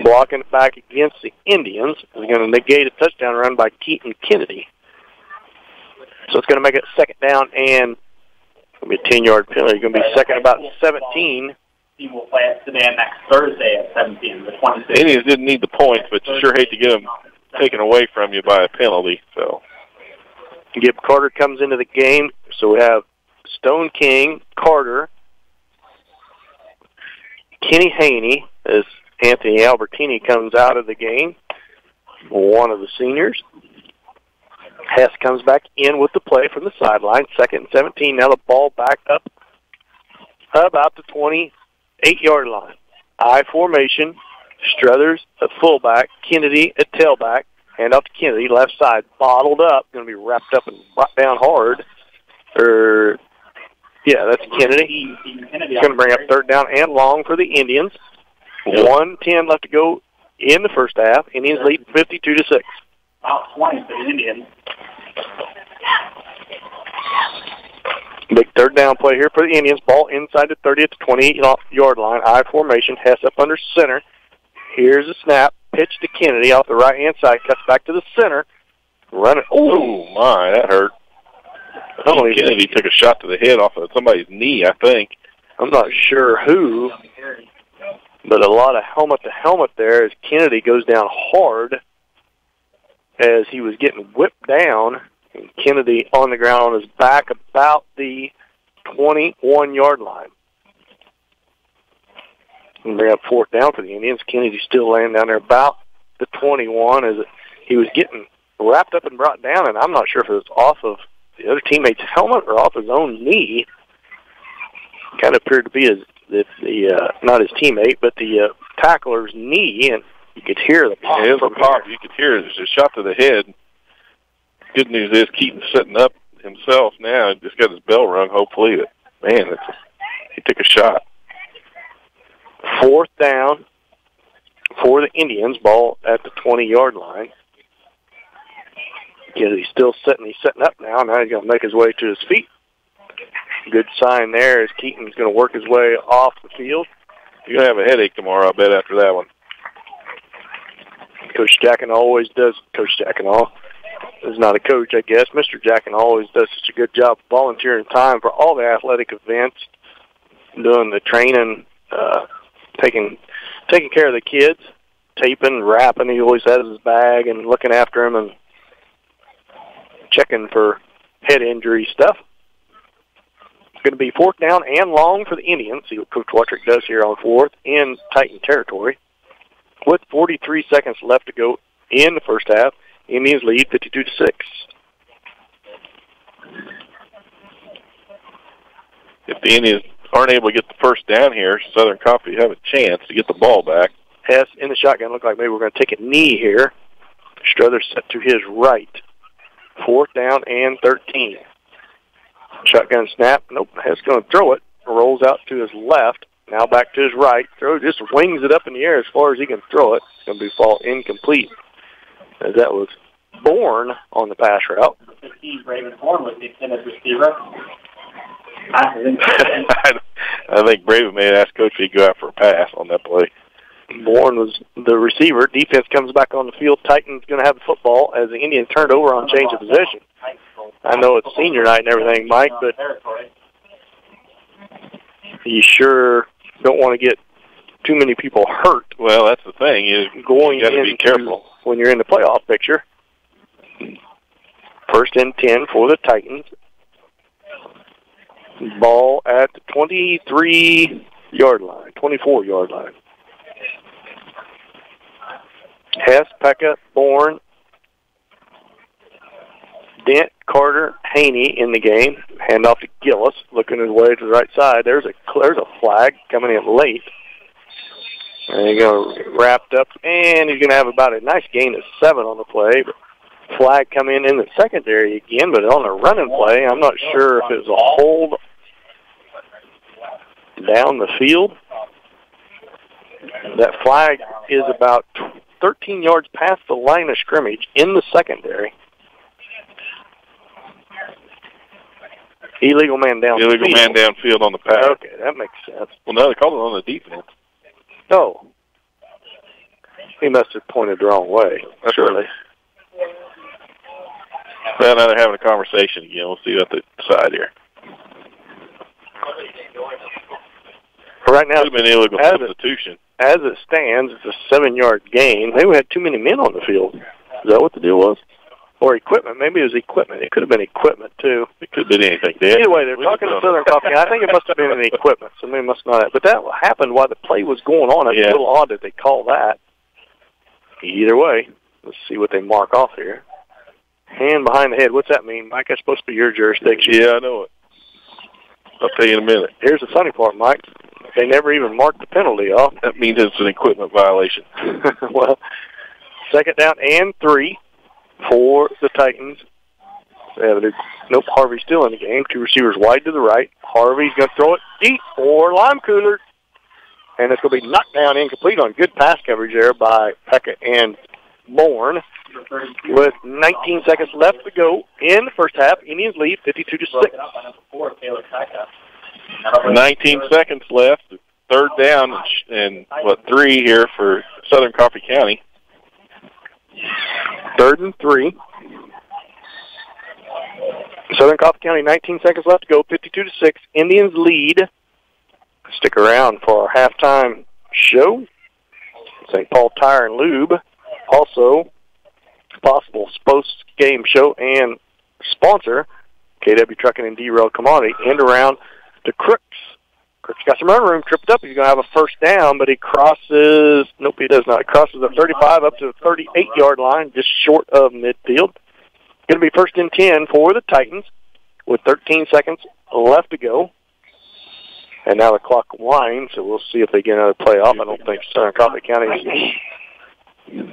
Blocking it back against the Indians. Is going to negate a touchdown run by Keaton Kennedy. So it's going to make it 2nd down and it'll be a 10-yard penalty. It's going to be second about 17. Team will play at Sedan next Thursday at 7 p.m. The 26th. The Indians didn't need the points, but you sure hate to get them taken away from you by a penalty. So Gibb Carter comes into the game. So we have Stone King, Carter, Kenny Haney as Anthony Albertini comes out of the game, one of the seniors. Hess comes back in with the play from the sideline. 2nd and 17. Now the ball back up about the 28-yard line. I formation. Struthers at fullback. Kennedy at tailback. Hand off to Kennedy. Left side. Bottled up. Going to be wrapped up and brought down hard. Yeah, that's Kennedy. He's going to bring up third down and long for the Indians. 1:10 left to go in the first half. Indians lead 52-6. About 20 for the Indians. Big third down play here for the Indians. Ball inside the 30 at the 28-yard line. I formation. Hess up under center. Here's a snap. Pitch to Kennedy off the right-hand side. Cuts back to the center. Run it. Oh, my, that hurt. Kennedy took a shot to the head off of somebody's knee, I think. I'm not sure who, but a lot of helmet-to-helmet there as Kennedy goes down hard as he was getting whipped down. And Kennedy on the ground on his back about the 21-yard line. And bring up fourth down for the Indians. Kennedy's still laying down there about the 21 as he was getting wrapped up and brought down, and I'm not sure if it was off of the other teammate's helmet or off his own knee. Kind of appeared to be not his teammate, but the tackler's knee, and you could hear the pop. Yeah, it was a pop. You could hear it. It was a shot to the head. Good news is Keaton's sitting up himself now and just got his bell rung, hopefully. But, man, he took a shot. Fourth down for the Indians. Ball at the 20-yard line. He's still sitting. He's sitting up now. Now he's going to make his way to his feet. Good sign there as Keaton's going to work his way off the field. You're going to have a headache tomorrow, I bet, after that one. Coach Jackin always does. Coach Jackin is not a coach, I guess. Mr. Jackin always does such a good job volunteering time for all the athletic events, doing the training, taking care of the kids, taping, wrapping. He always has his bag and looking after him and checking for head injury stuff. It's going to be fourth down and long for the Indians. See what Coach Wattrick does here on fourth in Titan territory. With 43 seconds left to go in the first half, Indians lead 52-6. If the Indians aren't able to get the first down here, Southern Coffee have a chance to get the ball back. Hess in the shotgun. Look like maybe we're going to take a knee here. Strother set to his right. Fourth down and 13. Shotgun snap. Nope. Hess going to throw it. Rolls out to his left. Now back to his right. Throw just wings it up in the air as far as he can throw it. It's going to be fall incomplete. As that was Bourne on the pass route. 15, Raven Bourne was the extended receiver. I think Braven may ask Coach if he'd go out for a pass on that play. Bourne was the receiver. Defense comes back on the field. Titan's going to have the football as the Indians turned over on change of position. I know it's senior night and everything, Mike, but you sure don't want to get too many people hurt. Well, that's the thing. You got to be careful when you're in the playoff picture. First and 10 for the Titans. Ball at the 23-yard line, 24-yard line. Hess, Pekka, Bourne, Dent, Carter, Haney in the game. Hand off to Gillis, looking his way to the right side. There's a flag coming in late. And he's going to wrapped up, and he's going to have about a nice gain of 7 on the play. But flag come in the secondary again, but on a running play, I'm not sure if it was a hold down the field. That flag is about 13 yards past the line of scrimmage in the secondary. Illegal man downfield. Illegal man downfield on the pass. Okay, that makes sense. Well, no, they called it on the defense. Oh. He must have pointed the wrong way, surely. Well, now they're having a conversation again. We'll see what they decide here. Right now, it could have been illegal substitution. As it stands, it's a 7-yard gain. Maybe we had too many men on the field. Is that what the deal was? Or equipment. Maybe it was equipment. It could have been equipment, too. It could have been anything. Either way, they're talking to Southern Coffee. I think it must have been an equipment, so maybe must not have. But that happened while the play was going on. It's a little odd that they call that. Either way, let's see what they mark off here. Hand behind the head. What's that mean, Mike? That's supposed to be your jurisdiction. Yeah, I know it. I'll tell you in a minute. Here's the funny part, Mike. They never even marked the penalty off. That means it's an equipment violation. Well, second down and 3 for the Titans Nope, Harvey's still in the game. Two receivers wide to the right. Harvey's going to throw it deep for Lime Cooler. And it's going to be knocked down incomplete on good pass coverage there by Pekka and Bourne. With 19 seconds left to go in the first half, Indians lead 52-6. 19 seconds left. Third down and 3 here for Southern Coffee County. 3rd and 3. Southern Coffee County, 19 seconds left to go, 52-6. Indians lead. Stick around for our halftime show. St. Paul Tire and Lube. Also, possible post-game show and sponsor, KW Trucking and D-Rail Commodity. End around to Crooks. Crooks got some run room, tripped up. He's going to have a first down, but he crosses, nope, he does not. He crosses the 35 up to the 38-yard line, just short of midfield. Going to be 1st and 10 for the Titans with 13 seconds left to go. And now the clock winds, so we'll see if they get another play off. I don't think Southern Coffee County is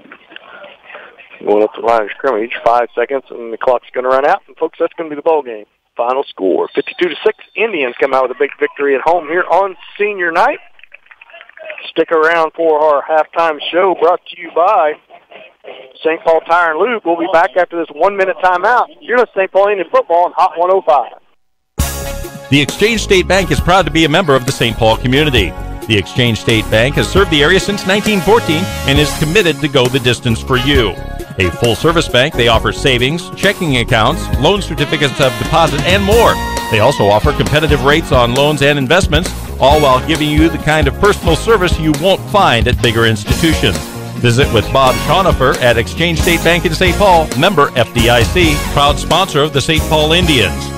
going up the line of scrimmage. 5 seconds, and the clock's going to run out. And, folks, that's going to be the ball game. Final score, 52-6. Indians come out with a big victory at home here on senior night. Stick around for our halftime show brought to you by St. Paul Tire and Lube. We'll be back after this 1-minute timeout. You're listening to St. Paul Indian Football on Hot 105. The Exchange State Bank is proud to be a member of the St. Paul community. The Exchange State Bank has served the area since 1914 and is committed to go the distance for you. A full-service bank, they offer savings, checking accounts, loan certificates of deposit, and more. They also offer competitive rates on loans and investments, all while giving you the kind of personal service you won't find at bigger institutions. Visit with Bob Schonifer at Exchange State Bank in St. Paul, member FDIC, proud sponsor of the St. Paul Indians.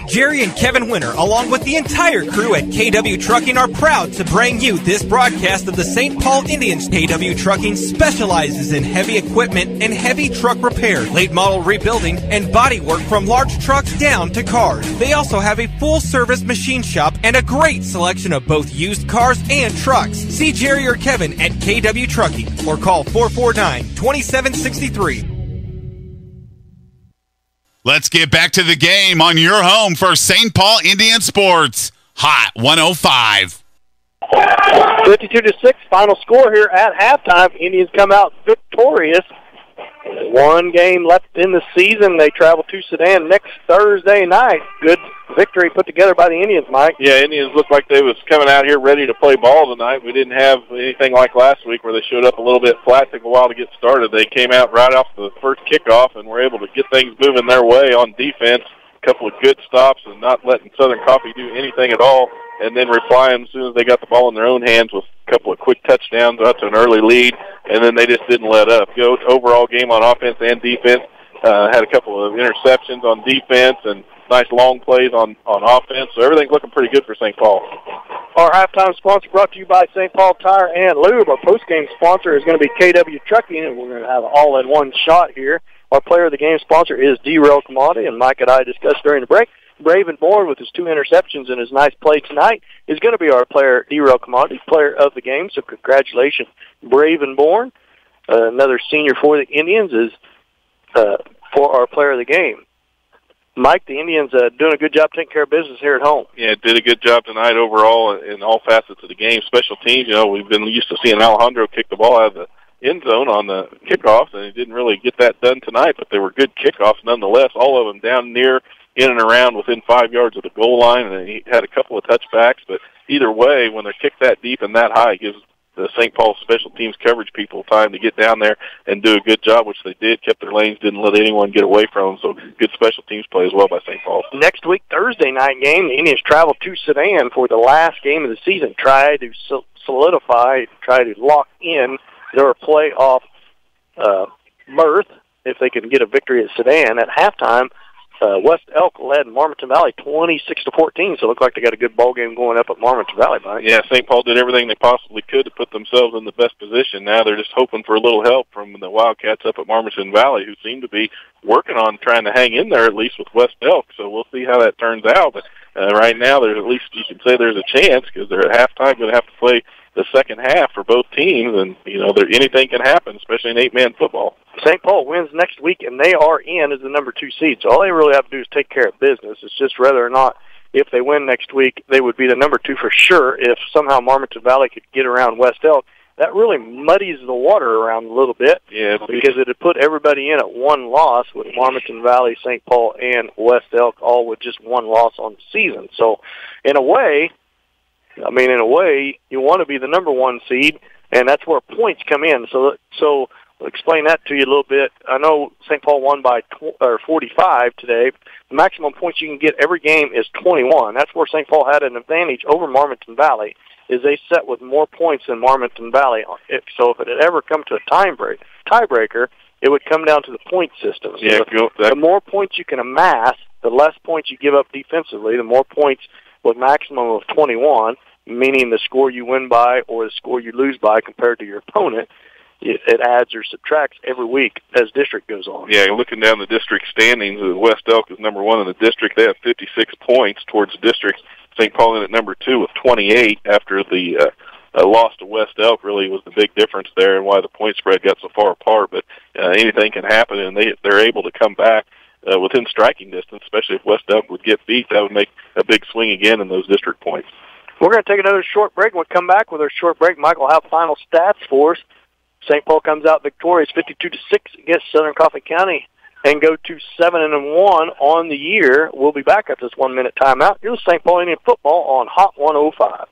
Jerry and Kevin Winter, along with the entire crew at KW Trucking, are proud to bring you this broadcast of the St. Paul Indians. KW Trucking specializes in heavy equipment and heavy truck repair, late model rebuilding, and body work from large trucks down to cars. They also have a full-service machine shop and a great selection of both used cars and trucks. See Jerry or Kevin at KW Trucking or call 449-2763. Let's get back to the game on your home for St. Paul Indian Sports. Hot 105. 52-6, final score here at halftime. Indians come out victorious. 1 game left in the season. They travel to Sedan next Thursday night. Good victory put together by the Indians, Mike. Yeah, Indians looked like they was coming out here ready to play ball tonight. We didn't have anything like last week where they showed up a little bit flat, took a while to get started. They came out right off the first kickoff and were able to get things moving their way on defense. A couple of good stops and not letting Southern Coffee do anything at all, and then replying as soon as they got the ball in their own hands with a couple of quick touchdowns out to an early lead, and then they just didn't let up. Go overall game on offense and defense. Had a couple of interceptions on defense and nice long plays on offense. So everything's looking pretty good for St. Paul. Our halftime sponsor brought to you by St. Paul Tire and Lube. Our postgame sponsor is going to be KW Trucking, and we're going to have an all-in-one shot here. Our player of the game sponsor is D-Rail Commodity, and Mike and I discussed during the break. Braven Bourne, with his 2 interceptions and his nice play tonight, is going to be our player, D-Rail Commodity, player of the game. So congratulations, Braven Bourne. Another senior for the Indians is for our player of the game. Mike, the Indians doing a good job taking care of business here at home. Yeah, did a good job tonight overall in all facets of the game. Special teams, we've been used to seeing Alejandro kick the ball out of the end zone on the kickoffs, and he didn't really get that done tonight, but they were good kickoffs nonetheless, all of them down near, in and around within 5 yards of the goal line, and he had a couple of touchbacks, but either way, when they're kicked that deep and that high, it gives the St. Paul special teams coverage people time to get down there and do a good job, which they did, kept their lanes, didn't let anyone get away from them, so good special teams play as well by St. Paul. Next week, Thursday night game, the Indians travel to Sedan for the last game of the season, try to solidify, try to lock in their playoff berth if they can get a victory at Sedan. At halftime, West Elk led Marmonton Valley 26-14, so it looked like they got a good ball game going up at Marmonton Valley, Mike. Yeah, St. Paul did everything they possibly could to put themselves in the best position. Now they're just hoping for a little help from the Wildcats up at Marmonton Valley, who seem to be working on trying to hang in there at least with West Elk, so we'll see how that turns out. But right now, there's at least you can say there's a chance because they're at halftime going to have to play the second half for both teams, and anything can happen, especially in 8-man football. St. Paul wins next week, and they are in as the number 2 seed. So all they really have to do is take care of business. It's just whether or not, if they win next week, they would be the number 2 for sure. If somehow Marmaton Valley could get around West Elk, that really muddies the water around a little bit. Yeah, because it would put everybody in at 1 loss with Marmaton Valley, St. Paul, and West Elk all with just 1 loss on the season. So in a way, you want to be the number 1 seed, and that's where points come in. So I'll explain that to you a little bit. I know St. Paul won by 45 today. The maximum points you can get every game is 21. That's where St. Paul had an advantage over Marmaton Valley, is they set with more points than Marmaton Valley. So if it had ever come to a tiebreaker, it would come down to the point system. So the more points you can amass, the less points you give up defensively, the more points with maximum of 21, meaning the score you win by or the score you lose by compared to your opponent, it adds or subtracts every week as district goes on. Yeah, looking down the district standings, West Elk is number 1 in the district. They have 56 points towards the district. St. Paul in at number 2 with 28 after the loss to West Elk really was the big difference there and why the point spread got so far apart. But anything can happen, and they're able to come back within striking distance, especially if West Elk would get beat. That would make a big swing again in those district points. We're going to take another short break. When we come back with our short break, Mike will have final stats for us. St. Paul comes out victorious 52-6 against Southern Coffee County and go to 7-1 on the year. We'll be back after this 1-minute timeout. Here's St. Paul Indian football on Hot 105.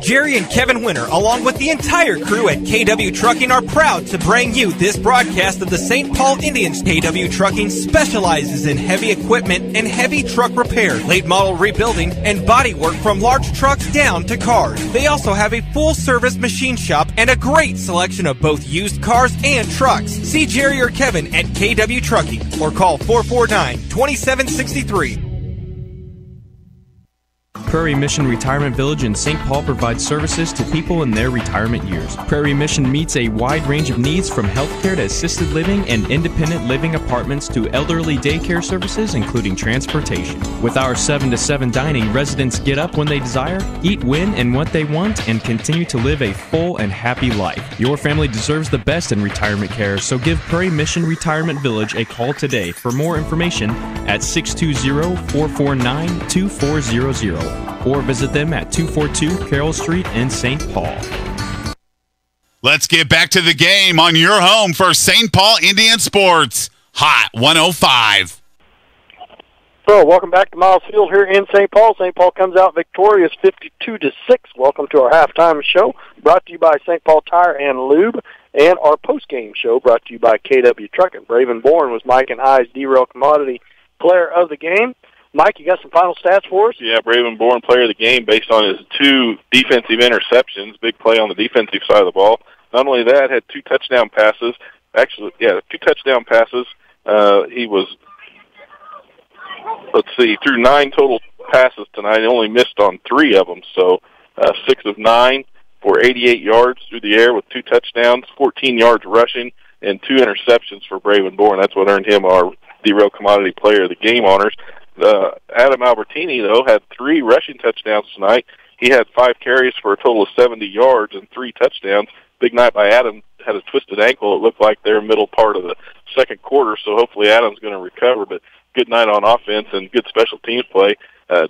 Jerry and Kevin Winter, along with the entire crew at KW Trucking, are proud to bring you this broadcast of the St. Paul Indians. KW Trucking specializes in heavy equipment and heavy truck repair, late model rebuilding, and body work from large trucks down to cars. They also have a full-service machine shop and a great selection of both used cars and trucks. See Jerry or Kevin at KW Trucking or call 449-2763. Prairie Mission Retirement Village in St. Paul provides services to people in their retirement years. Prairie Mission meets a wide range of needs from healthcare to assisted living and independent living apartments to elderly daycare services, including transportation. With our 7 to 7 dining, residents get up when they desire, eat when and what they want, and continue to live a full and happy life. Your family deserves the best in retirement care, so give Prairie Mission Retirement Village a call today for more information at 620-449-2400. Or visit them at 242 Carroll Street in St. Paul. Let's get back to the game on your home for St. Paul Indian Sports, Hot 105. So, welcome back to Miles Field here in St. Paul. St. Paul comes out victorious 52-6. Welcome to our halftime show, brought to you by St. Paul Tire and Lube, and our post-game show brought to you by KW Trucking. Braven Born was Mike and I's D-Rail Commodity Player of the Game. Mike, you got some final stats for us? Yeah, Braven Born player of the game based on his 2 defensive interceptions. Big play on the defensive side of the ball. Not only that, had 2 touchdown passes. Actually, 2 touchdown passes. He was, threw 9 total passes tonight. He only missed on 3 of them. So 6 of 9 for 88 yards through the air with 2 touchdowns, 14 yards rushing, and 2 interceptions for Braven Born. That's what earned him our D-Rail Commodity Player of the Game honors. Adam Albertini, though, had 3 rushing touchdowns tonight. He had 5 carries for a total of 70 yards and 3 touchdowns. Big night by Adam. Had a twisted ankle, it looked like, there middle part of the second quarter, so hopefully Adam's going to recover. But good night on offense and good special teams play.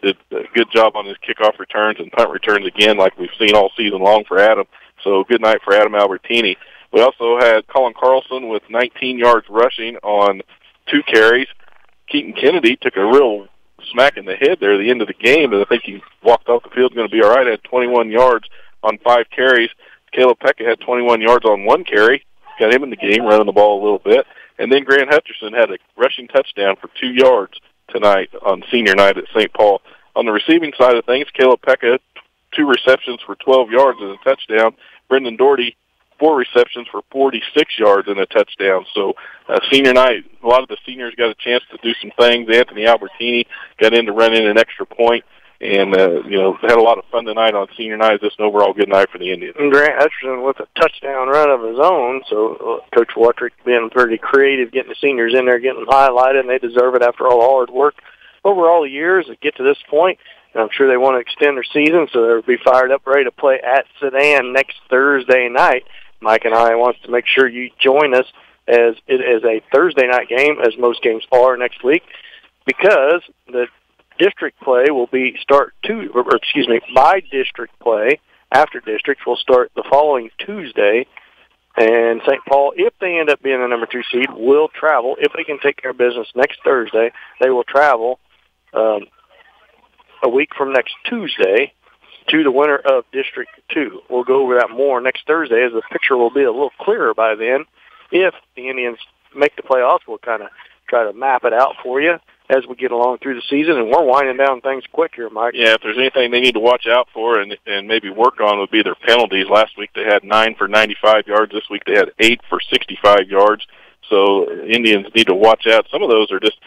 Did a good job on his kickoff returns and punt returns again, like we've seen all season long for Adam. So good night for Adam Albertini. We also had Colin Carlson with 19 yards rushing on 2 carries. Keaton Kennedy took a real smack in the head there at the end of the game, but I think he walked off the field going to be all right. Had 21 yards on 5 carries. Caleb Pekka had 21 yards on 1 carry. Got him in the game, running the ball a little bit. And then Grant Hutcherson had a rushing touchdown for 2 yards tonight on senior night at St. Paul. On the receiving side of things, Caleb Pekka, 2 receptions for 12 yards and a touchdown. Brendan Doherty, 4 receptions for 46 yards and a touchdown. So senior night, a lot of the seniors got a chance to do some things. Anthony Albertini got in to run in an extra point, and had a lot of fun tonight on senior night. Just an overall good night for the Indians. And Grant Hutcherson with a touchdown run of his own. So Coach Wattrick being pretty creative, getting the seniors in there, getting them highlighted, and they deserve it after all the hard work over all the years to get to this point. And I'm sure they want to extend their season, so they'll be fired up, ready to play at Sedan next Thursday night. Mike and I wants to make sure you join us as it is a Thursday night game, as most games are next week, because the district play will be my district play after districts will start the following Tuesday. And St. Paul, if they end up being the number 2 seed, will travel. If they can take care of business next Thursday, they will travel a week from next Tuesday to the winner of District 2. We'll go over that more next Thursday, as the picture will be a little clearer by then. If the Indians make the playoffs, we'll kind of try to map it out for you as we get along through the season, and we're winding down things quick here, Mike. Yeah, if there's anything they need to watch out for and maybe work on would be their penalties. Last week they had 9 for 95 yards. This week they had 8 for 65 yards. So Indians need to watch out. Some of those are just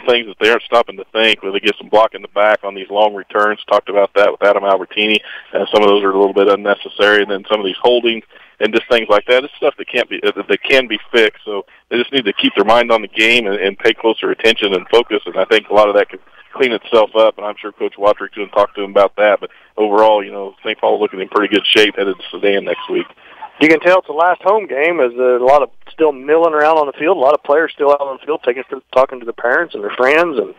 things that they aren't stopping to think, where they get some block in the back on these long returns. Talked about that with Adam Albertini. Some of those are a little bit unnecessary, and then some of these holdings and just things like that. It's stuff that can be fixed. So they just need to keep their mind on the game and pay closer attention and focus. And I think a lot of that could clean itself up. And I'm sure Coach Wattrick's going to talk to him about that. But overall, St. Paul looking in pretty good shape headed to Sedan next week. You can tell it's the last home game, as there's a lot of still milling around on the field. A lot of players still out on the field, talking to their parents and their friends and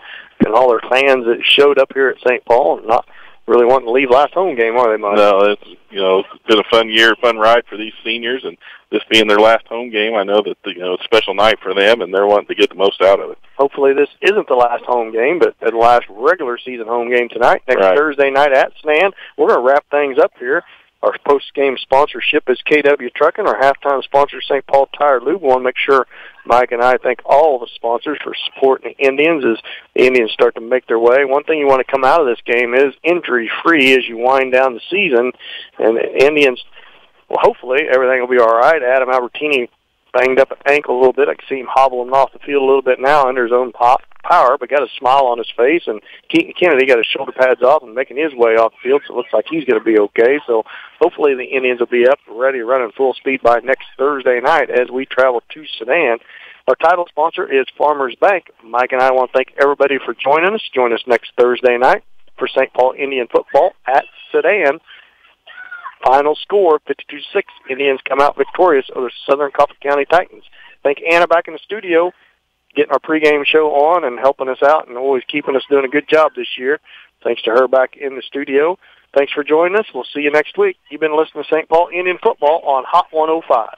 all their fans that showed up here at St. Paul, and not really wanting to leave last home game, are they, Mike? No, it's been a fun year, fun ride for these seniors, and this being their last home game, I know that it's a special night for them, and they're wanting to get the most out of it. Hopefully this isn't the last home game, but the last regular season home game tonight, next Thursday night at Sedan. We're going to wrap things up here. Our post-game sponsorship is KW Trucking. Our halftime sponsor, St. Paul Tire Lube. We want to make sure Mike and I thank all the sponsors for supporting the Indians as the Indians start to make their way. One thing you want to come out of this game is injury-free as you wind down the season. And the Indians, well, hopefully everything will be all right. Adam Albertini banged up an ankle a little bit. I can see him hobbling off the field a little bit now under his own power, but got a smile on his face. And Keaton Kennedy got his shoulder pads off and making his way off the field, so it looks like he's going to be okay. So hopefully the Indians will be up and ready, running full speed by next Thursday night as we travel to Sedan. Our title sponsor is Farmers Bank. Mike and I want to thank everybody for joining us. Join us next Thursday night for St. Paul Indian football at Sedan. Final score, 52-6. Indians come out victorious over Southern Coffee County Titans. Thank Anna back in the studio, getting our pregame show on and helping us out and always keeping us doing a good job this year. Thanks to her back in the studio. Thanks for joining us. We'll see you next week. You've been listening to St. Paul Indian football on Hot 105.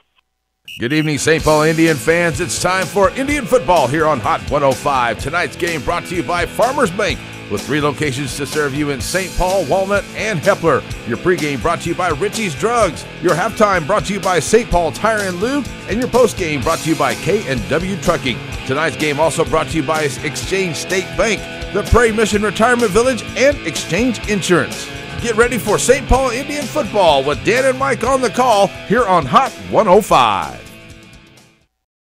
Good evening, St. Paul Indian fans. It's time for Indian football here on Hot 105. Tonight's game brought to you by Farmers Bank, with 3 locations to serve you in St. Paul, Walnut, and Hepler. Your pregame brought to you by Richie's Drugs. Your halftime brought to you by St. Paul Tire and Lube. And your postgame brought to you by K&W Trucking. Tonight's game also brought to you by Exchange State Bank, the Prairie Mission Retirement Village, and Exchange Insurance. Get ready for St. Paul Indian football with Dan and Mike on the call here on Hot 105.